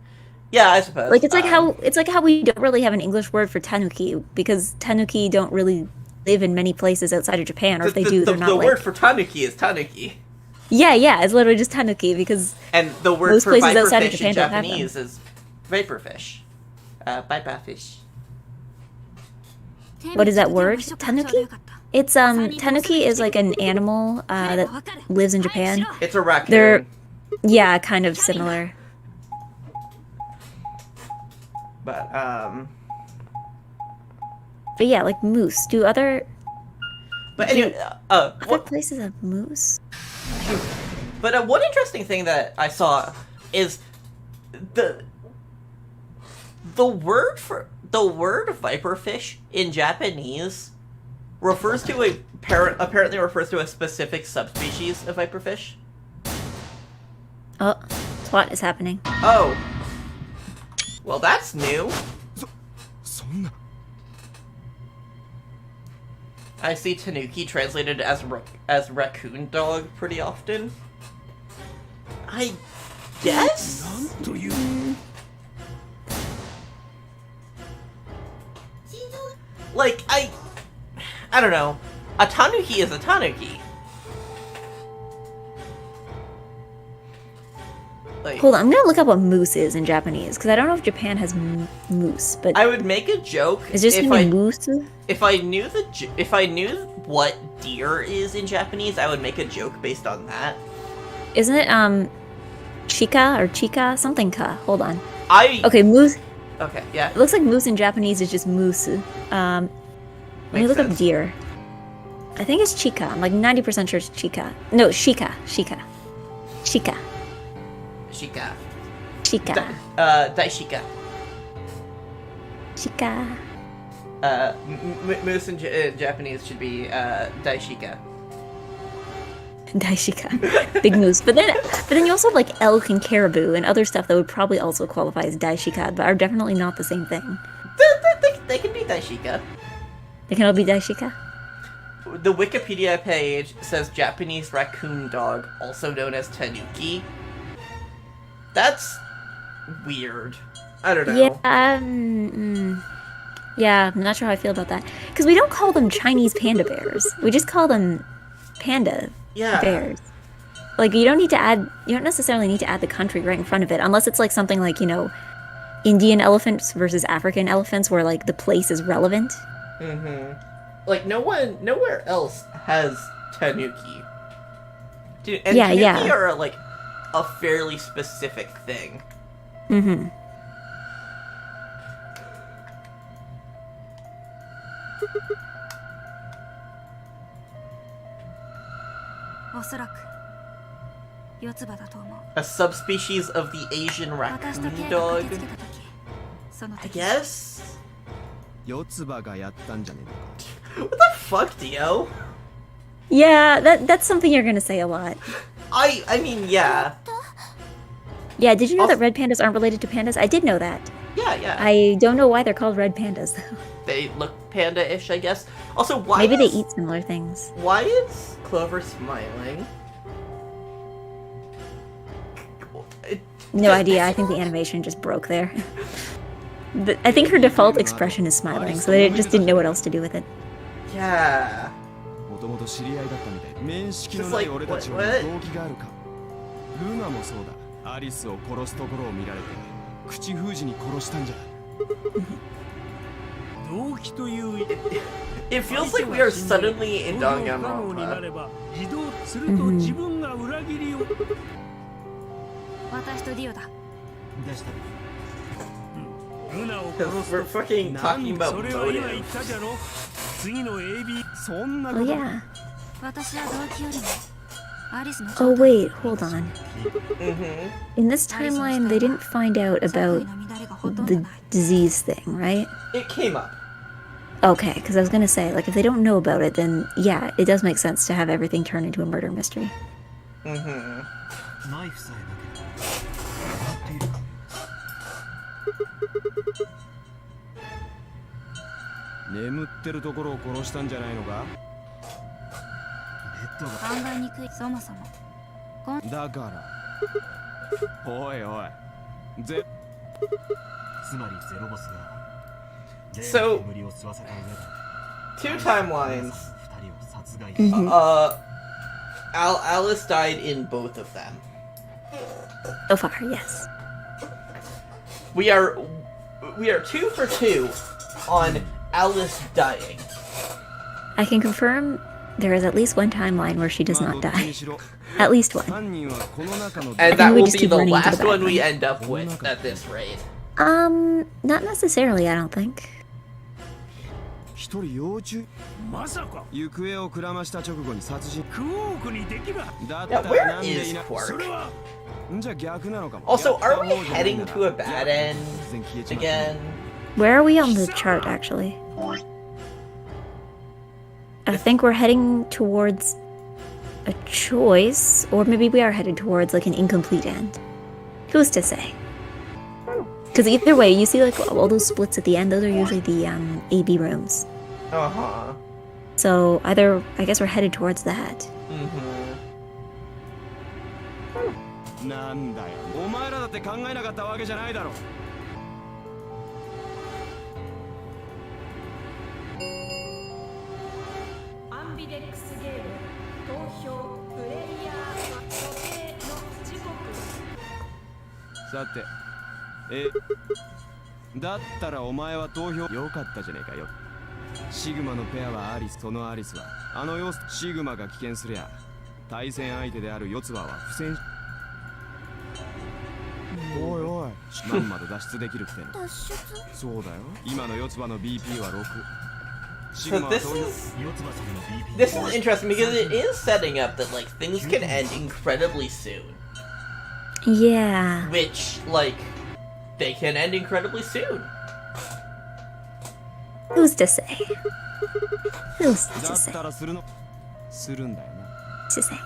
Yeah, I suppose. Like it's like how we don't really have an English word for tanuki, because tanuki don't really live in many places outside of Japan, or if they do, they're not. The like... word for tanuki is tanuki. Yeah, it's literally just tanuki, because and the word most for places outside of viperfish Japan in don't have Japanese them. is viperfish. Viperfish. What is that word? Tanuki? It's tanuki is like an animal that lives in Japan. It's a raccoon. They're kind of similar. But yeah, like moose. Do other anyway, other places have moose? But one interesting thing that I saw is the word viperfish in Japanese refers to apparently refers to a specific subspecies of viperfish. Oh, what is happening? Oh. Well, that's new. I see tanuki translated as raccoon dog pretty often. I guess? Like, I don't know. A tanuki is a tanuki. Like, Hold on, I'm gonna look up what moose is in Japanese, because I don't know if Japan has moose, but... I would make a joke Is this even moose? if I knew what deer is in Japanese, I would make a joke based on that. Isn't it, chika or chika? Something ka. Hold on. Okay, moose. Okay, yeah. It looks like moose in Japanese is just moose. Let me look up deer. I think it's chika. I'm like 90% sure it's chika. No, shika. Shika. Shika. Shika. Daishika. Shika. Moose in Japanese should be daishika. Daishika. Big moose. But then you also have like elk and caribou and other stuff that would probably also qualify as daishika, but are definitely not the same thing. They can be daishika. They can all be daishika? The Wikipedia page says Japanese raccoon dog, also known as tanuki. That's weird. I don't know. Yeah, I'm not sure how I feel about that. Because we don't call them Chinese panda bears. We just call them panda bears. Like, you don't necessarily need to add the country right in front of it, unless it's like something like, Indian elephants versus African elephants, where like the place is relevant. Mm-hmm. Like, nowhere else has tanuki. Dude, and tanuki are like a fairly specific thing. Mm-hmm. A subspecies of the Asian raccoon dog, I guess? What the fuck, Dio? Yeah, that's something you're gonna say a lot. I mean, yeah. Yeah, did you know that red pandas aren't related to pandas? I did know that. Yeah. I don't know why they're called red pandas, though. They look panda-ish, I guess. Also, Maybe they eat similar things. Why is Clover smiling? No idea, I think the animation just broke there. I think her default expression is smiling, so they just didn't know what else to do with it. Yeah. Just like, what? It feels like we are suddenly in Danganronpa. We're fucking talking about motives. Oh yeah. Oh wait, hold on. In this timeline, they didn't find out about the disease thing, right? It came up. Okay, because I was gonna say, like, if they don't know about it, then yeah, it does make sense to have everything turn into a murder mystery. So, two timelines. Alice died in both of them. So far, yes. We are 2 for 2 on Alice dying. I can confirm there is at least one timeline where she does not die. At least one. And that will be the last one we end up with at this rate. Not necessarily, I don't think. Yeah, where is Quark? Also, are we heading to a bad end again? Where are we on the chart, actually? I think we're heading towards a choice, or maybe we are headed towards, like, an incomplete end. Who's to say? Because either way, you see, like, all those splits at the end, those are usually the, AB rooms. Uh-huh. So either, I guess we're headed towards that. Mm-hmm. なんだよ。お前らだって考えなかったわけじゃないだろ。アンビデックスゲーム投票プレイヤー所定の時刻。さて、だったらお前は投票良かったじゃねえかよ。シグマのペアはアリス、そのアリスはあの様子。シグマが危険すりゃ対戦相手である四つ葉は不戦。おいおい、まんまと脱出できるっての。脱出？そうだよ。今の四つ葉の BP は6。So this is interesting because it is setting up that like things can end incredibly soon. Yeah. Which like they can end incredibly soon. Who's to say? Who's だ to っ say? たらするの。するんだよな。 To say.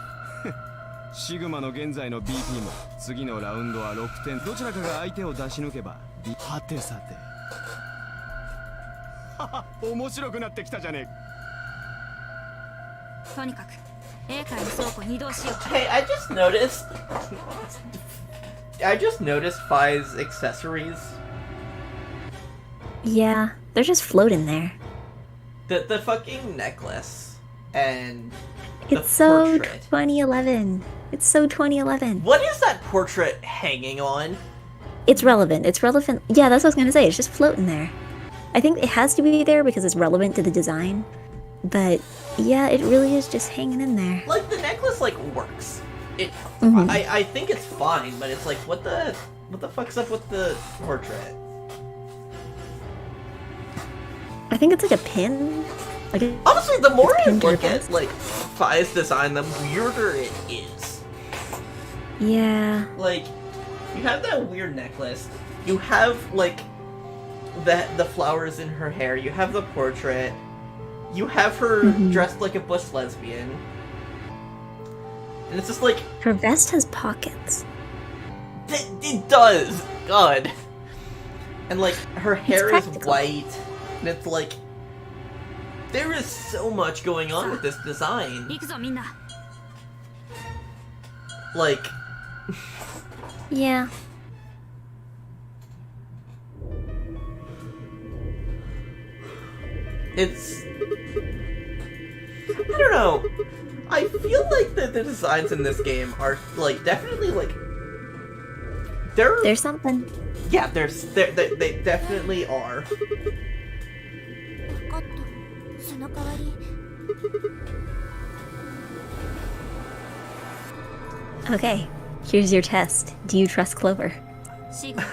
シグマの現在の BP も次のラウンドは6点。どちらかが相手を出し抜けば。はてさて。面白くなってきたじゃねえ。とにかく A 階の倉庫に移動しよう。 Hey, I just noticed Fi's accessories. Yeah, they're just floating there. The fucking necklace and the It's so portrait. 2011. It's so 2011. What is that portrait hanging on? It's relevant. It's relevant. Yeah, that's what I was gonna say. It's just floating there. I think it has to be there because it's relevant to the design. But yeah, it really is just hanging in there. Like the necklace like works. It I think it's fine, but it's like what the fuck's up with the portrait? I think it's like a pin. Like a Honestly, the more I pinned to look the at vest. like Fi's design, the weirder it is. Yeah. Like, you have that weird necklace. You have like the flowers in her hair. You have the portrait. You have her dressed like a bush lesbian. And it's just like Her vest has pockets. it does. God. And like her hair is practical. white, and it's like there is so much going on with this design. 行くぞみんな。 Like, Yeah. it's I don't know. I feel like the designs in this game are like definitely like There's something. yeah, they definitely are. 分かった。その代わり。 Okay. Here's your test. Do you trust Clover? シグマ。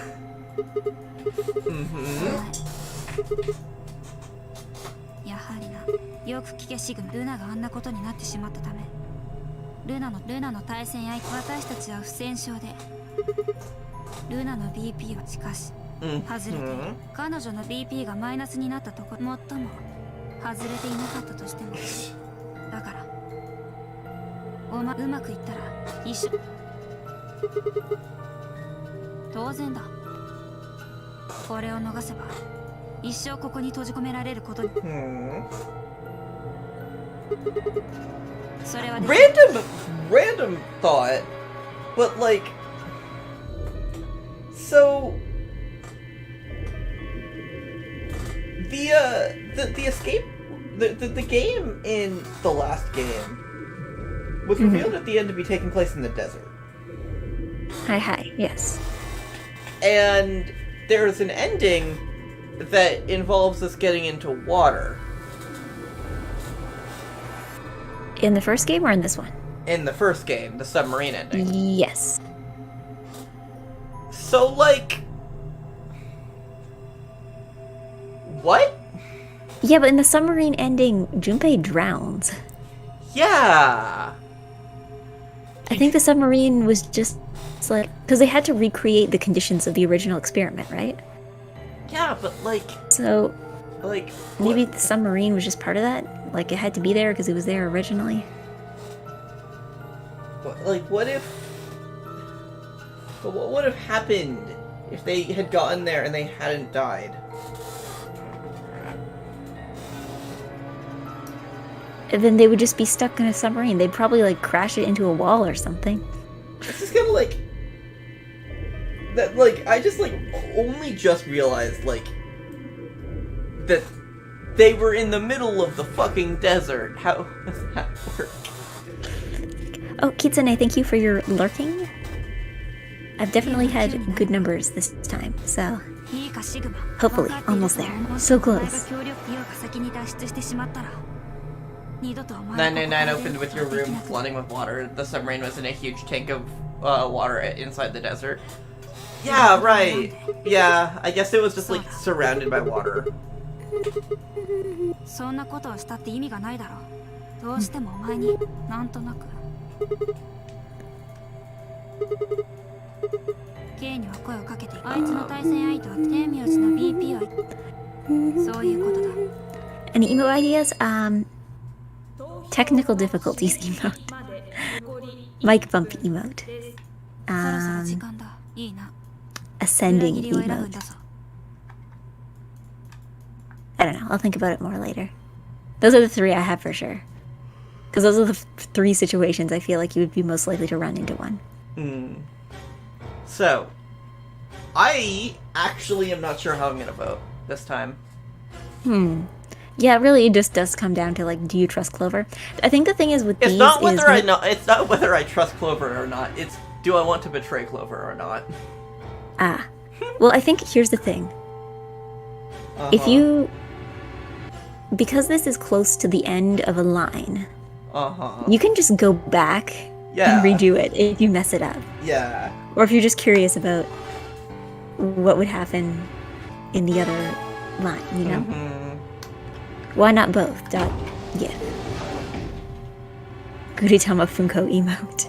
やはりな。よく聞けシグマ。ルナがあんなことになってしまったため。ルナの対戦相手。私たちは不戦勝で。ルナの BP はしかし外れて、彼女の BP がマイナスになったところ、最も外れていなかったとしても、だからお前うまくいったら一緒。当然だ。これを逃せば一生ここに閉じ込められることに。それはRandom thought, but like, so the escape, the game in the last game was revealed at the end to be taking place in the desert, Hi. Yes. and there's an ending that involves us getting into water. In the first game or in this one? In the first game, the submarine ending. Yes. So, like... What? Yeah, but in the submarine ending, Junpei drowns. Yeah! I think the submarine was just like because they had to recreate the conditions of the original experiment, right? Yeah, but like... So Like... maybe the submarine was just part of that. Like it had to be there because it was there originally. What if... But what would have happened if they had gotten there and they hadn't died? then they would just be stuck in a submarine. They'd probably like crash it into a wall or something. It's just kind of like that. Like I just like only just realized like that they were in the middle of the fucking desert. How does that work? Oh, Kitsune, thank you for your lurking. I've definitely had good numbers this time, so hopefully almost there. So close. 999 opened with your room flooding with water. The submarine was in a huge tank of water inside the desert. Yeah, right. Yeah, I guess it was just like surrounded by water. そんなことをしたって意味がないだろう。どうしてもお前になんとなく。K には声をかけて、あいつの対戦相手は天名字の BP はそういうことだ。Any emo ideas? Technical difficulties emote. Mic bump emote. そろそろ時間だ。いいな。 Ascending emote. I don't know. I'll think about it more later. Those are the three I have for sure. Because those are the three situations I feel like you would be most likely to run into one. So, I actually am not sure how I'm going to vote this time. Yeah, really, it just does come down to, like, do you trust Clover? I think the thing is with It's these not whether is it's not whether I trust Clover or not. It's do I want to betray Clover or not? Well, I think here's the thing. If you... Because this is close to the end of a line, you can just go back and redo it if you mess it up. Yeah. Or if you're just curious about what would happen in the other line, you know? Why not both? Yeah. Guritama Funko emote.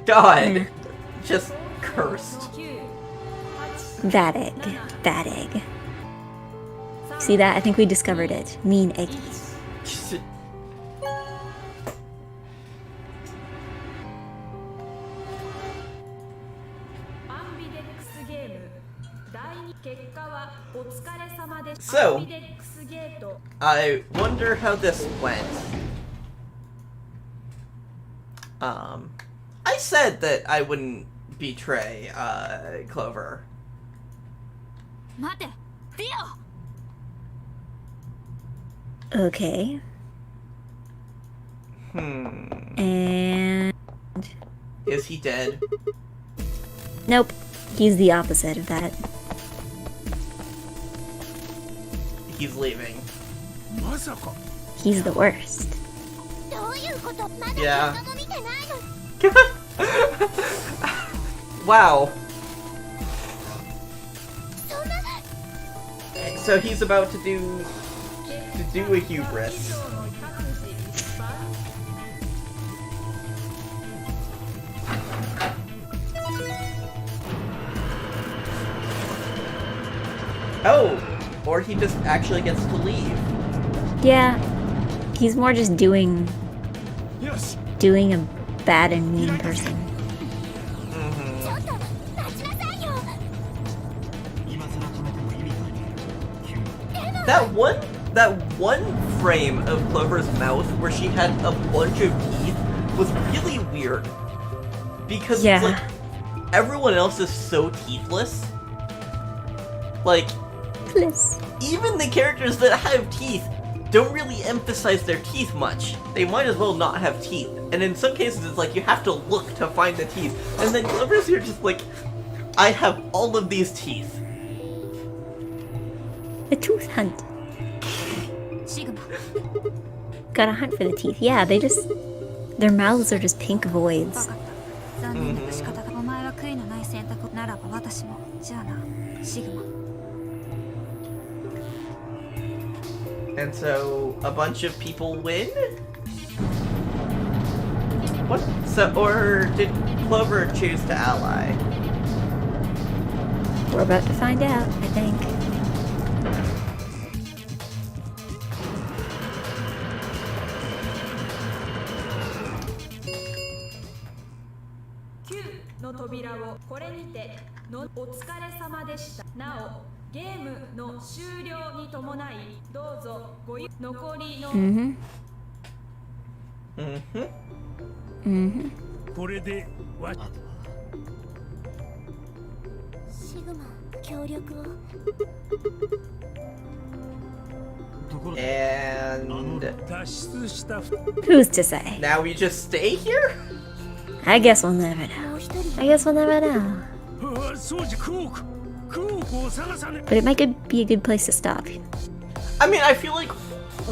God. Just cursed. Bad egg. Bad egg. See that? I think we discovered it. Mean Eggy. So, I wonder how this went. I said that I wouldn't betray, Clover. 待て、ディオ。 Okay. And... Is he dead? Nope. He's the opposite of that. He's leaving. He's the worst. Yeah. Wow. So he's about to do a hubris. Oh, or he just actually gets to leave. Yeah, he's more just doing a bad and mean person. That one frame of Clover's mouth where she had a bunch of teeth was really weird. Because it's like everyone else is so teethless. Like even the characters that have teeth don't really emphasize their teeth much. They might as well not have teeth. And in some cases it's like you have to look to find the teeth. And then Clover's here just like, I have all of these teeth. A tooth hunt. Gotta hunt for the teeth. Yeah, their mouths are just pink voids. And so a bunch of people win? What? So, or did Clover choose to ally? We're about to find out, I think. Mm-hmm. Mm-hmm. これでわシグマ協力を And 脱出した Who's to say? now we just stay here? I guess we'll never know. もう一人 I guess we'll never know. あそうじゃクオークを探さね But it might be a good place to stop. I mean, I feel like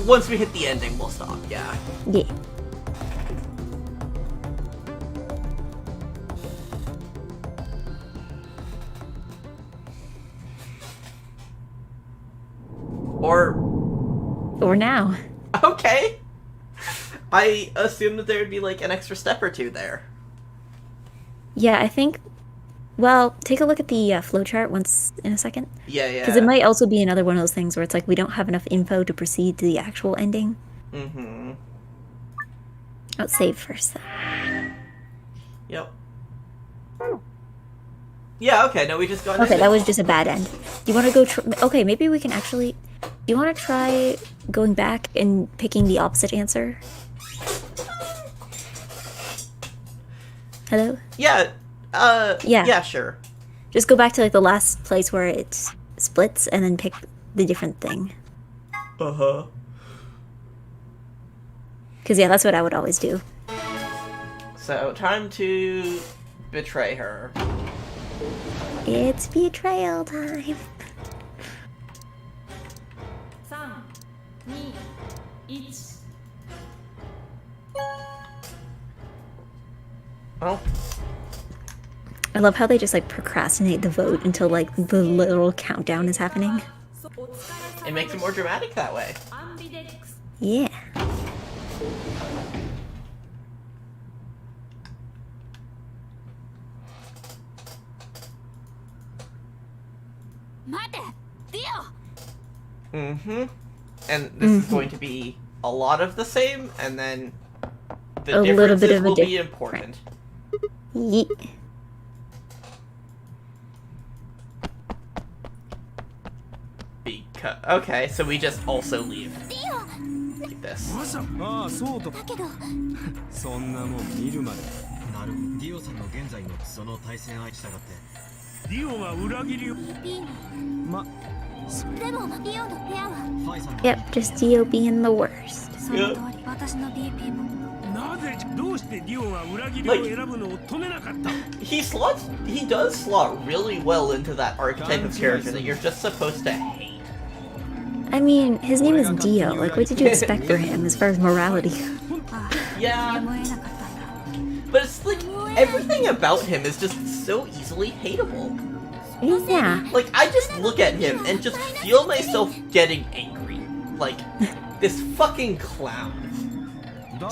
once we hit the ending, we'll stop, yeah. Yeah. Or now. Okay. I assumed that there would be like an extra step or two there. Yeah, I think. Well, take a look at the flowchart once in a second. Yeah. Because it might also be another one of those things where it's like we don't have enough info to proceed to the actual ending. Mm-hmm. Let's save first, though. Yep. Yeah, okay, no, we just got Okay, that was just a bad end. Do you want to go... okay, maybe we can actually... Do you want to try going back and picking the opposite answer? Hello? Yeah, Yeah. yeah, sure. Just go back to like the last place where it splits and then pick the different thing. Uh-huh. Because yeah, that's what I would always do. So, time to betray her. It's betrayal time. 3、2、1 Oh, I love how they just like procrastinate the vote until like the little countdown is happening. it makes it more dramatic that way. アンビデックス Yeah. 待てディオ Mm-hmm. And this is going to be a lot of the same, and then the A little bit differences of a will be different. important. Yeet. Because okay, so we just also leave. Like this. まさああそうとだけどそんなもん見るまでなるディオさんの現在のその対戦相手したがってディオが裏切りを BP にまでもディオのペアはファイさんの Yep, just Dio being the worst. その通り私の BP もなぜどうしてディオが裏切りを選ぶのを止めなかった He does slot really well into that archetype of character that you're just supposed to hate. I mean, his name is Dio. Like, what did you expect for him as far as morality? あ Yeah, あやむを得なかったんだ but it's like everything about him is just so easily hateable. Yeah. Like, I just look at him and just feel myself getting angry. Like, this fucking clown.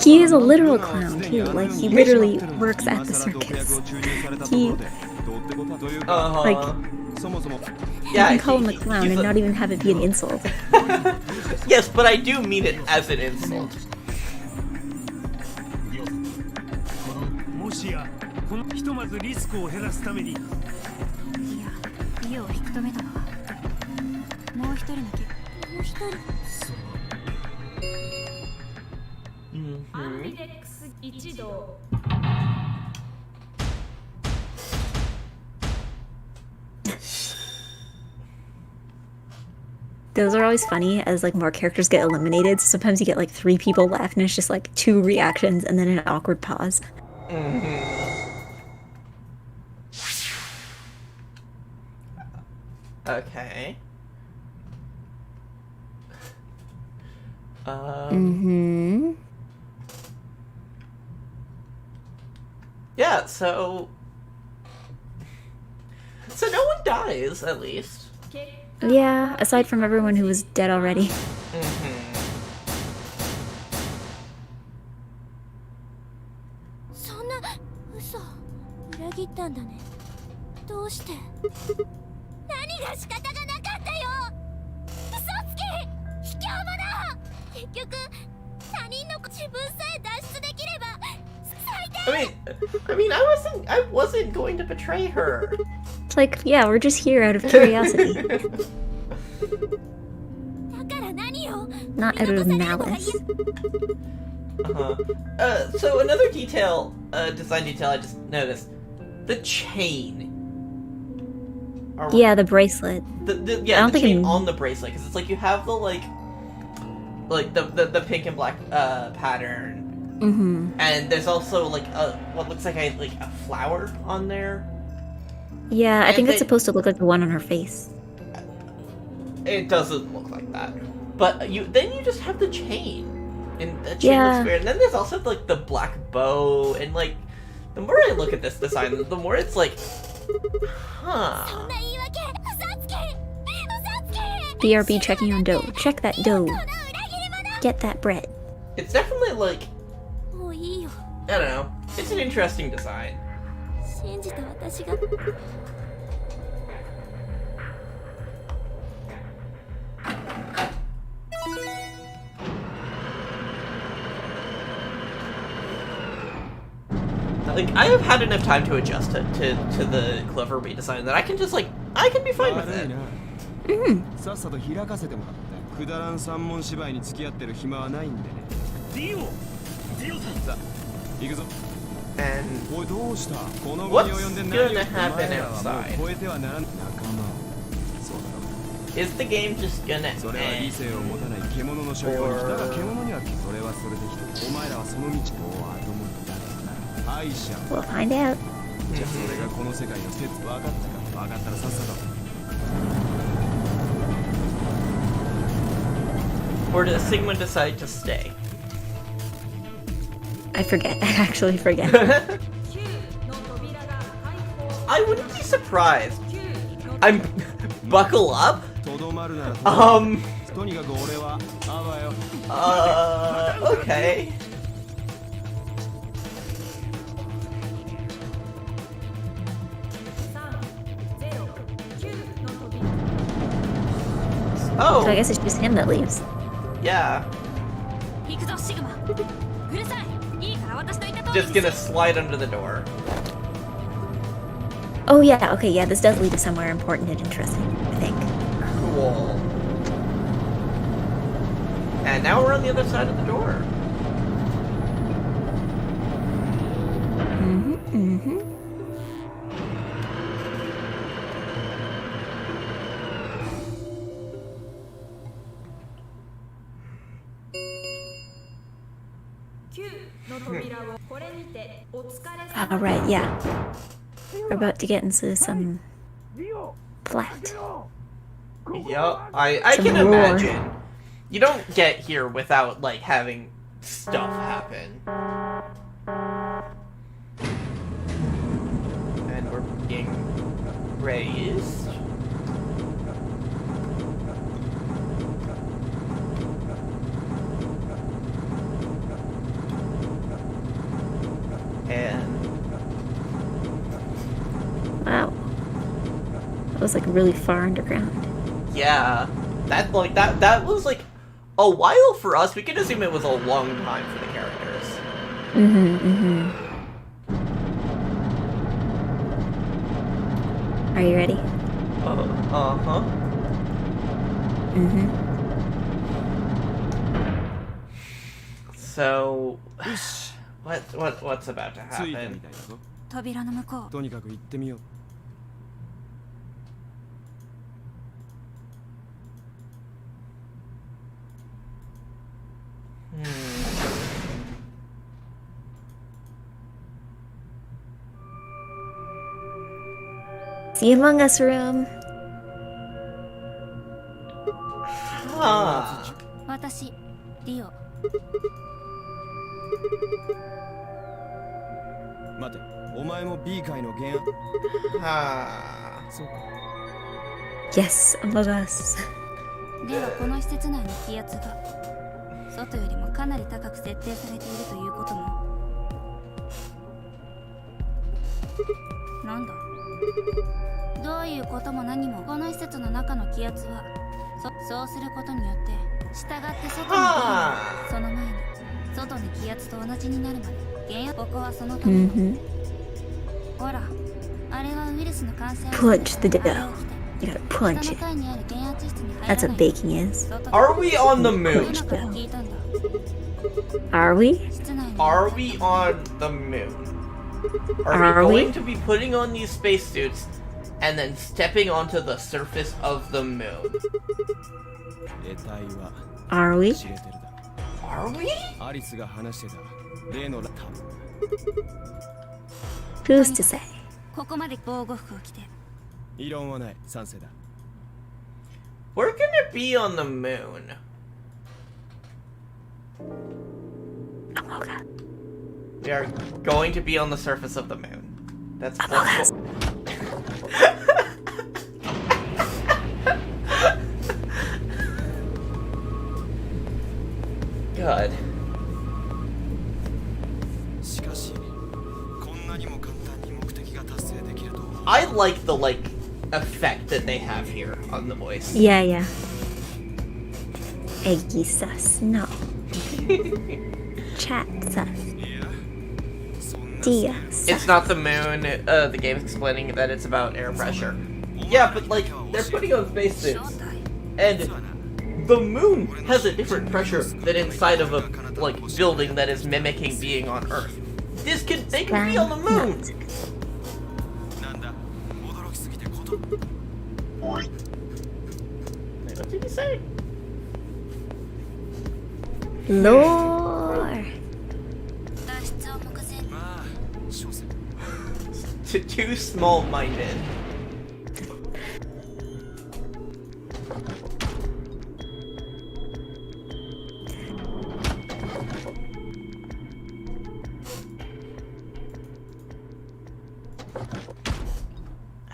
He is a literal clown, too. Like, he literally works at the circus. He, Uh-huh. like, you yeah, can call him a clown he's and not even have it be an insult. Yes, but I do mean it as an insult. もしやこのひとまずリスクを減らすためにいやディオを引き止めたのはもう一人のけもう一人アンビ Mhm. デックス一同 Those are always funny as, like, more characters get eliminated. So sometimes you get, like, 3 people left and it's just, like, 2 reactions and then an awkward pause. Okay. Mm-hmm. Yeah, so no one dies, at least. Yeah, aside from everyone who was dead already. Mm-hmm. そんな嘘裏切ったんだねどうして何が仕方がなかったよ嘘つき卑怯者結局他人の自分さえ脱出できれば最低 I mean, I wasn't going to betray her. It's like, yeah, we're just here out of curiosity, だから何よ not out of malice. So another detail, design detail I just noticed. The chain. Yeah, the bracelet. Yeah, I don't the think chain it- on the bracelet, because it's like you have the like the pink and black pattern, and there's also like what looks like a flower on there. Yeah, I And think they- it's supposed to look like the one on her face. It doesn't look like that, but then you just have the chain, and the chain Yeah. looks weird. And then there's also like the black bow, and like the more I look at this design, the more it's like, huh. そんな言い訳嘘つき嘘つき BRB checking on dough. Check that dough. 裏切り者 Get that bread. It's definitely like, もういいよ I don't know. It's an interesting design. 信じた私が Like I have had enough time to adjust to the clever redesign that I can just like I can be fine with 悪い it. なさっさと開かせてもらってくだらん三文芝居に付き合ってる暇はないんでねディオさんさあ行くぞ And おいどうしたこの期 What's に及んで gonna 何を happen お前らはもう outside? 超えてはならん仲間をそうだろ is the game just gonna それは理 end? 性を持たない獣の所領にだが獣にはそれはそれで一つお前らはその道を後戻りだから敗者 We'll find out. じゃあそれがこの世界の説分かったか分かったらさっさと Or does Sigma decide to stay? I forget. I actually forget. I wouldn't be surprised. I'm buckle up. とどまるならとにかく俺はあばよ Okay. Oh, So I guess it's just him that leaves. yeah. 行くぞシグマうるさいいいから私の言った通り Just gonna slide under the door. Oh yeah, okay, yeah, this does lead to somewhere important and interesting, I think. Cool. And now we're on the other side of the door. Alright, yeah. We're about to get into some flat. Yup, I Some can roar. imagine. You don't get here without, like, having stuff happen. And we're being raised. And Wow. That was like really far underground. yeah, that was like a while for us. We can assume it was a long time for the characters. Are you ready? Uh-huh. So, what's about to ついたみ happen? たいだぞ扉の向こうとにかく行ってみよう The Among Us room. Huh. 私ディオ待てお前も B 界の原案 Huh. そうか Yes, Among Us. ではこの施設内の気圧が外よりもかなり高く設定されているということもなんだどういうことも何もこの施設の中の気圧はそうすることによって従って外に出るはあその前に外に気圧と同じになるまで原ここはそのため、ほらあれはウイルスの感染 Punch the あれ dough. を着て You gotta punch 下の it. 階にある減圧室に入ら That's ない what baking is. Are we on the moon? ルナから聞いたんだ Are we? 室内に Are we on the moon? Are Are we we? going to be putting on these spacesuits and then stepping onto the surface of the moon? 得体は Are we? 知れてるだ Are we? アリスが話してた例のラタ Who's to say? ここまで防護服を着て異論はない賛成だ We're gonna be on the moon. Oh god. We are going to be on the surface of the moon. That's us. God. しかしこんなにも簡単に目的が達成できると I like the effect that they have here on the voice. Yeah, yeah. Eggy sus. No. Chat sus. いやそんな Dia sus. It's not the moon. The game's explaining that it's about air pressure. Yeah, but they're putting on spacesuits, and the moon has a different pressure than inside of a building that is mimicking being on Earth. They can be on the moon. なんだ驚きすぎてこと What did he say? Lore. 脱出を目前にまあ所詮 Too small-minded.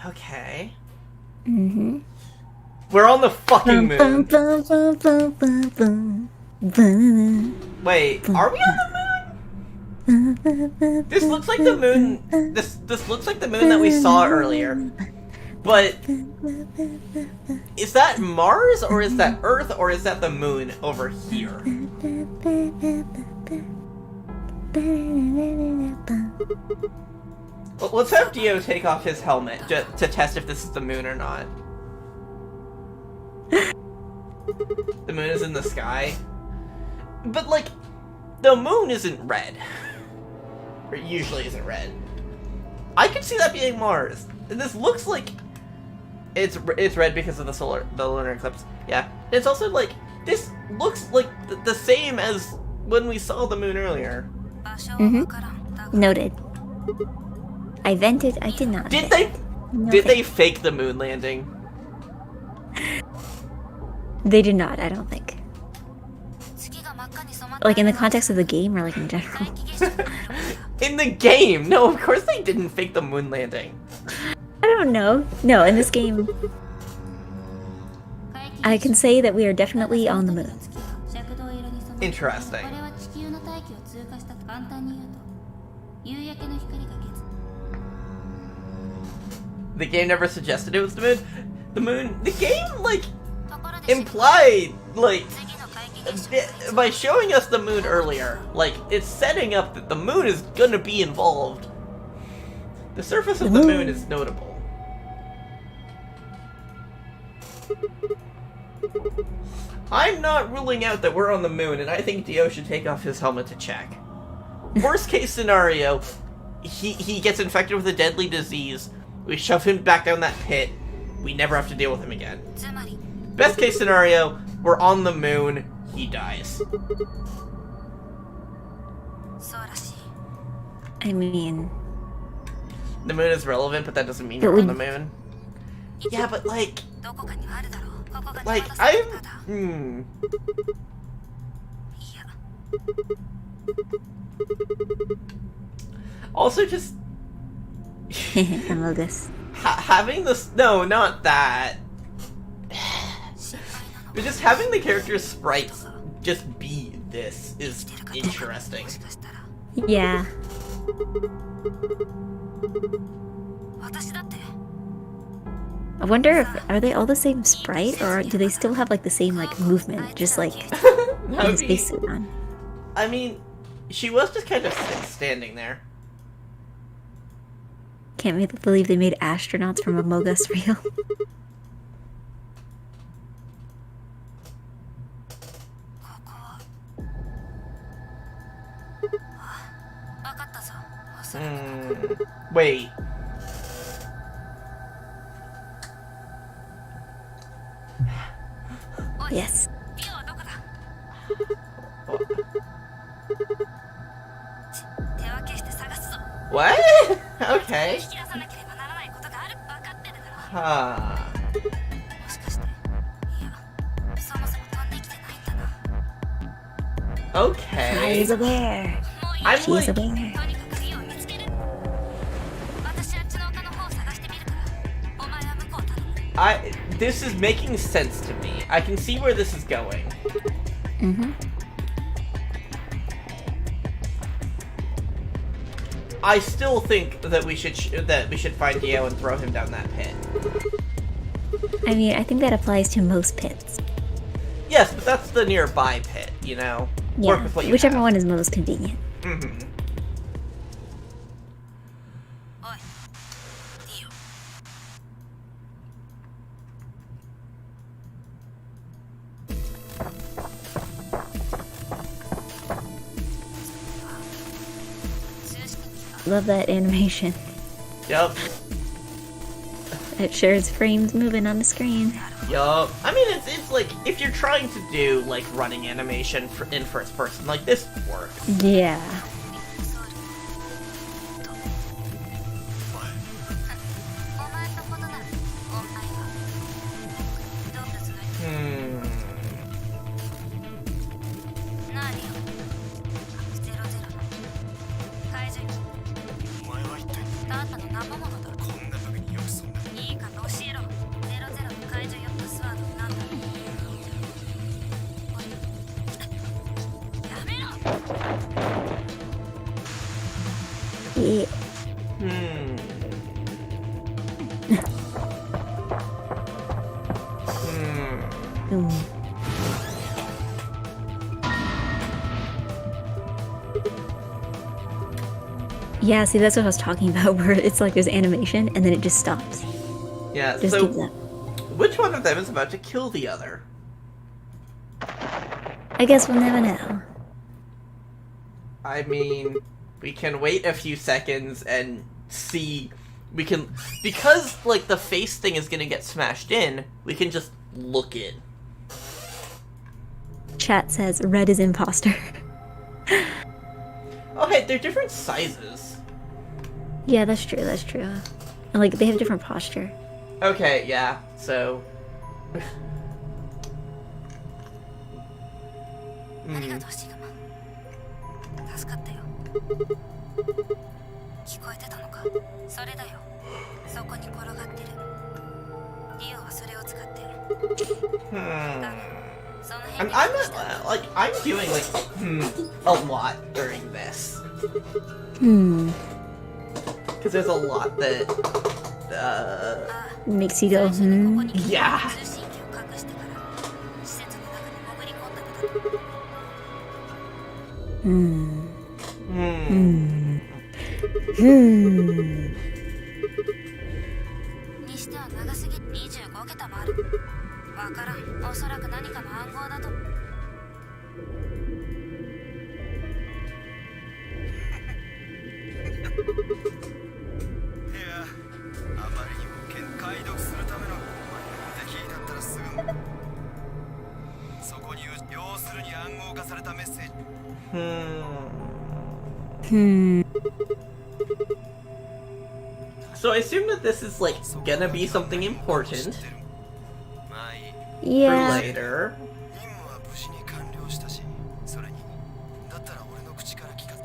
Okay. Mm-hmm. We're on the fucking Bum, moon. bum, bum, bum, bum, bum, bum. Wait, are we on the moon? This looks like the moon. This looks like the moon that we saw earlier. But is that Mars or is that Earth or is that the moon over here? Well, let's have Dio take off his helmet to test if this is the moon or not. The moon is in the sky. But, the moon isn't red. Or it usually isn't red. I could see that being Mars. And this looks like it's red because of the lunar eclipse. Yeah. It's also, this looks like the same as when we saw the moon earlier. 場所はわからんだが Noted. I vented, I did not. Did vent. they No did they vent. fake the moon landing? They did not, I don't think. 月が真っ赤に染まった Like in the context of the game or like in general. 皆既月食の色が In the game! No, of course they didn't fake the moon landing. I don't know. No, in this game, 皆既 I 月 can say that we are definitely on the moon. 月が赤道色に染まった Interesting. これは地球の大気を通過したと簡単に言うと夕焼けの光が月 The game never suggested it was the moon. The game, ところで implied, 次の皆既月食 by showing us the moon earlier, it's setting up that the moon is gonna be involved. The surface of the moon is notable. I'm not ruling out that we're on the moon, and I think Dio should take off his helmet to check. Worst case scenario, he gets infected with a deadly disease, we shove him back down that pit, we never have to deal with him again. つまり Best case scenario, we're on the moon, he dies. そうらしい I mean, The moon is relevant, but that doesn't mean But you're on we- the moon. Yeah, but どこかにあるだろうここが I'm... ただ いや Also, just Amogus. having this... No, not that. 心配なの But just having the character's sprites just be this is 生きてるかどうか interesting. もしかしたら Yeah. 私だって I wonder if are they all the same sprite or do they still have the same movement, just That with would the be- spacesuit on? I mean, she was just kind of standing there. Can't believe they made astronauts from Amogus real. ここは Wait. Yes. ディオはどこだ。手分けして探すぞ。 What? 引 Okay. き出さなければならないことがある。分かってるだろ。 Huh. もしかして、いや、そもそも飛んできてないんだな。 Okay. She's a bear. もういい。 I'm She's a like, to bear. にかくディオを見つける。私あっちの丘の方を探してみるから、お前は向こうを頼む。 this is making sense to me. I can see where this is going. Mm-hmm. I still think that we should find Dio and throw him down that pit. I mean, I think that applies to most pits. Yes, but that's the nearby pit, you know? Work Yeah, with what you whichever have. one is most convenient. Mm-hmm. おい、ディオ。 Love that animation. Yup. It shares frames moving on the screen. Yup. I mean, it's like, if you're trying to do, like, running animation in first person, like, this works. Yeah. お前とことなる。お前は動物の Hmm. 何よ。ゼロゼロの怪獣機。お前は一体あんたの生ものだ。こんな時によくそんないいから教えろ。ゼロゼロの怪獣よパスワードなんだ。おいやめろ。 Yeah. Hmm. Hmm. Ooh. Yeah, see, that's what I was talking about, where it's like there's animation and then it just stops. Yeah, Just so keeps that. which one of them is about to kill the other? I guess we'll never know. I mean, we can wait a few seconds and see. We can, because like the face thing is gonna get smashed in, we can just look in. Chat says red is imposter. Oh hey, they're different sizes. Yeah, that's true, that's true. And like, they have different posture. Okay, yeah, so... ありがとうシグマ。助かったよ。聞こえてたのか。それだよ。そこに転がってる。リオはそれを使って。 Hmm. その I'm 辺 not, like, I'm doing, like, a lot during this. Hmm. Because there's a lot that, Makes you go, hmm. yeah. 通信機を隠してから施設の中に潜り込んだのだと。 Hmm. Hmm. Hmm. にしては長すぎ25桁もある。わからん。おそらく何かの暗号だと。いやあまりにも解読するための敵だったらすぐそこに要するに暗号化されたメッセージ Hmm. So I assume that this is, like, gonna be something important まあいい for Yeah. later. 任務は無事に完了したしそれにだったら俺の口から聞か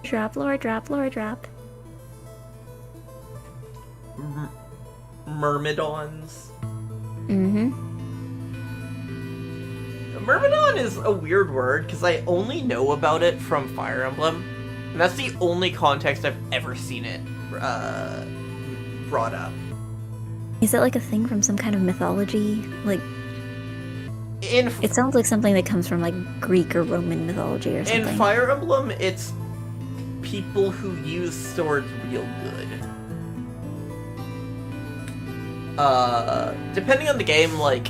Drop, lore, drop, lore, drop. Myrmidons. Mm-hmm. Myrmidon is a weird word because I only know about it from Fire Emblem, and that's the only context I've ever seen it brought up. Is that like a thing from some kind of mythology? Like, In it sounds like something that comes from like Greek or Roman mythology or in something. Fire Emblem, it's people who use swords real good. Depending on the game, like,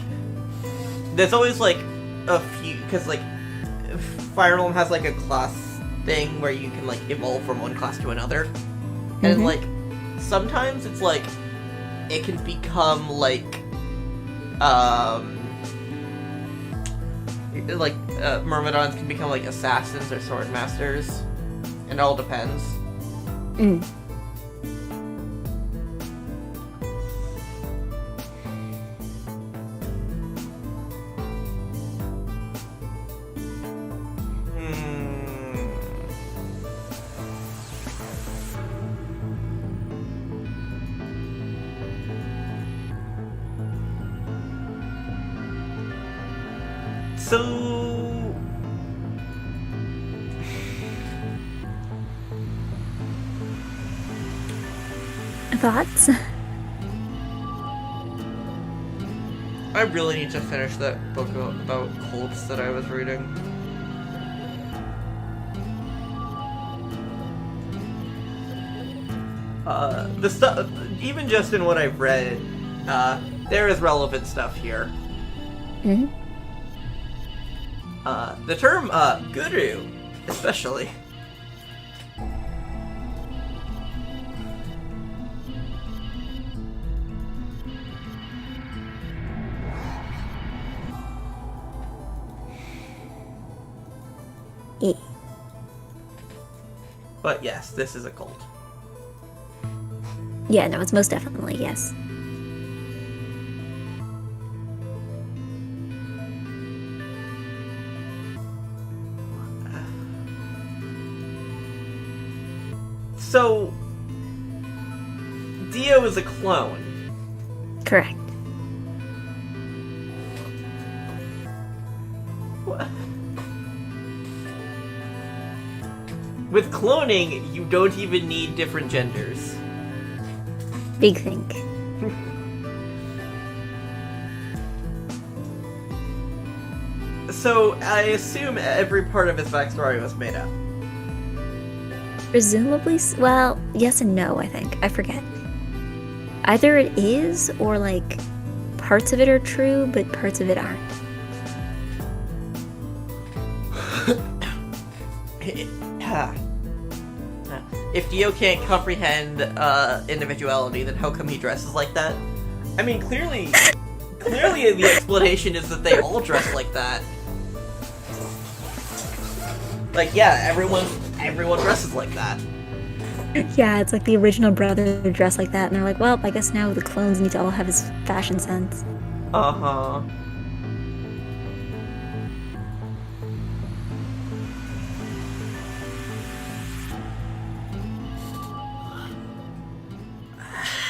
there's always like a few, because like Fire Emblem has like a class thing where you can like evolve from one class to another, and like sometimes it's like it can become like Myrmidons can become like assassins or sword masters. It all depends. So Thoughts? I really need to finish that book about cults that I was reading. The stuff, even just in what I've read, there is relevant stuff here. The term, guru, especially. But yes, this is a cult. Yeah, no, it's most definitely, yes. So, Dio is a clone. Correct. What? With cloning, you don't even need different genders. Big think. So, I assume every part of his backstory was made up. Presumably, well, yes and no, I think. I forget. Either it is, or like, parts of it are true, but parts of it aren't. If Dio can't comprehend individuality, then how come he dresses like that? I mean, clearly the explanation is that they all dress like that. Like, yeah, everyone dresses like that. Yeah, it's like the original brother dressed like that, and they're like, well, I guess now the clones need to all have his fashion sense. Uh-huh.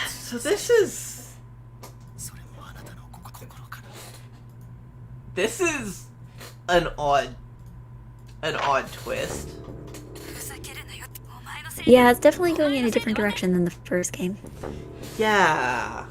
So this is an odd twist. Yeah, it's definitely going in a different direction than the first game. Yeah.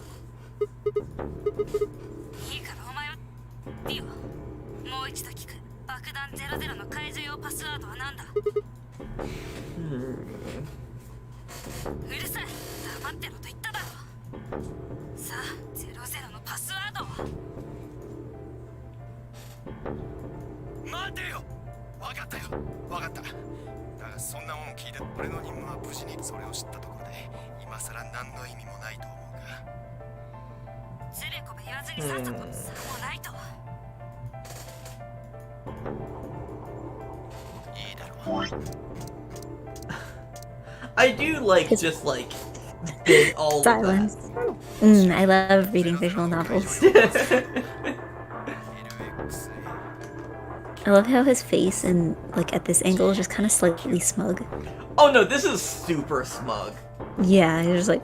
I do like just like big all silence. I love reading visual novels. I love how his face and like at this angle is just kind of slightly smug. Oh no, this is super smug. Yeah, he's just like.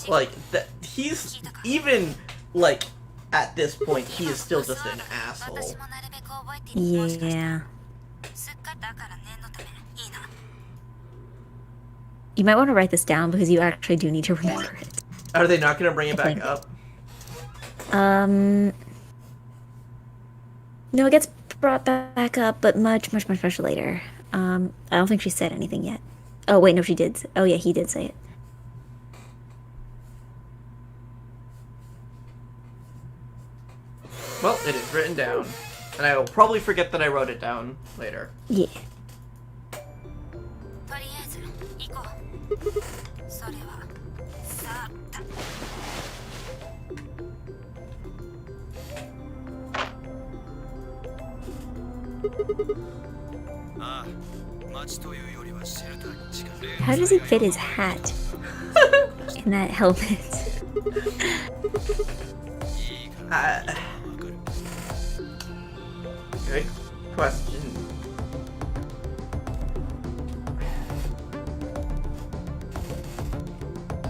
Like that. He's even like at this point he is still just an asshole. Yeah. You might want to write this down because you actually do need to remember it. Are they not going to bring it back up? No, it gets brought back up, but much later. I don't think she said anything yet. Oh, wait, no, she did. Oh, yeah, he did say it. Well, it is written down. And I will probably forget that I wrote it down later. Yeah. とりあえず行こう。それはさあだ。ああ、町というよりはシェルターに近い。 How does he fit his hat in that helmet? Good question.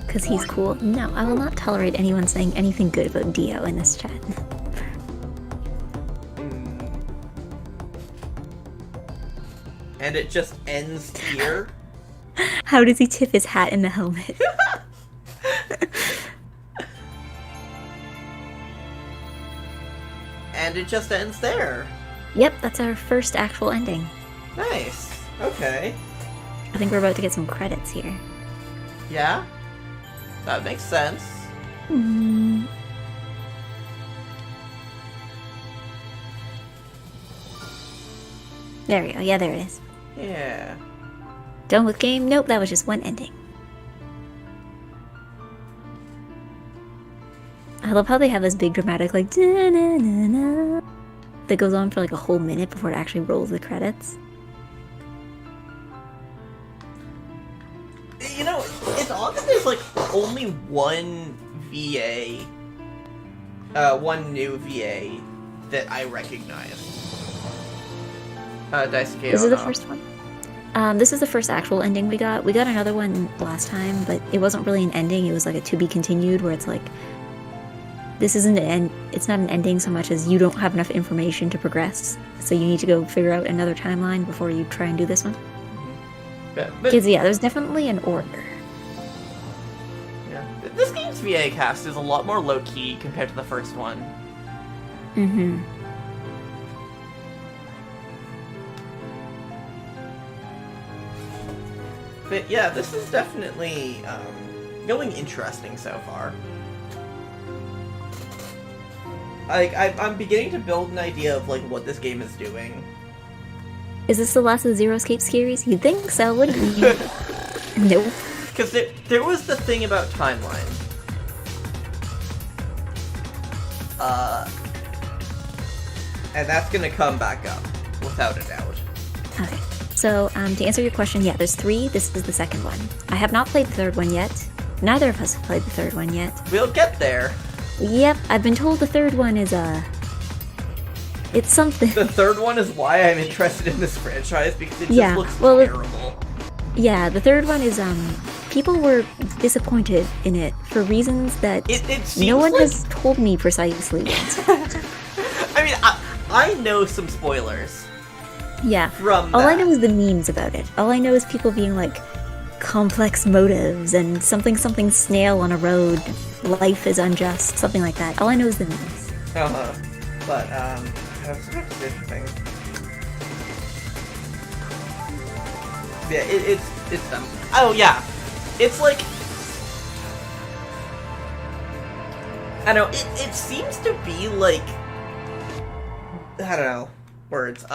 Because he's cool? No, I will not tolerate anyone saying anything good about Dio in this chat. And it just ends here? How does he tip his hat in the helmet? And it just ends there. Yep, that's our first actual ending. Nice. Okay. I think we're about to get some credits here. Yeah? That makes sense. There we go. Yeah, there it is. Yeah. Done with game? Nope, that was just one ending. I love how they have this big dramatic like da-na-na-na that goes on for like a whole minute before it actually rolls the credits. You know, it's odd that there's like only one VA, one new VA that I recognize. Daisuke This is the Ono. first one. This is the first actual ending we got. We got another one last time, but it wasn't really an ending. It was like a to be continued, where it's like, this isn't an end. It's not an ending so much as you don't have enough information to progress, so you need to go figure out another timeline before you try and do this one. But Because yeah, there's definitely an order. yeah, this game's VA cast is a lot more low key compared to the first one. Mm-hmm. But yeah, this is definitely going interesting so far. Like, I'm beginning to build an idea of like what this game is doing. Is this the last of the Zero Escape series? You'd think so, wouldn't you? Nope. Because there was the thing about timeline. And that's gonna come back up, without a doubt. Okay. So, to answer your question, yeah, there's 3. This is the second one. I have not played the third one yet. Neither of us have played the third one yet. We'll get there. Yep, I've been told the third one is, it's something. The third one is why I'm interested in this franchise, because it just Yeah, looks well, terrible. Yeah, the third one is, people were disappointed in it for reasons that It seems no one like... has told me precisely yet. I mean, I know some spoilers. Yeah. From All I that. know is the memes about it. All I know is people being like, complex motives and something snail on a road, life is unjust, something like that. All I know is the memes. But, that's interesting. Yeah, it's dumb. Oh, yeah. It's like... I don't know, it seems to be like... I don't know. Words.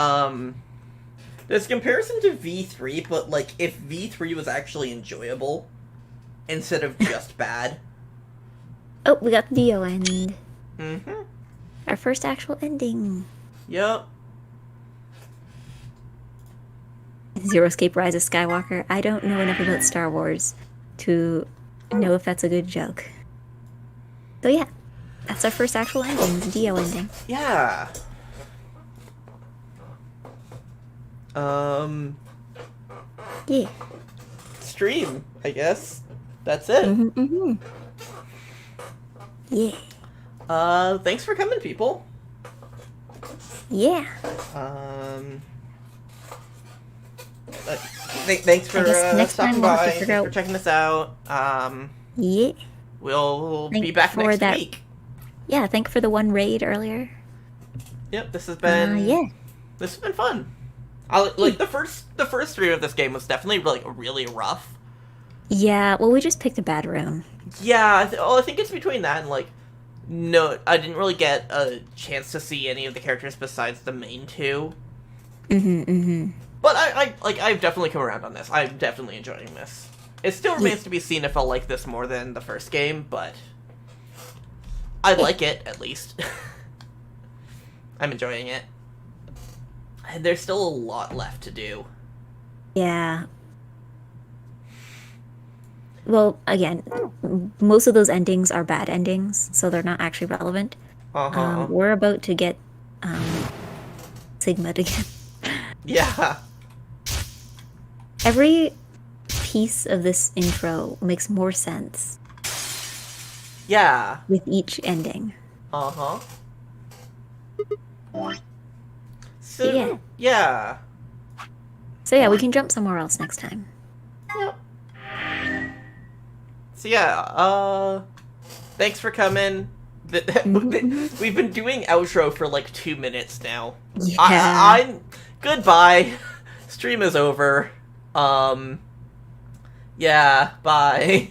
There's comparison to V3, but like, if V3 was actually enjoyable, instead of just bad. Oh, we got the Dio end. Mm-hmm. Our first actual ending. Yup. Zero Escape Rise of Skywalker. I don't know enough about Star Wars to know if that's a good joke. So yeah, that's our first actual ending, the Dio ending. Yeah. Yeah. Stream, I guess. That's it. Yeah. Thanks for coming, people. Yeah. Thanks for I guess next stopping time we'll have to by, figure thanks for out- checking this out. Yeah. We'll be Thank back for next that- week. Yeah, thank for the one raid earlier. Yep, this has been Yeah. This has been fun. Like the first stream of this game was definitely like really rough. Yeah, well, we just picked a bad room. Yeah, I think it's between that and like No, I didn't really get a chance to see any of the characters besides the main two. But I've definitely come around on this. I'm definitely enjoying this. It still remains to be seen if I'll like this more than the first game, but I like it, at least. I'm enjoying it. And there's still a lot left to do. Yeah. Well, again, most of those endings are bad endings, so they're not actually relevant. We're about to get Sigma again. Yeah. Every piece of this intro makes more sense Yeah. with each ending. So, yeah. So yeah, we can jump somewhere else next time. Yep. So yeah, thanks for coming. We've been doing outro for like 2 minutes now. Yeah. I'm goodbye. Stream is over. Yeah, bye.